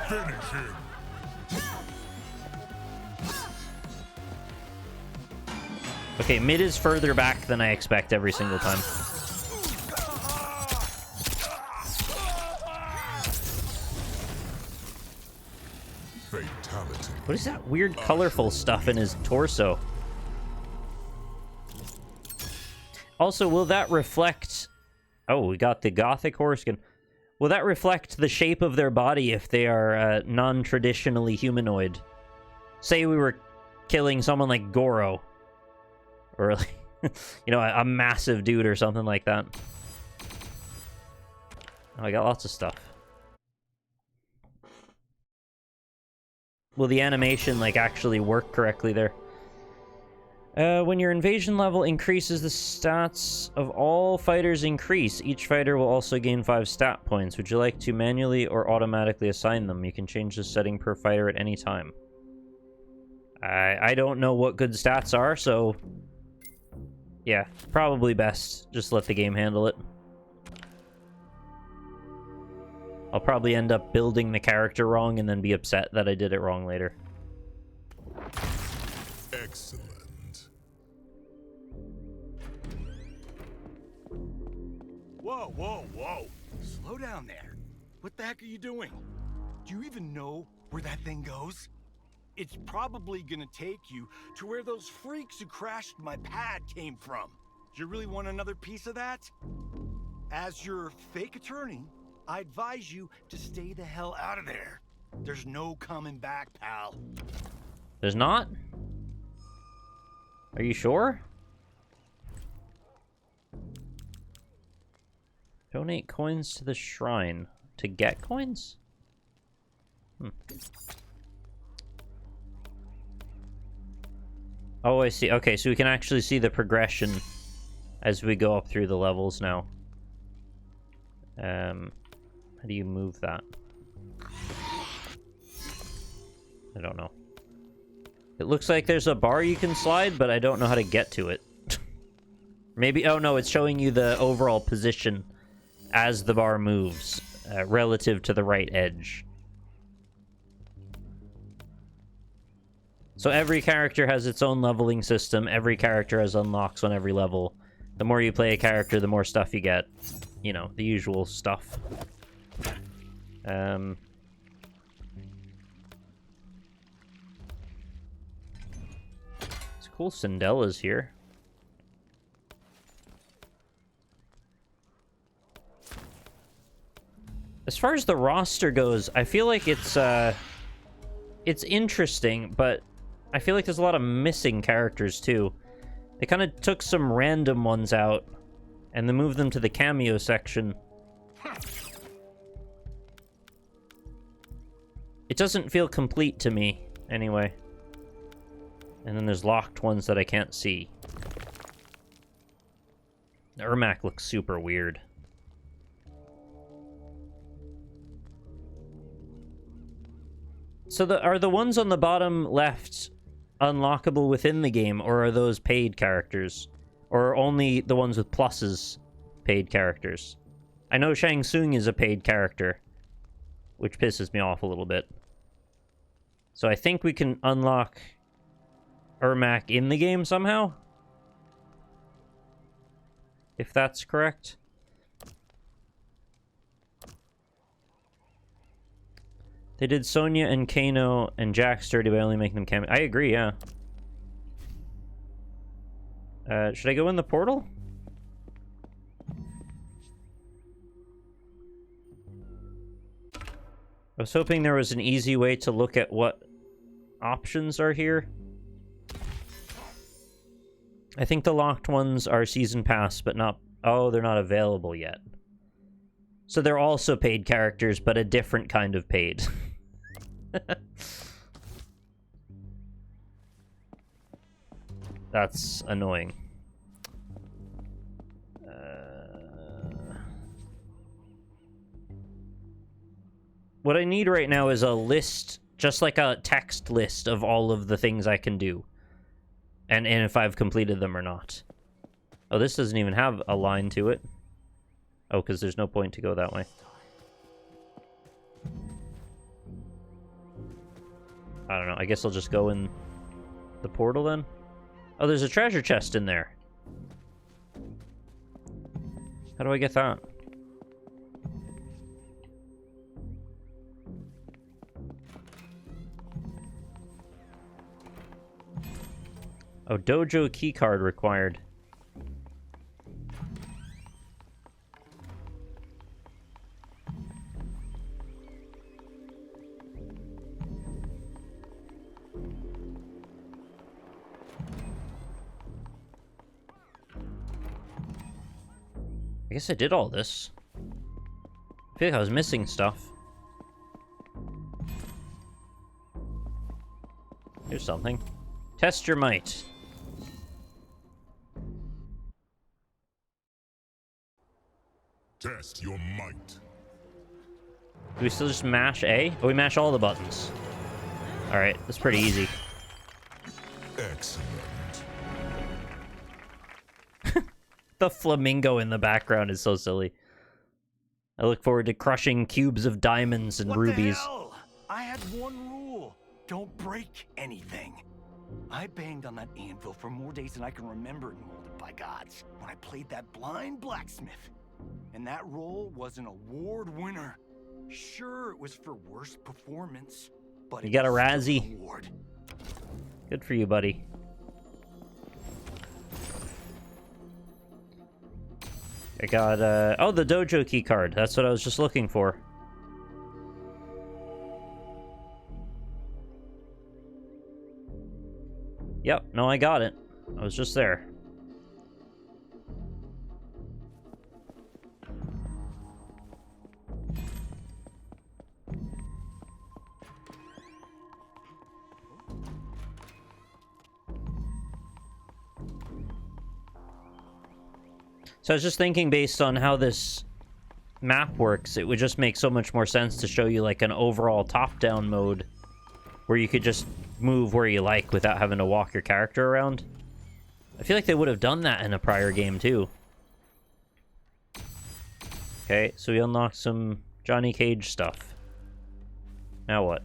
Finish him. Okay, mid is further back than I expect every single time. Fatality. What is that weird colorful stuff in his torso? Also, will that reflect... Oh, we got the Gothic horse skin. Will that reflect the shape of their body if they are non-traditionally humanoid? Say we were killing someone like Goro. Or, like, you know, a massive dude or something like that. Oh, I got lots of stuff. Will the animation, like, actually work correctly there? When your invasion level increases, the stats of all fighters increase. Each fighter will also gain 5 stat points. Would you like to manually or automatically assign them? You can change the setting per fighter at any time. I don't know what good stats are, so... yeah, probably best. Just let the game handle it. I'll probably end up building the character wrong and then be upset that I did it wrong later. Excellent. Whoa, whoa, whoa. Slow down there. What the heck are you doing? Do you even know where that thing goes? It's probably gonna take you to where those freaks who crashed my pad came from. Do you really want another piece of that? As your fake attorney, I advise you to stay the hell out of there. There's no coming back, pal. There's not? Are you sure? Donate coins to the shrine. To get coins? Oh, I see. Okay, so we can actually see the progression as we go up through the levels now. How do you move that? I don't know. It looks like there's a bar you can slide, but I don't know how to get to it. Maybe... oh, no, it's showing you the overall position as the bar moves, relative to the right edge. So every character has its own leveling system. Every character has unlocks on every level. The more you play a character, the more stuff you get. You know, the usual stuff. It's cool Cindella's here. As far as the roster goes, I feel like it's interesting, but I feel like there's a lot of missing characters too. They kind of took some random ones out and then moved them to the cameo section. It doesn't feel complete to me, anyway. And then there's locked ones that I can't see. Ermac looks super weird. So are the ones on the bottom left unlockable within the game, or are those paid characters? Or are only the ones with pluses paid characters? I know Shang Tsung is a paid character, which pisses me off a little bit. So I think we can unlock Ermac in the game somehow? If that's correct. They did Sonya and Kano and Jax dirty by only making them cameo. I agree, yeah. Should I go in the portal? I was hoping there was an easy way to look at what options are here. I think the locked ones are season pass, but not... oh, they're not available yet. So they're also paid characters, but a different kind of paid. That's annoying. What I need right now is a list, just like a text list of all of the things I can do. And if I've completed them or not. Oh, this doesn't even have a line to it. Oh, because there's no point to go that way. I don't know. I guess I'll just go in the portal then. Oh, there's a treasure chest in there. How do I get that? Oh, dojo keycard required. I guess I did all this. I feel like I was missing stuff. Here's something. Test your might. Test your might. Do we still just mash A? Oh, we mash all the buttons. Alright, that's pretty easy. Excellent. The flamingo in the background is so silly. I look forward to crushing cubes of diamonds and rubies. The hell? I had one rule. Don't break anything. I banged on that anvil for more days than I can remember in Molded by Gods when I played that blind blacksmith. And that role was an award winner. Sure, it was for worst performance, but You got a it was still Razzie. an award. Good for you, buddy. I got, oh, the dojo key card. That's what I was just looking for. Yep, no, I got it. I was just there. So I was just thinking, based on how this map works, it would just make so much more sense to show you like an overall top-down mode where you could just move where you like without having to walk your character around. I feel like they would have done that in a prior game too. Okay, so we unlocked some Johnny Cage stuff. Now what?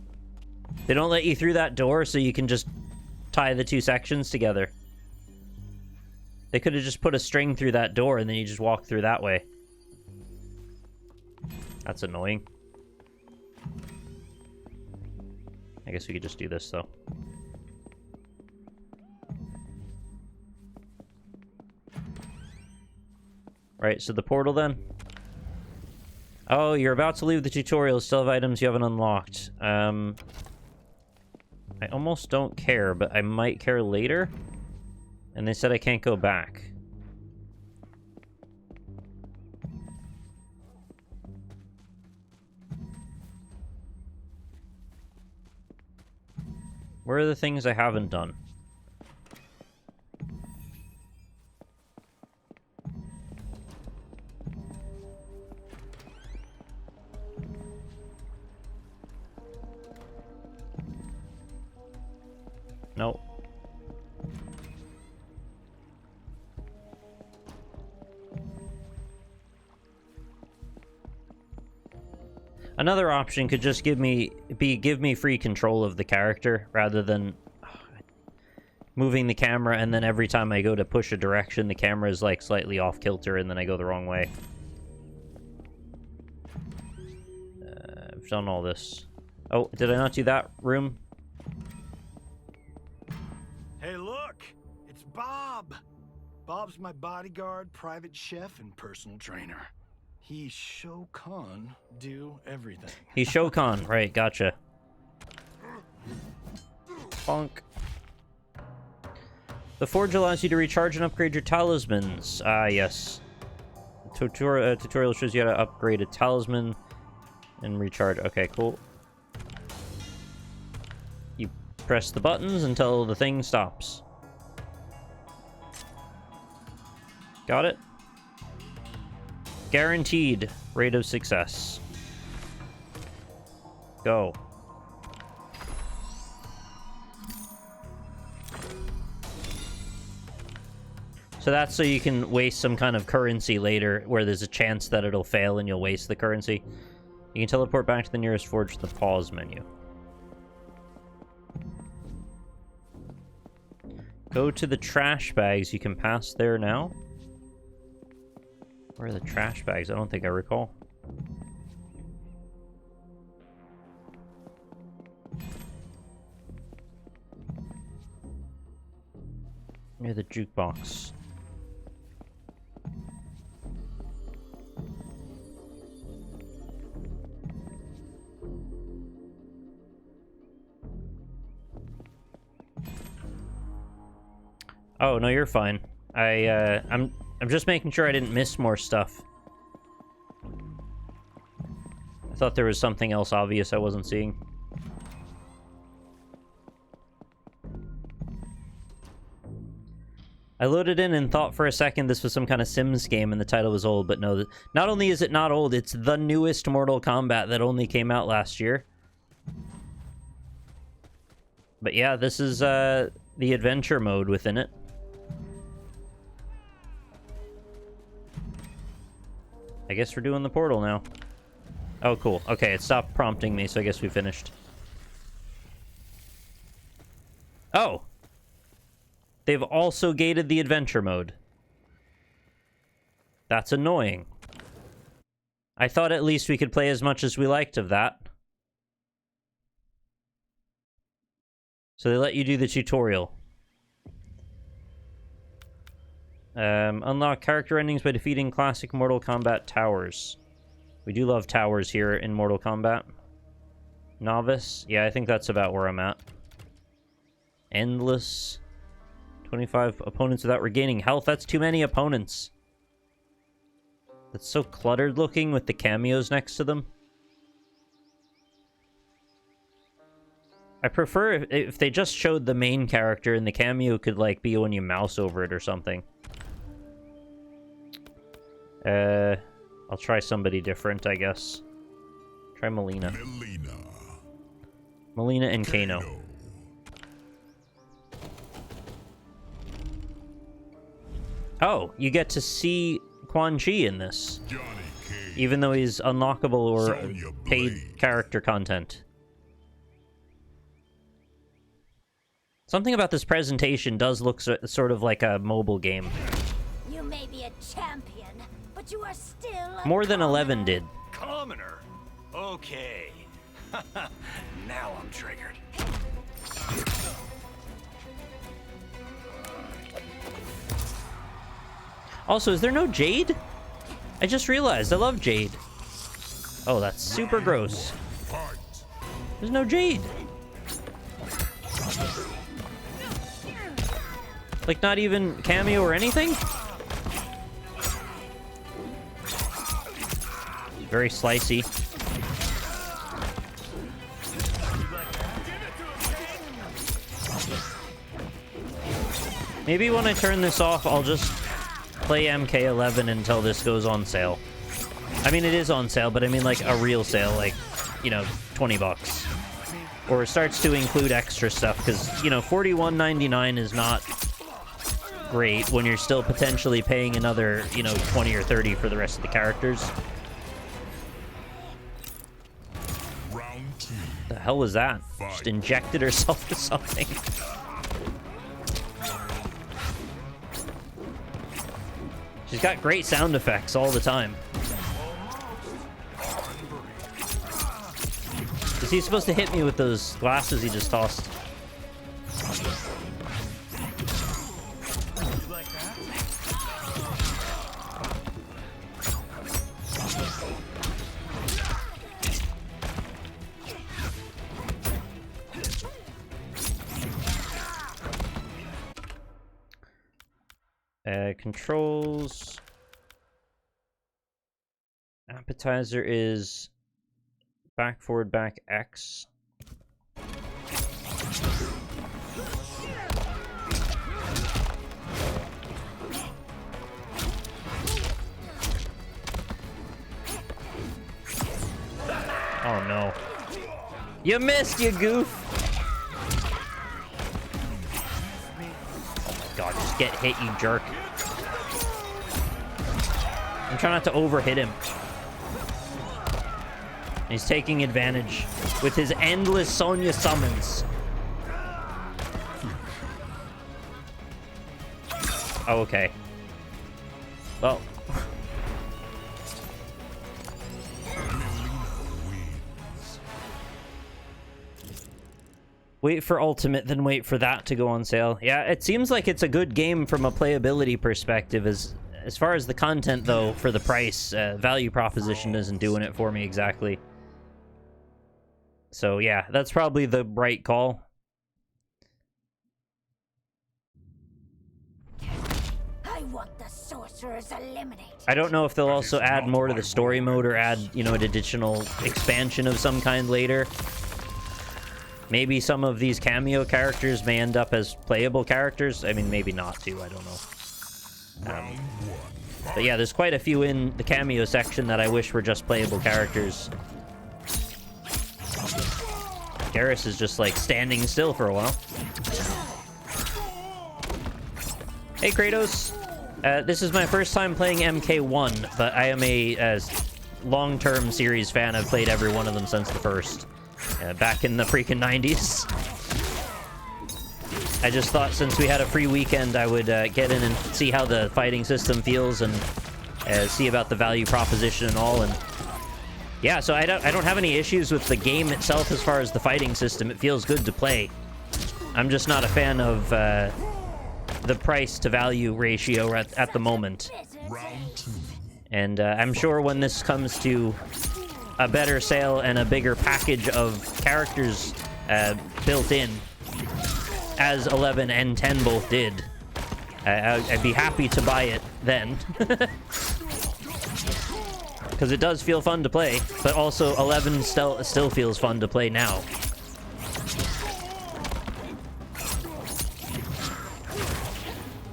They don't let you through that door, so you can just tie the two sections together. They could have just put a string through that door and then you just walk through that way. That's annoying. I guess we could just do this, though. Right, so the portal then. Oh, you're about to leave the tutorial. Still have items you haven't unlocked. I almost don't care, but I might care later. And they said I can't go back. Where are the things I haven't done? Nope. Another option could just give me free control of the character rather than moving the camera and then every time I go to push a direction the camera is like slightly off kilter and then I go the wrong way. I've done all this. Oh, did I not do that room? Hey, look! It's Bob! Bob's my bodyguard, private chef, and personal trainer. He's Shokan do everything. He's Shokan, right, gotcha. Bonk. The forge allows you to recharge and upgrade your talismans. Ah, yes. Tutorial shows you how to upgrade a talisman and recharge. Okay, cool. You press the buttons until the thing stops. Got it? Guaranteed rate of success. Go. So that's so you can waste some kind of currency later where there's a chance that it'll fail and you'll waste the currency. You can teleport back to the nearest forge with the pause menu. Go to the trash bags. You can pass there now. Where are the trash bags? I don't think I recall. Near the jukebox. Oh, no, you're fine. I'm just making sure I didn't miss more stuff. I thought there was something else obvious I wasn't seeing. I loaded in and thought for a second this was some kind of Sims game and the title was old, but no. Not only is it not old, it's the newest Mortal Kombat that only came out last year. But yeah, this is the adventure mode within it. I guess we're doing the portal now. Oh, cool. Okay, it stopped prompting me, so I guess we finished. Oh! They've also gated the adventure mode. That's annoying. I thought at least we could play as much as we liked of that. So they let you do the tutorial. Unlock character endings by defeating classic Mortal Kombat towers. We do love towers here in Mortal Kombat. Novice? Yeah, I think that's about where I'm at. Endless. 25 opponents without regaining health. That's too many opponents. That's so cluttered looking with the cameos next to them. I prefer if they just showed the main character and the cameo could, like, be when you mouse over it or something. I'll try somebody different, I guess. Try Melina. Melina and Kano. Oh, you get to see Quan Chi in this. Even though he's unlockable or paid character content. Something about this presentation does look sort of like a mobile game. You may be a champion, but you are still a More than 11 did. Commoner. Okay. Now I'm triggered. Also, is there no Jade? I just realized I love Jade. Oh, that's super gross. There's no Jade. Like, not even cameo or anything? Very slicey. Maybe when I turn this off, I'll just play MK11 until this goes on sale. I mean, it is on sale, but I mean like a real sale, like, you know, 20 bucks. Or it starts to include extra stuff, because, you know, $41.99 is not great when you're still potentially paying another, you know, 20 or 30 for the rest of the characters. The hell was that? Just injected herself with something. She's got great sound effects all the time. Is he supposed to hit me with those glasses he just tossed? Controls. Appetizer is back, forward, back, X. Oh no. You missed, you goof! Oh my god, just get hit, you jerk. I'm trying not to overhit him. He's taking advantage with his endless Sonya summons. Oh, okay. Well. Wait for Ultimate, then wait for that to go on sale. Yeah, it seems like it's a good game from a playability perspective. As far as the content, though, for the price, value proposition isn't doing it for me exactly. So yeah, that's probably the right call. I want the sorcerers eliminated. I don't know if they'll also add more to the story mode or add, you know, an additional expansion of some kind later. Maybe some of these cameo characters may end up as playable characters. I mean, maybe not too, I don't know. But yeah, there's quite a few in the cameo section that I wish were just playable characters. Garrus is just like standing still for a while. Hey Kratos, this is my first time playing MK1, but I am a long-term series fan. I've played every one of them since the first, back in the freaking 90s. I just thought since we had a free weekend, I would get in and see how the fighting system feels and see about the value proposition and all. And yeah, so I don't have any issues with the game itself as far as the fighting system. It feels good to play. I'm just not a fan of the price to value ratio at the moment. And I'm sure when this comes to a better sale and a bigger package of characters built in, as 11 and 10 both did, I'd be happy to buy it then. Because it does feel fun to play, but also 11 still feels fun to play now.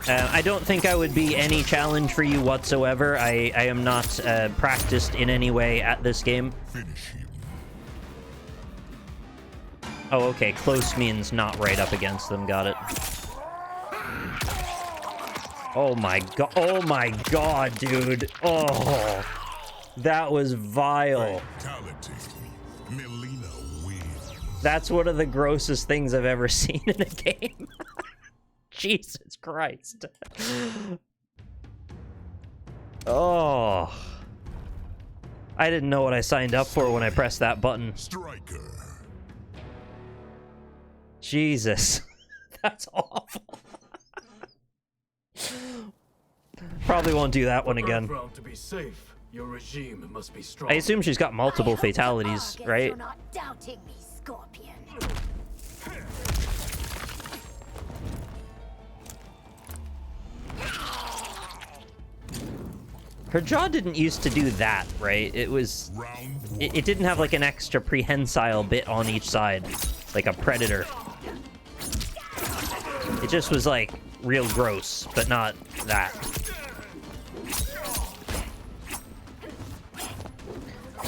I don't think I would be any challenge for you whatsoever. I am not practiced in any way at this game. Oh, okay. Close means not right up against them. Got it. Oh my god. Oh my god, dude. Oh, that was vile. That's one of the grossest things I've ever seen in a game. Jesus Christ. Oh. I didn't know what I signed up for when I pressed that button. Striker. Jesus. That's awful. Probably won't do that one again. To be safe, your regime must be strong. I assume she's got multiple fatalities, right? You're not doubting me, Scorpion. Her jaw didn't used to do that, right? It was... It didn't have like an extra prehensile bit on each side, like a predator. It just was like real gross, but not that.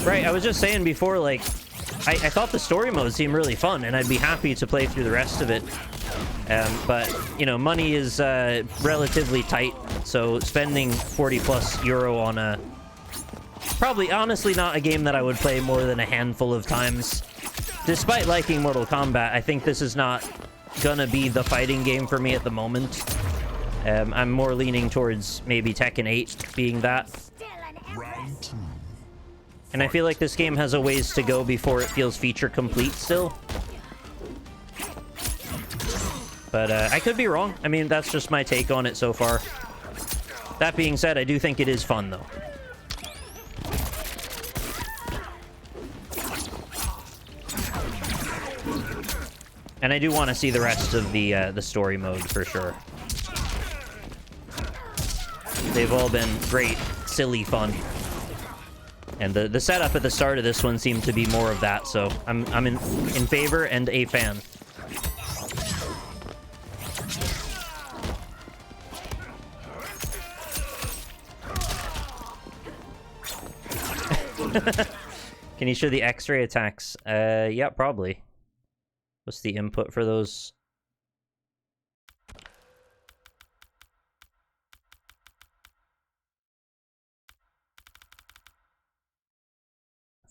Right, I was just saying before, like, I thought the story mode seemed really fun, and I'd be happy to play through the rest of it. But, you know, money is relatively tight, so spending 40+ euro on a... Probably, honestly, not a game that I would play more than a handful of times. Despite liking Mortal Kombat, I think this is not gonna be the fighting game for me at the moment. I'm more leaning towards maybe Tekken 8 being that. And I feel like this game has a ways to go before it feels feature complete still. But I could be wrong. I mean, that's just my take on it so far. That being said, I do think it is fun, though. And I do want to see the rest of the story mode for sure. They've all been great, silly fun. And the setup at the start of this one seemed to be more of that, so I'm in favor and a fan. Can you show the X-ray attacks? Yeah, probably. What's the input for those?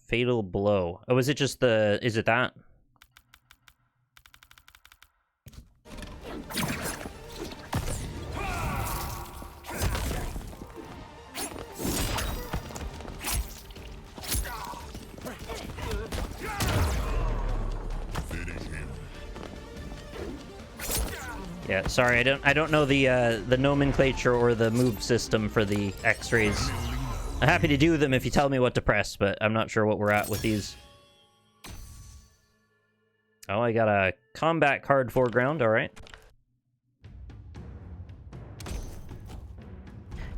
Fatal blow. Oh, is it just the... Is it that? Yeah, sorry, I don't know the nomenclature or the move system for the X-rays. I'm happy to do them if you tell me what to press, but I'm not sure what we're at with these. Oh, I got a combat card foreground, alright.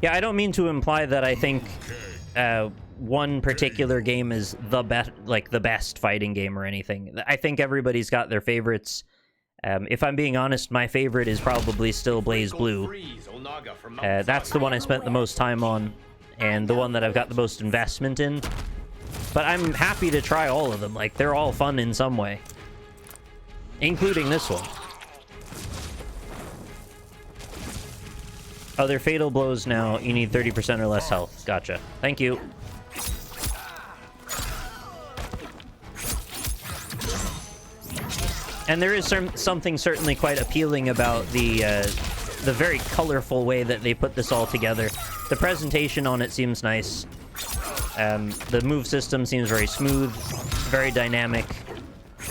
Yeah, I don't mean to imply that I think one particular game is the best fighting game or anything. I think everybody's got their favorites. If I'm being honest, my favorite is probably still Blaze Blue. That's the one I spent the most time on, and the one that I've got the most investment in. But I'm happy to try all of them. Like, they're all fun in some way. Including this one. Oh, they're fatal blows now. You need 30% or less health. Gotcha. Thank you. And there is something certainly quite appealing about the very colorful way that they put this all together. The presentation on it seems nice. The move system seems very smooth, very dynamic.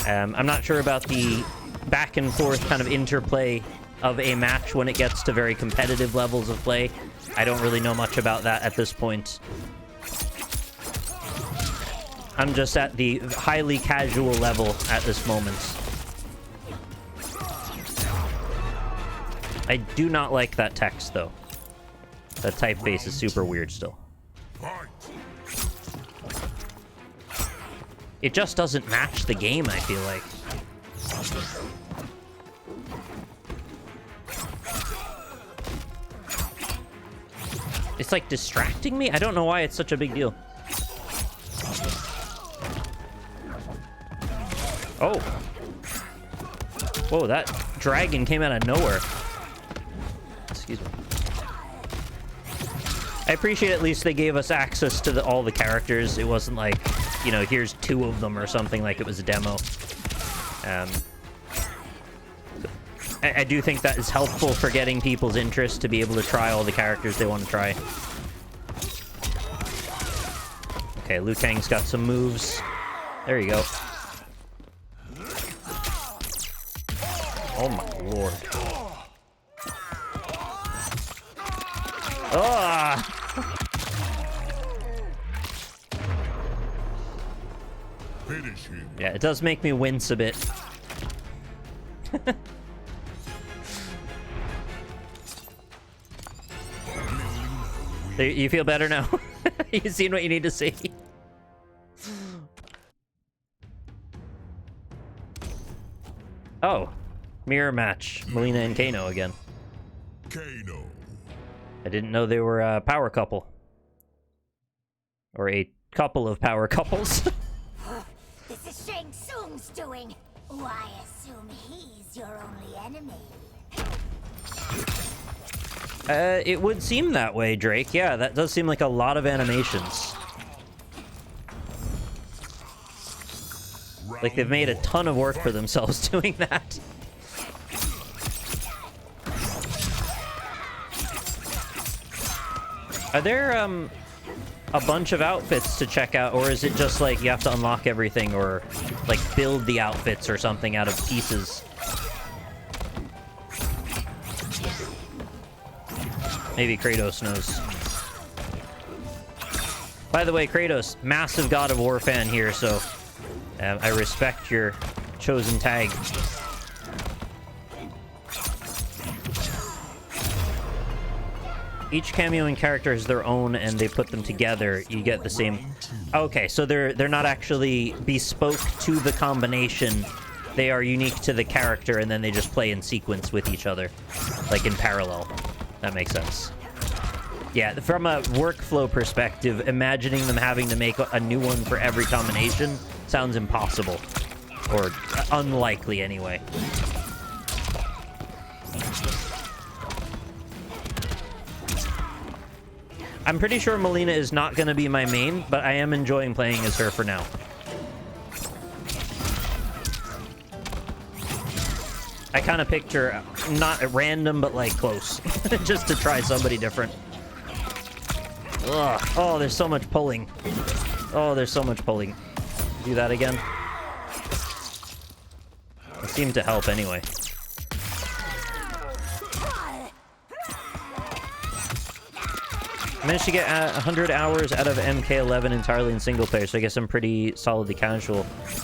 I'm not sure about the back and forth kind of interplay of a match when it gets to very competitive levels of play. I don't really know much about that at this point. I'm just at the highly casual level at this moment. I do not like that text, though. That typeface is super weird still. It just doesn't match the game, I feel like. It's like distracting me? I don't know why it's such a big deal. Oh. Whoa, that dragon came out of nowhere. Excuse me. I appreciate at least they gave us access to all the characters. It wasn't like, you know, here's 2 of them or something like it was a demo. I do think that is helpful for getting people's interest to be able to try all the characters they want to try. Okay, Liu Kang's got some moves. There you go. Oh my lord. Ah! Yeah, it does make me wince a bit. You feel better now? You seen what you need to see? Oh, mirror match. Melina and Kano again. Kano. I didn't know they were a power couple. Or a couple of power couples. This is Shang Tsung's doing. Why assume he's your only enemy? It would seem that way, Drake. Yeah, that does seem like a lot of animations. Like they've made a ton of work for themselves doing that. Are there, a bunch of outfits to check out, or is it just like you have to unlock everything or like build the outfits or something out of pieces? Maybe Kratos knows. By the way, Kratos, massive God of War fan here, so I respect your chosen tag. Each cameoing character is their own, and they put them together. You get the same. Okay, so they're not actually bespoke to the combination. They are unique to the character, and then they just play in sequence with each other, like in parallel. That makes sense. Yeah, from a workflow perspective, imagining them having to make a new one for every combination sounds impossible. Or unlikely, anyway. I'm pretty sure Melina is not going to be my main, but I am enjoying playing as her for now. I kind of picked her, not at random, but like close, just to try somebody different. Ugh. Oh, there's so much pulling. Oh, there's so much pulling. Do that again. It seemed to help anyway. I managed to get 100 hours out of MK11 entirely in single player, so I guess I'm pretty solidly casual.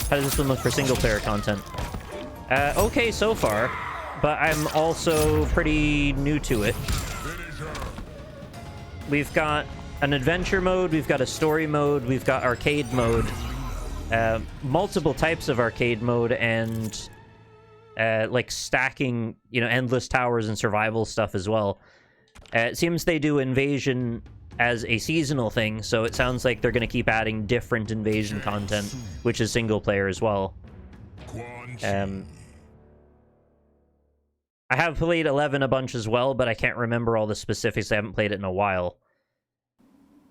How does this one look for single player content? Okay so far, but I'm also pretty new to it. We've got an adventure mode, we've got a story mode, we've got arcade mode, multiple types of arcade mode, and like stacking, you know, endless towers and survival stuff as well. It seems they do invasion as a seasonal thing, so it sounds like they're going to keep adding different invasion content, which is single player as well. I have played 11 a bunch as well, but I can't remember all the specifics. I haven't played it in a while.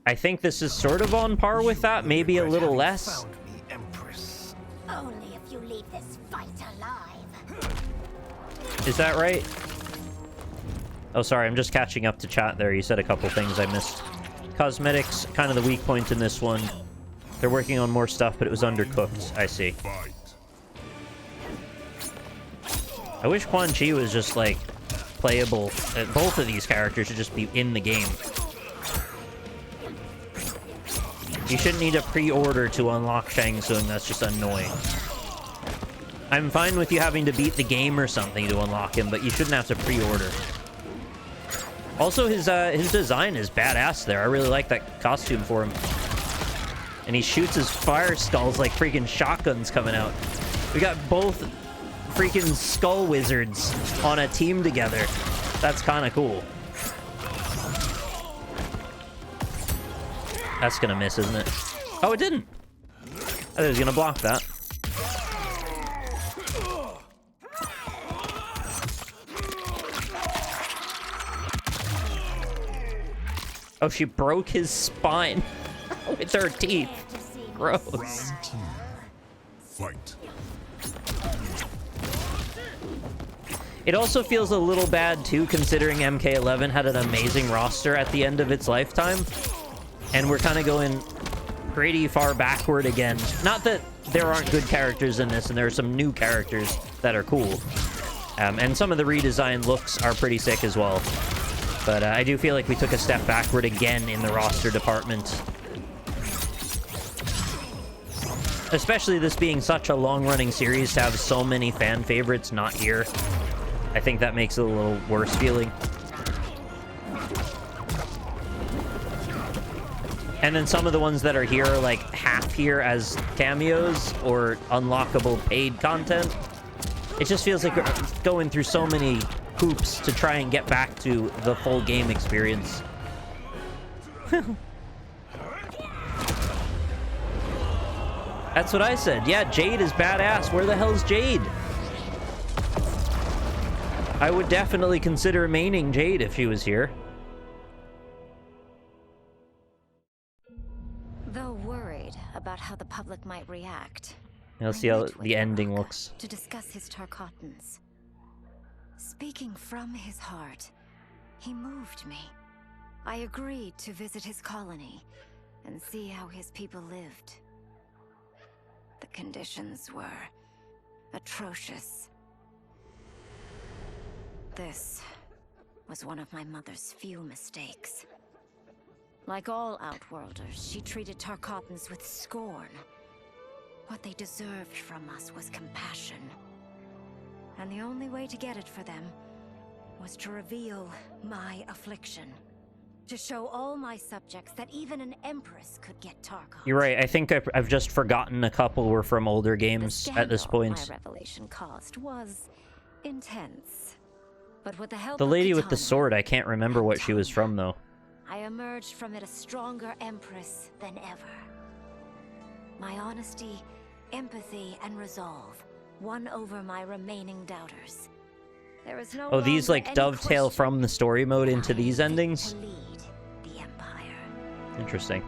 I think this is sort of on par with that, maybe a little less. Only if you leave this fight alive. Is that right? Oh, sorry, I'm just catching up to chat there. You said a couple things I missed. Cosmetics, kind of the weak point in this one. They're working on more stuff, but it was undercooked. I see. I wish Quan Chi was just, like, playable. Both of these characters should just be in the game. You shouldn't need a pre-order to unlock Shang Tsung. That's just annoying. I'm fine with you having to beat the game or something to unlock him, but you shouldn't have to pre-order. Also, his design is badass there. I really like that costume for him. And he shoots his fire skulls like freaking shotguns coming out. We got both freaking skull wizards on a team together. That's kind of cool. That's gonna miss, isn't it? Oh, it didn't. I thought it was gonna block that. Oh, she broke his spine with her teeth. Gross. Fight. It also feels a little bad, too, considering MK11 had an amazing roster at the end of its lifetime. And we're kind of going pretty far backward again. Not that there aren't good characters in this, and there are some new characters that are cool. And some of the redesigned looks are pretty sick as well. But I do feel like we took a step backward again in the roster department. Especially this being such a long-running series, to have so many fan favorites not here. I think that makes it a little worse feeling. And then some of the ones that are here are like half here as cameos or unlockable paid content. It just feels like we're going through so many hoops to try and get back to the full game experience. That's what I said. Yeah, Jade is badass. Where the hell's Jade? I would definitely consider maining Jade if she was here. Though worried about how the public might react, Let's see how the ending looks. to discuss his Tarkatans. Speaking from his heart, he moved me. I agreed to visit his colony and see how his people lived. The conditions were atrocious. This was one of my mother's few mistakes. Like all Outworlders, she treated Tarkatans with scorn. What they deserved from us was compassion. And the only way to get it for them was to reveal my affliction. To show all my subjects that even an empress could get Tarkat. You're right. I think I've just forgotten a couple were from older games at this point. My revelation caused was intense. But with the help The of lady with the Katana, sword, I can't remember what she was from, though. I emerged from it a stronger empress than ever. My honesty, empathy, and resolve won over my remaining doubters. There is no Oh, these longer like any dovetail question from the story mode into these endings? to lead the Empire. Interesting.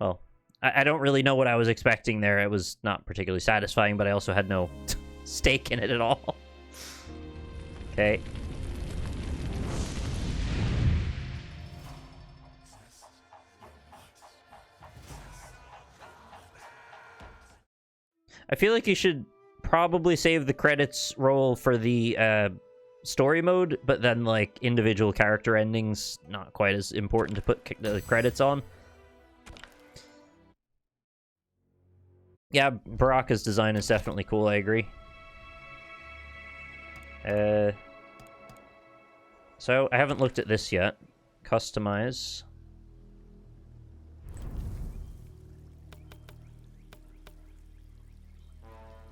Well, I don't really know what I was expecting there. It was not particularly satisfying, but I also had no stake in it at all. Okay. I feel like you should probably save the credits roll for the story mode, but then like individual character endings not quite as important to put the credits on. Yeah, Baraka's design is definitely cool, I agree. So I haven't looked at this yet. Customize.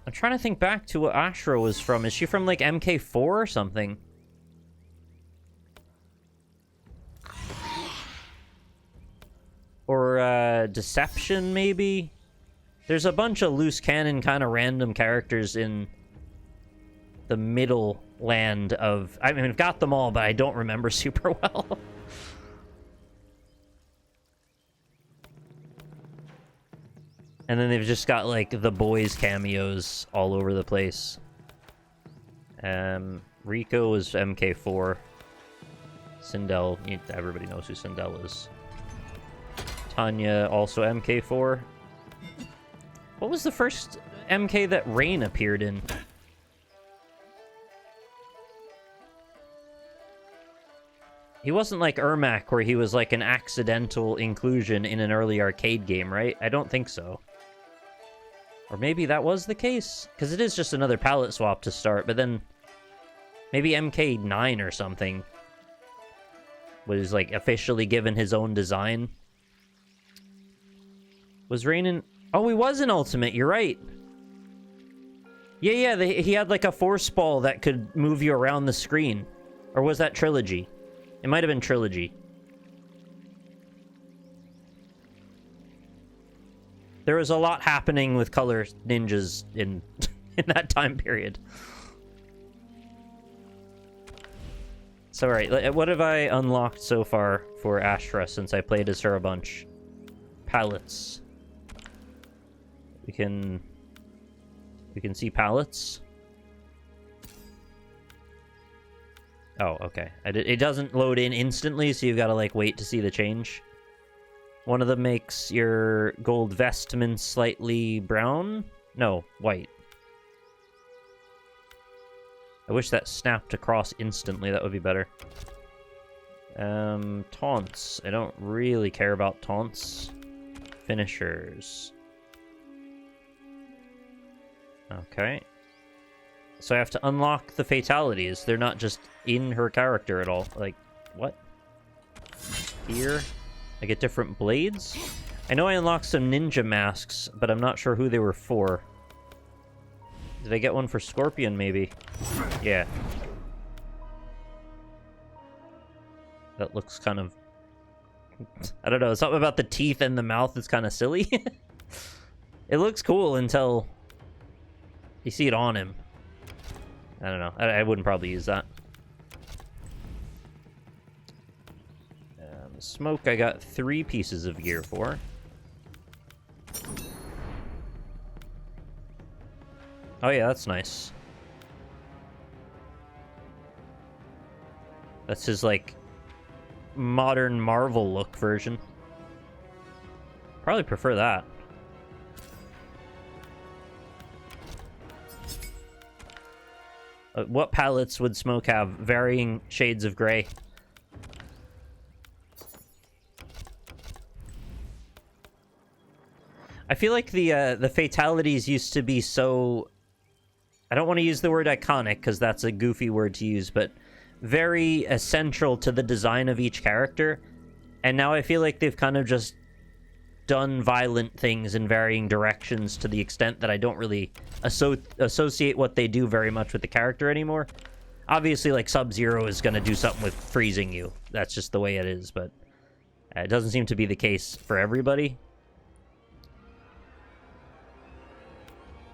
I'm trying to think back to what Ashra was from. Is she from, like, MK4 or something? Or, Deception, maybe? There's a bunch of loose cannon kind of random characters in the middle land of... I mean, I've got them all, but I don't remember super well. And then they've just got, like, the boys cameos all over the place. Rico is MK4. Sindel, everybody knows who Sindel is. Tanya, also MK4. What was the first MK that Rain appeared in? He wasn't like Ermac, where he was like an accidental inclusion in an early arcade game, right? I don't think so. Or maybe that was the case? Because it is just another palette swap to start, but then maybe MK9 or something was like officially given his own design. Was Rain in... Oh, he was in Ultimate, you're right. Yeah, he had like a force ball that could move you around the screen. Or was that Trilogy? It might have been Trilogy. There was a lot happening with color ninjas in that time period. So, alright, what have I unlocked so far for Ashra since I played as her a bunch? Palettes. We can see palettes. Oh, okay. It doesn't load in instantly, so you've got to, like, wait to see the change. One of them makes your gold vestments slightly brown? No, white. I wish that snapped across instantly. That would be better. Taunts. I don't really care about taunts. Finishers. Okay. So I have to unlock the fatalities. They're not just in her character at all. Like, what? Here? I get different blades? I know I unlocked some ninja masks, but I'm not sure who they were for. Did I get one for Scorpion, maybe? Yeah. That looks kind of... I don't know, something about the teeth and the mouth is kind of silly. It looks cool until you see it on him. I don't know. I wouldn't probably use that. Smoke, I got 3 pieces of gear for. Oh yeah, that's nice. That's his, like, modern Marvel look version. Probably prefer that. What palettes would Smoke have? Varying shades of gray. I feel like the fatalities used to be so... I don't want to use the word iconic, because that's a goofy word to use, but very essential to the design of each character. And now I feel like they've kind of just done violent things in varying directions to the extent that I don't really associate what they do very much with the character anymore. Obviously, like, Sub-Zero is going to do something with freezing you. That's just the way it is, but it doesn't seem to be the case for everybody.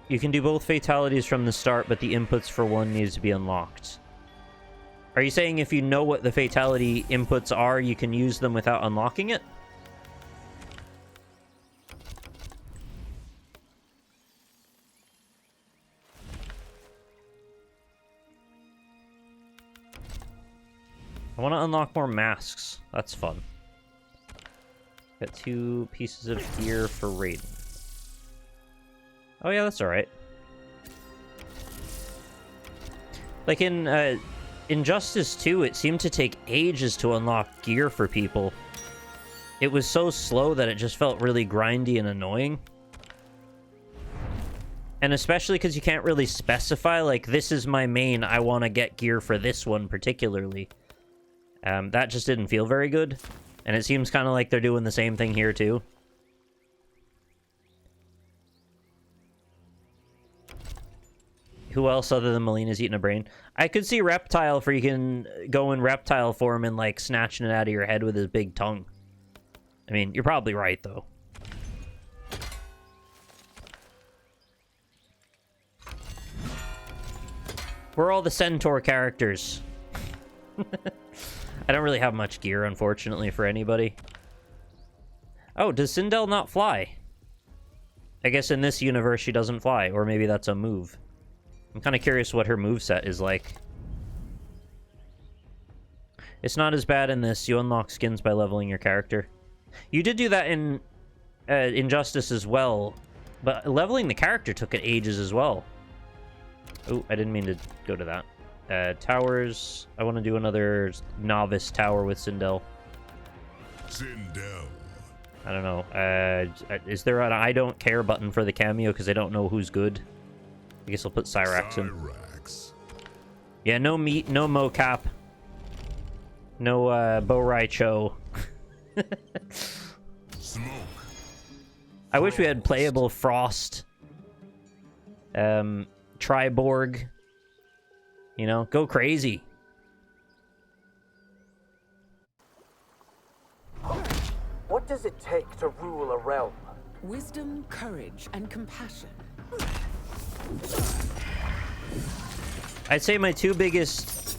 You can do both fatalities from the start, but the inputs for one needs to be unlocked. Are you saying if you know what the fatality inputs are, you can use them without unlocking it? I want to unlock more masks. That's fun. Got 2 pieces of gear for Raiden. Oh yeah, that's alright. Like in Injustice 2, it seemed to take ages to unlock gear for people. It was so slow that it just felt really grindy and annoying. And especially because you can't really specify, like, this is my main, I want to get gear for this one particularly. That just didn't feel very good. And it seems kind of like they're doing the same thing here, too. Who else other than Melina's eating a brain? I could see Reptile for you can go in Reptile form and, like, snatching it out of your head with his big tongue. I mean, you're probably right, though. We're all the Centaur characters. I don't really have much gear, unfortunately, for anybody. Oh, does Sindel not fly? I guess in this universe she doesn't fly, or maybe that's a move. I'm kind of curious what her moveset is like. It's not as bad in this. You unlock skins by leveling your character. You did do that in Injustice as well, but leveling the character took it ages as well. Oh, I didn't mean to go to that. Towers. I want to do another novice tower with Sindel. Sindel. I don't know. Is there an I don't care button for the cameo because I don't know who's good? I guess I'll put Cyrax in. Yeah, no meat, no mocap. No Bo Rai Cho. I wish we had playable Frost. Triborg. You know, go crazy. What does it take to rule a realm? Wisdom, courage, and compassion. I'd say my two biggest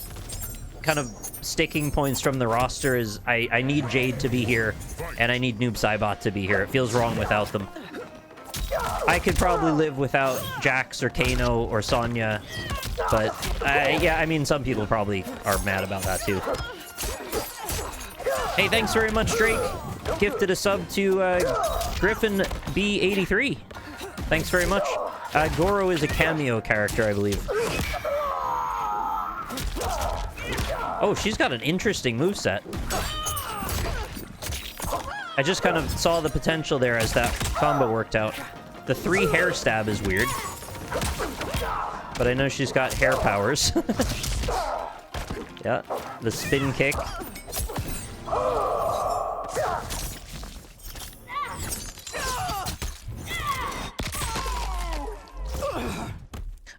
kind of sticking points from the roster is I need Jade to be here, and I need Noob Saibot to be here. It feels wrong without them. I could probably live without Jax or Kano or Sonya, but yeah, I mean, some people probably are mad about that too. Hey, thanks very much, Drake. Gifted a sub to Griffin B83. Thanks very much. Goro is a cameo character, I believe. Oh, she's got an interesting moveset. I just kind of saw the potential there as that combo worked out. The 3 hair stab is weird. But I know she's got hair powers. Yeah, the spin kick.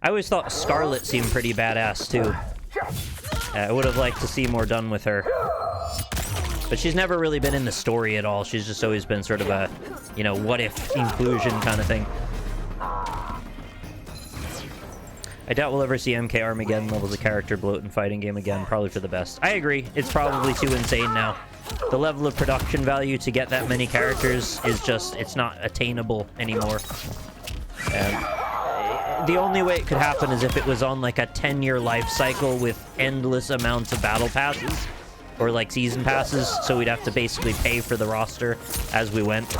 I always thought Scarlet seemed pretty badass, too. I would have liked to see more done with her. But she's never really been in the story at all. She's just always been sort of a, you know, what-if inclusion kind of thing. I doubt we'll ever see MK Armageddon level as a character bloat in fighting game again. Probably for the best. I agree. It's probably too insane now. The level of production value to get that many characters is just, it's not attainable anymore. The only way it could happen is if it was on like a 10-year life cycle with endless amounts of battle passes or like season passes, so we'd have to basically pay for the roster as we went.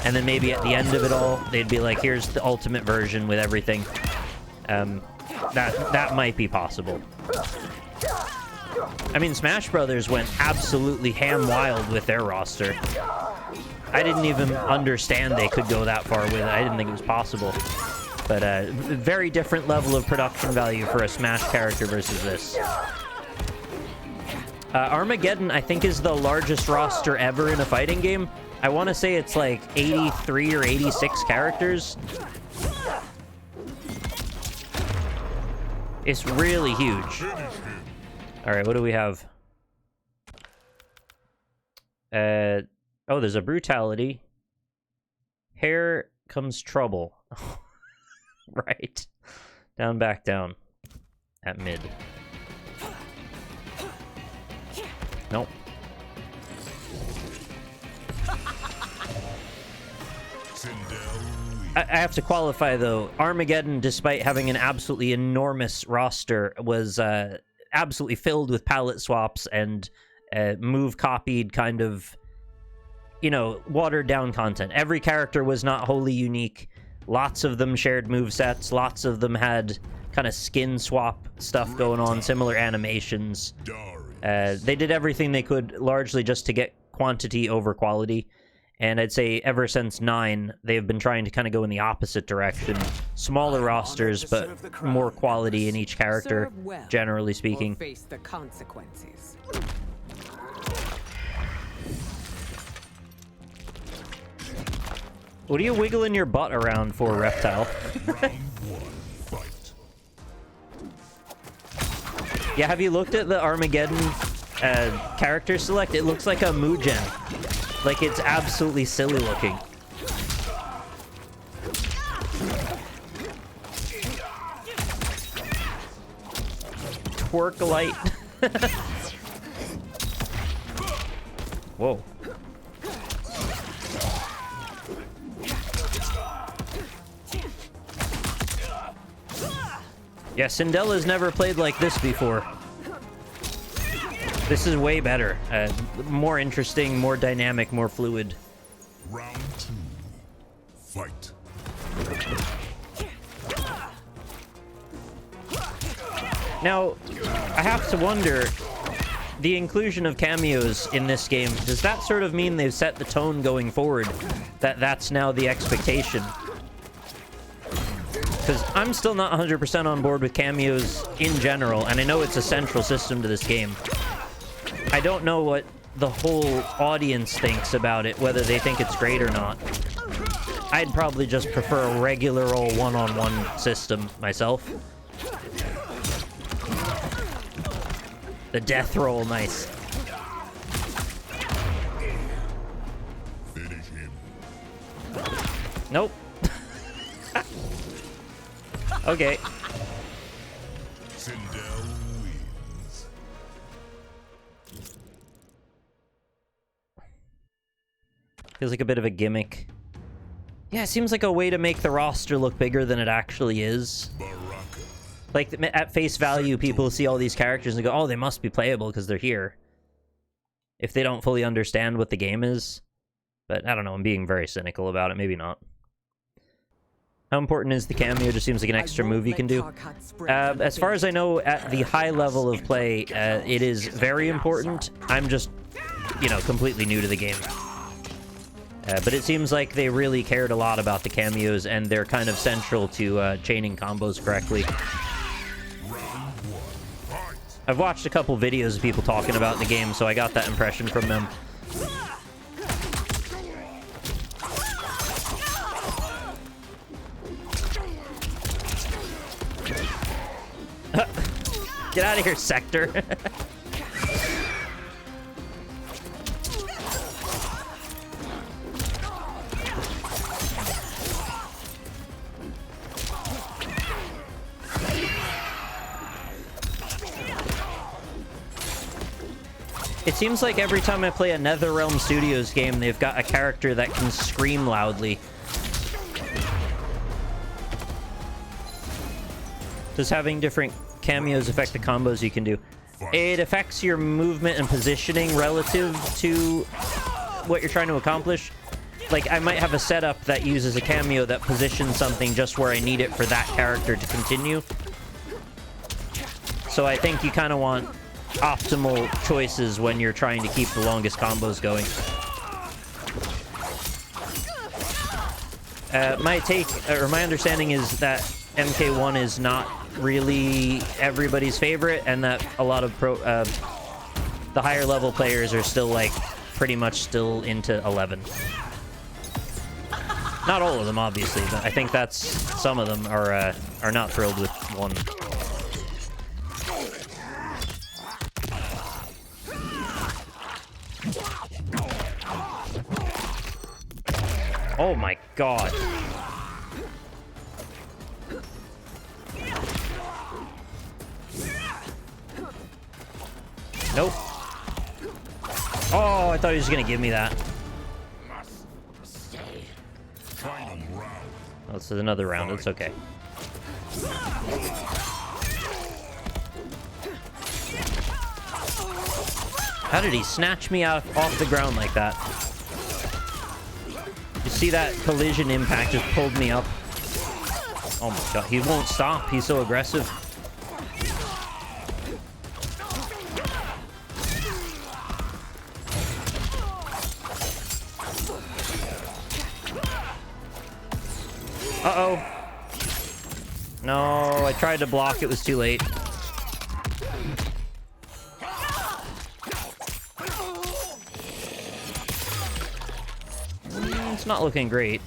And then maybe at the end of it all, they'd be like, here's the ultimate version with everything. That might be possible. I mean, Smash Brothers went absolutely ham wild with their roster. I didn't even understand they could go that far with it. I didn't think it was possible. But very different level of production value for a Smash character versus this. Armageddon, I think, is the largest roster ever in a fighting game. I want to say it's like 83 or 86 characters. It's really huge. All right, what do we have? Oh, there's a brutality. Here comes trouble. Right. Down, back, down. At mid. Nope. I have to qualify, though. Armageddon, despite having an absolutely enormous roster, was absolutely filled with palette swaps and move-copied kind of, you know, watered-down content. Every character was not wholly unique. Lots of them shared movesets. Lots of them had kind of skin swap stuff going on, similar animations. They did everything they could, largely just to get quantity over quality. And I'd say ever since 9, they've been trying to kind of go in the opposite direction. Smaller rosters, but more quality in each character, generally speaking. Face the consequences. What are you wiggling your butt around for, Reptile? Yeah, have you looked at the Armageddon character select? It looks like a Mugen. Like, it's absolutely silly looking. Twerk-a-lite. Whoa. Yeah, Cindella's never played like this before. This is way better. More interesting, more dynamic, more fluid. Round 2. Fight. Now, I have to wonder, the inclusion of cameos in this game, does that sort of mean they've set the tone going forward? That that's now the expectation? Because I'm still not 100% on board with cameos in general, and I know it's a central system to this game. I don't know what the whole audience thinks about it, whether they think it's great or not. I'd probably just prefer a regular old one-on-one system myself. The death roll, nice. Finish him. Nope. Okay. Sindel wins. Feels like a bit of a gimmick. Yeah, it seems like a way to make the roster look bigger than it actually is. Like, at face value, people see all these characters and go, oh, they must be playable because they're here. If they don't fully understand what the game is. But, I don't know, I'm being very cynical about it. Maybe not. How important is the cameo? Just seems like an extra move you can do. As far as I know, at the high level of play, it is very important. I'm just, you know, completely new to the game. But it seems like they really cared a lot about the cameos, and they're kind of central to chaining combos correctly. I've watched a couple videos of people talking about the game, so I got that impression from them. Get out of here, Sector. It seems like every time I play a NetherRealm Studios game, they've got a character that can scream loudly. Does having different cameos affect the combos you can do? It affects your movement and positioning relative to what you're trying to accomplish. Like, I might have a setup that uses a cameo that positions something just where I need it for that character to continue. So I think you kind of want optimal choices when you're trying to keep the longest combos going. My take, or my understanding is that MK1 is not really everybody's favorite, and that a lot of the higher level players are still, like, pretty much still into 11. Not all of them, obviously, but I think that's some of them are not thrilled with 1. Oh my god. Nope. Oh, I thought he was gonna give me that. Oh, this is another round. It's okay. How did he snatch me off the ground like that? You see that collision impact just pulled me up. Oh my god, he won't stop. He's so aggressive. Uh-oh. No, I tried to block. It was too late. It's not looking great.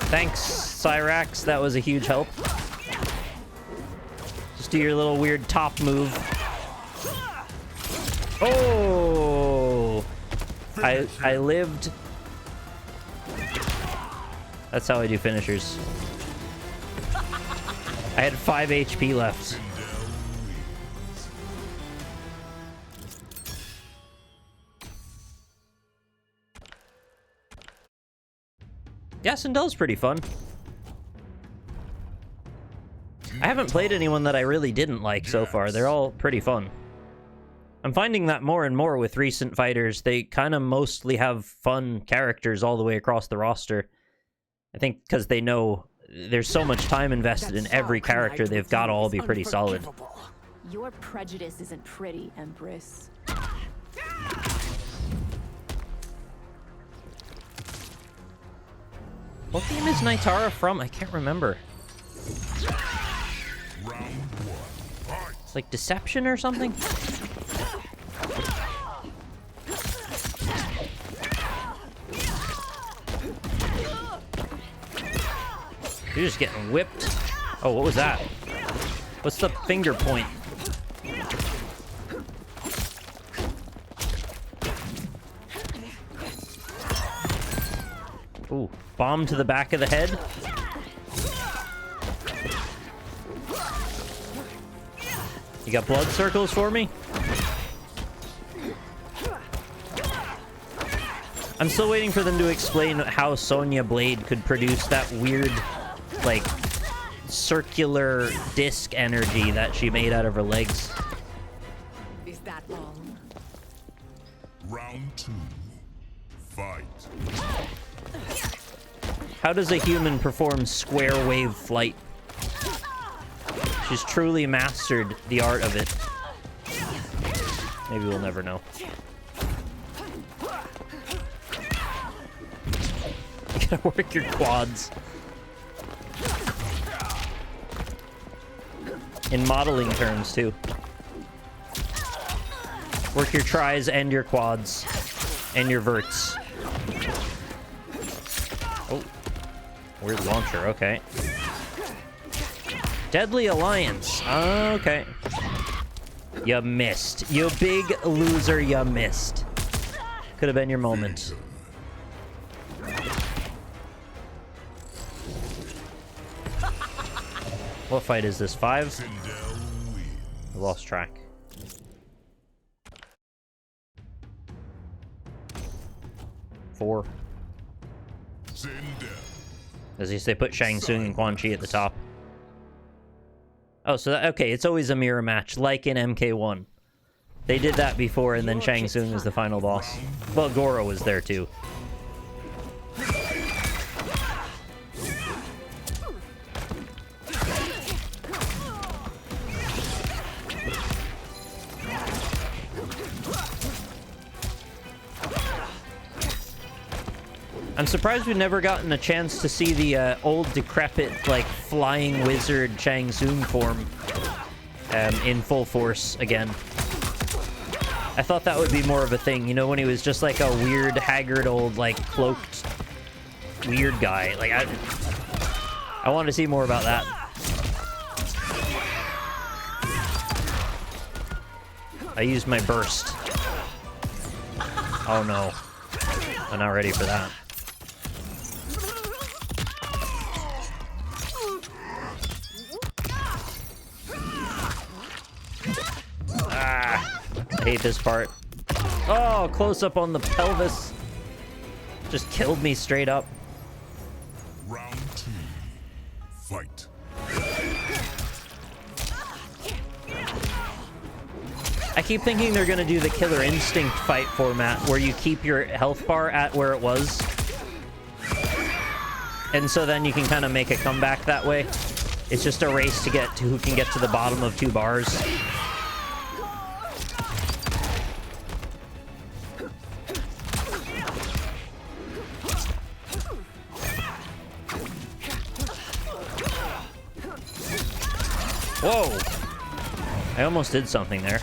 Thanks, Cyrax. That was a huge help. Just do your little weird top move. Oh! I lived. That's how I do finishers. I had 5 HP left. Yeah, Sindel's pretty fun. I haven't played anyone that I really didn't like so far. They're all pretty fun. I'm finding that more and more with recent fighters. They kind of mostly have fun characters all the way across the roster. I think because they know there's so much time invested in every character, they've got to all be pretty solid. Your prejudice isn't pretty, Empress. What game is Nitara from? I can't remember. It's like Deception or something? You're just getting whipped. Oh, what was that? What's the finger point? Ooh, bomb to the back of the head. You got blood circles for me? I'm still waiting for them to explain how Sonya Blade could produce that weird, like, circular disc energy that she made out of her legs. Is that all? Round 2. Fight. How does a human perform square wave flight? She's truly mastered the art of it. Maybe we'll never know. You gotta work your quads. In modeling terms, too. Work your tris and your quads. And your verts. Oh. Weird launcher, okay. Deadly Alliance. Okay. You missed. You big loser, you missed. Could have been your moment. What fight is this? 5? I lost track. Four. As you say, put Shang Tsung and Quan Chi at the top. Oh, so that, okay, it's always a mirror match, like in MK1. They did that before, and then Shang Tsung is the final boss. Well, Goro was there too. I'm surprised we've never gotten a chance to see the old decrepit, like, flying wizard Shang Tsung form in full force again. I thought that would be more of a thing, you know, when he was just like a weird, haggard old, like, cloaked weird guy. Like, I want to see more about that. I used my burst. Oh no. I'm not ready for that. Ah, I hate this part. Oh, close up on the pelvis. Just killed me straight up. Round 2. Fight. I keep thinking they're gonna do the Killer Instinct fight format where you keep your health bar at where it was. And so then you can kind of make a comeback that way. It's just a race to get to who can get to the bottom of 2 bars. Whoa! I almost did something there.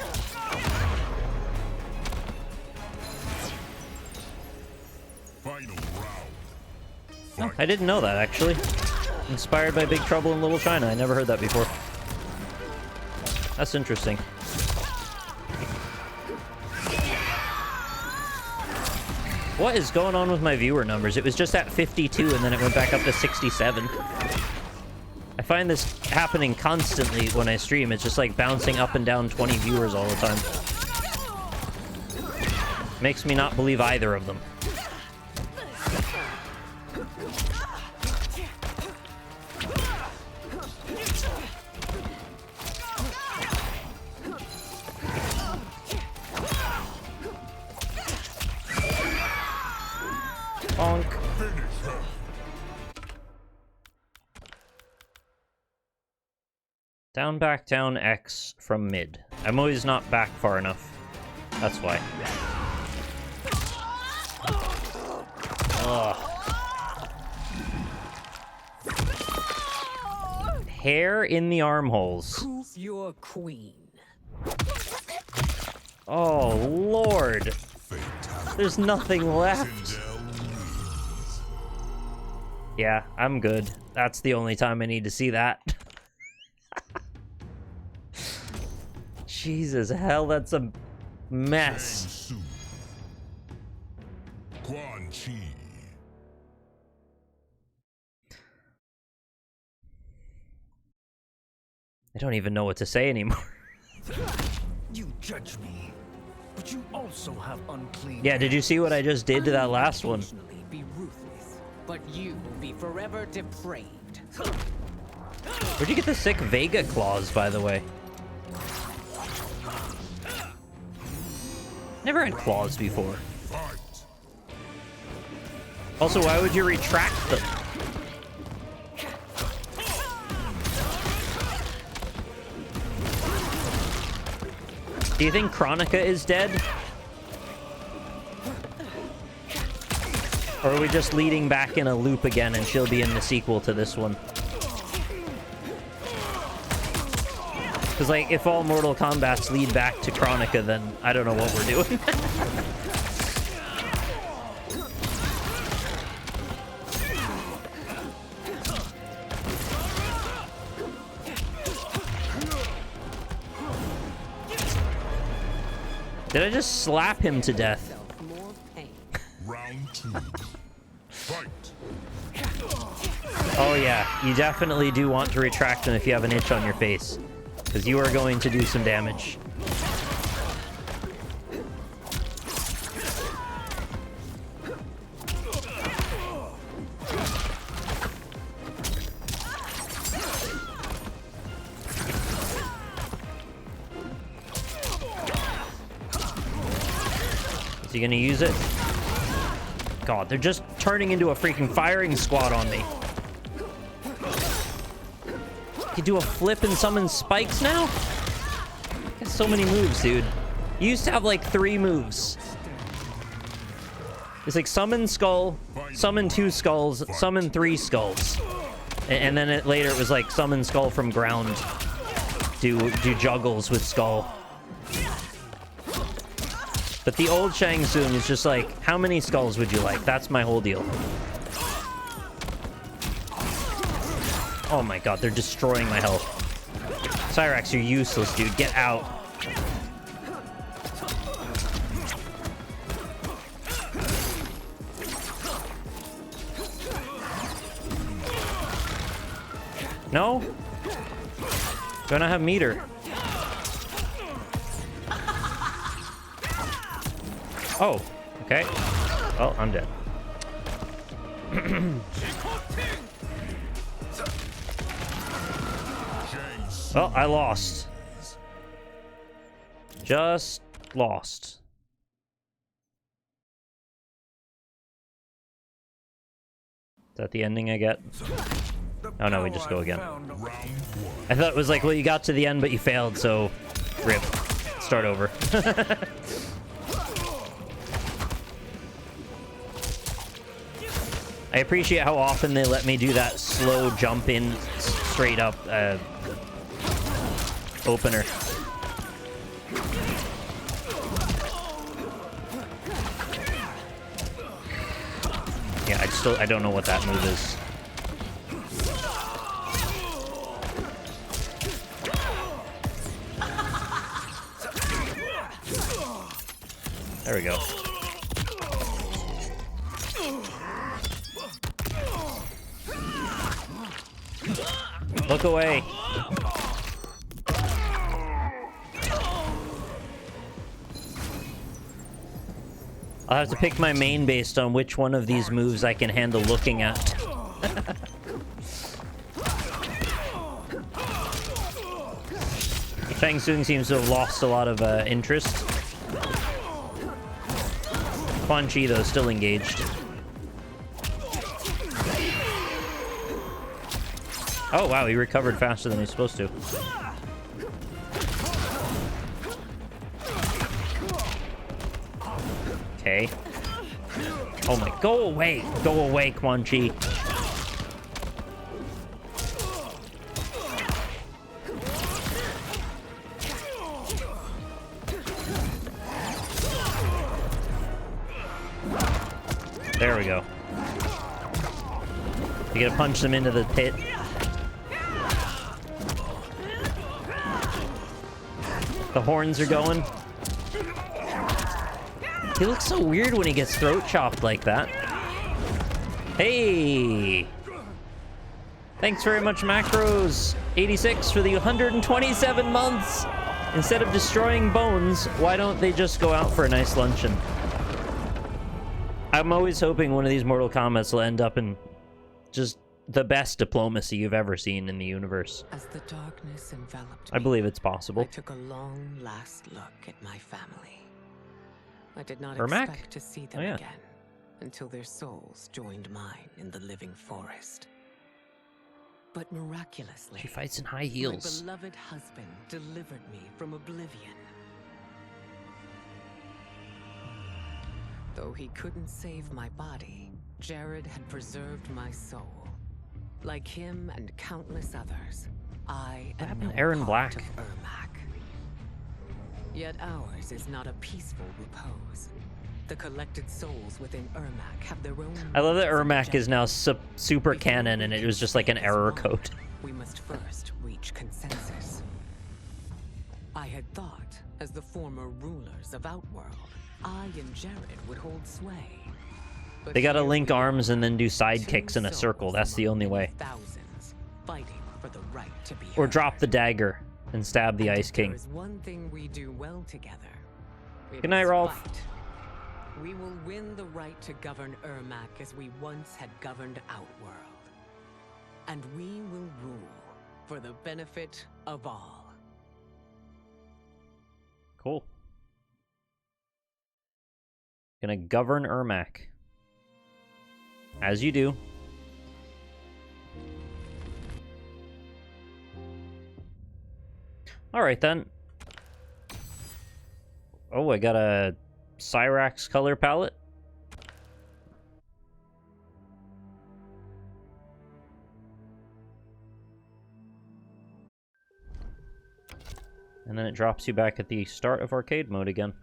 Oh, I didn't know that, actually. Inspired by Big Trouble in Little China. I never heard that before. That's interesting. What is going on with my viewer numbers? It was just at 52 and then it went back up to 67. I find this happening constantly when I stream. It's just like bouncing up and down 20 viewers all the time. Makes me not believe either of them. Bonk. Down, back, down, X from mid. I'm always not back far enough. That's why. Ugh. Hair in the armholes. Who's your queen? Oh, Lord. There's nothing left. Yeah, I'm good. That's the only time I need to see that. Jesus, hell, that's a mess. I don't even know what to say anymore. You judge me, but you also have unclean. Yeah, did you see what I just did to that last one? Be ruthless, but you will be forever depraved. Where'd you get the sick Vega claws, by the way? Never had claws before. Also, why would you retract them? Do you think Chronica is dead? Or are we just leading back in a loop again and she'll be in the sequel to this one? Because, like, if all Mortal Kombats lead back to Chronica, then I don't know what we're doing. Did I just slap him to death? Round 2. Fight. Oh yeah, you definitely do want to retract them if you have an itch on your face. Because you are going to do some damage. Is he gonna use it? God, they're just turning into a freaking firing squad on me. You do a flip and summon spikes now? Got so many moves, dude. You used to have like 3 moves. It's like summon skull, summon 2 skulls, summon 3 skulls. And then later it was like summon skull from ground. Do juggles with skull. But the old Shang Tsung is just like, how many skulls would you like? That's my whole deal. Oh my god, they're destroying my health. Cyrax, you're useless, dude. Get out. No? Do I not have meter? Oh, okay. Oh, I'm dead. Well, I lost. Just lost. that the ending I get? Oh no, we just go again. I thought it was like, well, you got to the end, but you failed, so rip. Start over. I appreciate how often they let me do that slow jump in, straight up opener. Yeah, I don't know what that move is. There we go. Look away. I'll have to pick my main based on which one of these moves I can handle looking at. Shang Tsung seems to have lost a lot of interest. Quan Chi, though, still engaged. Oh, wow, he recovered faster than he was supposed to. Okay. Oh my, go away! Go away, Quan Chi. There we go. You gotta punch them into the pit. The horns are going. He looks so weird when he gets throat chopped like that. Hey! Thanks very much, Macros. 86 for the 127 months. Instead of destroying bones, why don't they just go out for a nice luncheon? I'm always hoping one of these Mortal Kombats will end up in just the best diplomacy you've ever seen in the universe. As the darkness enveloped I believe it's possible. I took a long last look at my family. I did not Ermac? expect to see them again until their souls joined mine in the living forest. But miraculously, She fights in high heels. my beloved husband delivered me from oblivion. Though he couldn't save my body, Jared had preserved my soul. Like him and countless others, I am no Aaron part Black? of Ermac. Yet ours is not a peaceful repose. The collected souls within Ermac have their own. I love that needs and Ermac is now agendas. super canon and it was just like an error code. We must first reach consensus. I had thought, as the former rulers of Outworld, I and Jared would hold sway. But They gotta here link we are, arms and then do side two kicks in a circle. souls That's the among only many way. Thousands fighting for the right to be Or heard. drop the dagger and stab the And Ice if there King. is one thing we do well together. Good night, is Rolf. fight. We will win the right to govern Ermac as we once had governed Outworld. And we will rule for the benefit of all. Cool. Gonna govern Ermac. As you do. Alright then. Oh, I got a Cyrax color palette. And then it drops you back at the start of arcade mode again.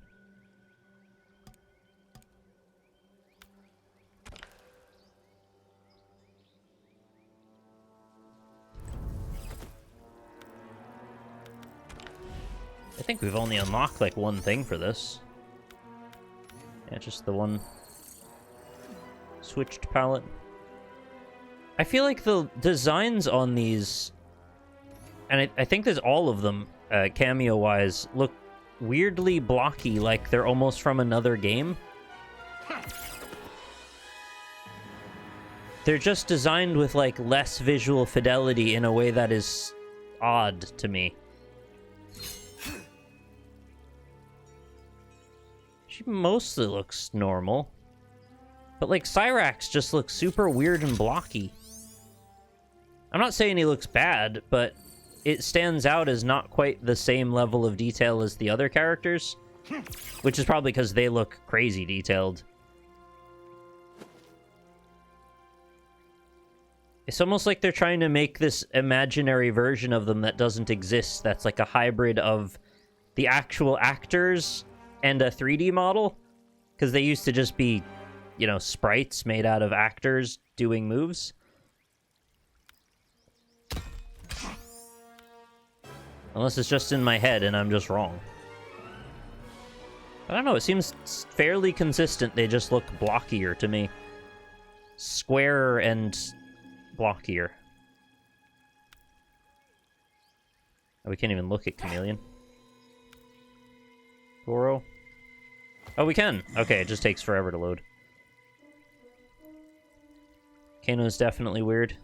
I think we've only unlocked like one thing for this. Yeah, just the one switched palette. I feel like the designs on these, and I think there's all of them, cameo-wise, look weirdly blocky, like they're almost from another game. They're just designed with like less visual fidelity in a way that is odd to me. She mostly looks normal. But, like, Cyrax just looks super weird and blocky. I'm not saying he looks bad, but it stands out as not quite the same level of detail as the other characters. Which is probably because they look crazy detailed. It's almost like they're trying to make this imaginary version of them that doesn't exist, that's like a hybrid of the actual actors and a 3D model. Because they used to just be, you know, sprites made out of actors doing moves. Unless it's just in my head and I'm just wrong. I don't know, it seems fairly consistent. They just look blockier to me. Squarer and blockier. Oh, we can't even look at Chameleon. Goro. Oh, we can. Okay, it just takes forever to load. Kano's definitely weird.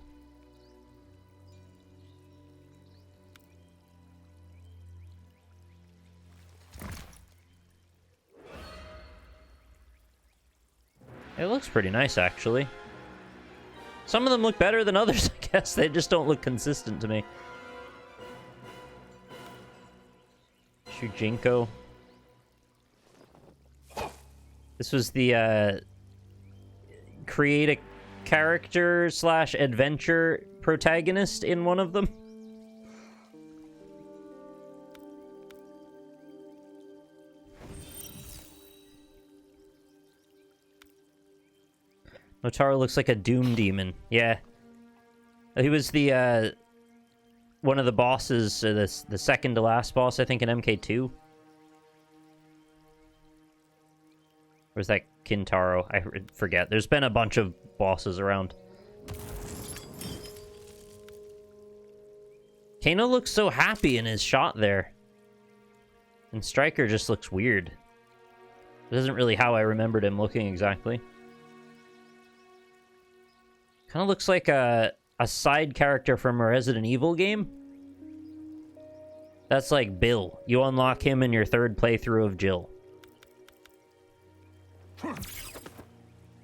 It looks pretty nice, actually. Some of them look better than others, I guess. They just don't look consistent to me. Shujinko. This was the, create a character / adventure protagonist in one of them. Motaro looks like a Doom Demon. Yeah. He was the, one of the bosses, the second to last boss, I think, in MK2. Or is that Kintaro? I forget. There's been a bunch of bosses around. Kano looks so happy in his shot there. And Stryker just looks weird. It isn't really how I remembered him looking exactly. Kind of looks like a side character from a Resident Evil game. That's like Bill. You unlock him in your third playthrough of Jill.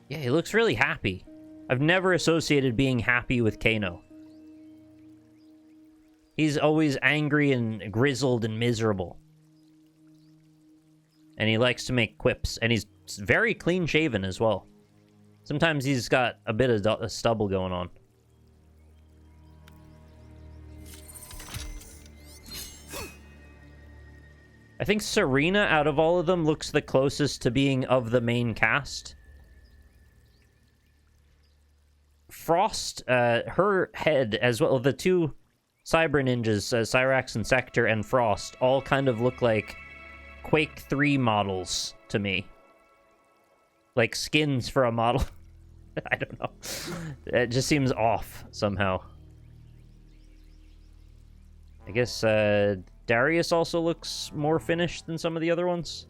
Yeah, he looks really happy. I've never associated being happy with Kano. He's always angry and grizzled and miserable. And he likes to make quips. And he's very clean-shaven as well. Sometimes he's got a bit of stubble going on. I think Serena, out of all of them, looks the closest to being of the main cast. Frost, her head as well, the two Cyber Ninjas, Cyrax and Sector and Frost, all kind of look like Quake 3 models to me. Like skins for a model. I don't know. It just seems off somehow. I guess Darius also looks more finished than some of the other ones.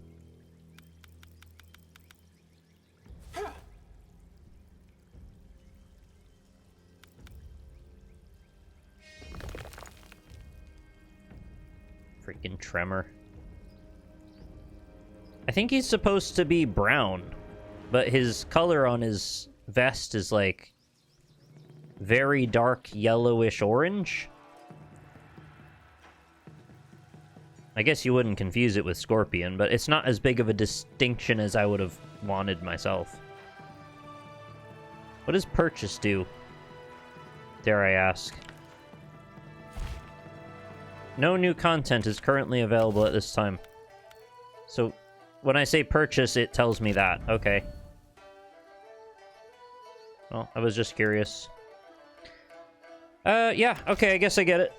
Freaking Tremor. I think he's supposed to be brown, but his color on his vest is like very dark yellowish orange. I guess you wouldn't confuse it with Scorpion, but it's not as big of a distinction as I would have wanted myself. What does purchase do? Dare I ask? No new content is currently available at this time. So, when I say purchase, it tells me that. Okay. Well, I was just curious. Yeah, okay, I guess I get it.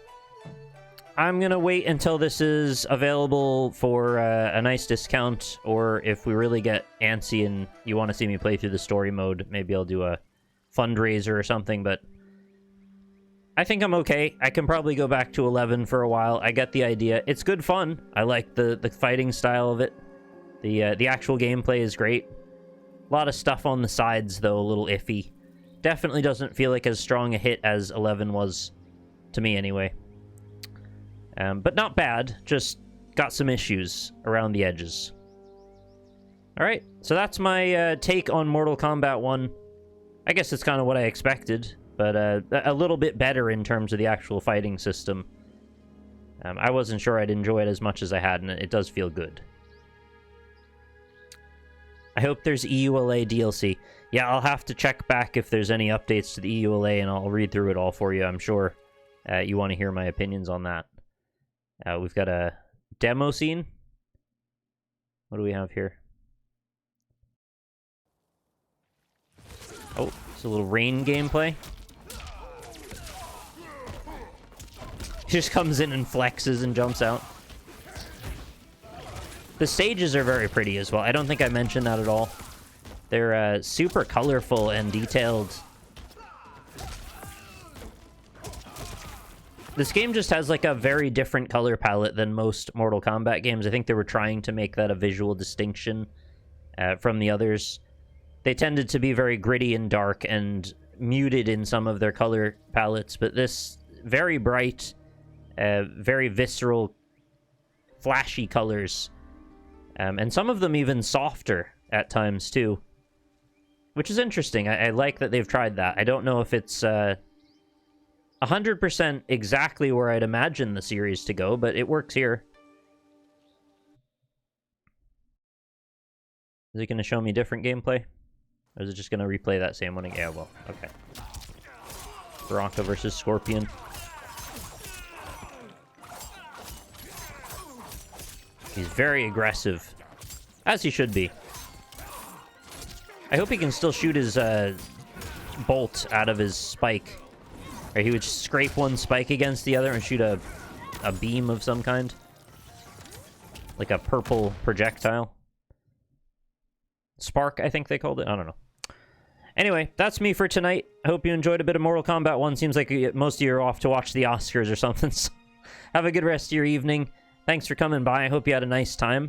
I'm gonna wait until this is available for a nice discount, or if we really get antsy and you want to see me play through the story mode, maybe I'll do a fundraiser or something, but I think I'm okay. I can probably go back to 11 for a while. I get the idea. It's good fun. I like the fighting style of it. The actual gameplay is great. A lot of stuff on the sides, though, a little iffy. Definitely doesn't feel like as strong a hit as 11 was, to me anyway. But not bad, just got some issues around the edges. Alright, so that's my take on Mortal Kombat 1. I guess it's kind of what I expected, but a little bit better in terms of the actual fighting system. I wasn't sure I'd enjoy it as much as I had, and it does feel good. I hope there's EULA DLC. Yeah, I'll have to check back if there's any updates to the EULA, and I'll read through it all for you. I'm sure you want to hear my opinions on that. We've got a demo scene. What do we have here? Oh, it's a little rain gameplay. He just comes in and flexes and jumps out. The stages are very pretty as well. I don't think I mentioned that at all. They're super colorful and detailed. This game just has like a very different color palette than most Mortal Kombat games. I think they were trying to make that a visual distinction from the others. They tended to be very gritty and dark and muted in some of their color palettes, but this very bright, very visceral, flashy colors. And some of them even softer at times, too. Which is interesting. I like that they've tried that. I don't know if it's 100% exactly where I'd imagine the series to go, but it works here. Is it going to show me different gameplay? Or is it just going to replay that same one again? Yeah, well, okay. Baraka versus Scorpion. He's very aggressive. As he should be. I hope he can still shoot his bolt out of his spike. Or he would scrape one spike against the other and shoot a beam of some kind. Like a purple projectile. Spark, I think they called it. I don't know. Anyway, that's me for tonight. I hope you enjoyed a bit of Mortal Kombat 1. Seems like most of you are off to watch the Oscars or something. So have a good rest of your evening. Thanks for coming by. I hope you had a nice time.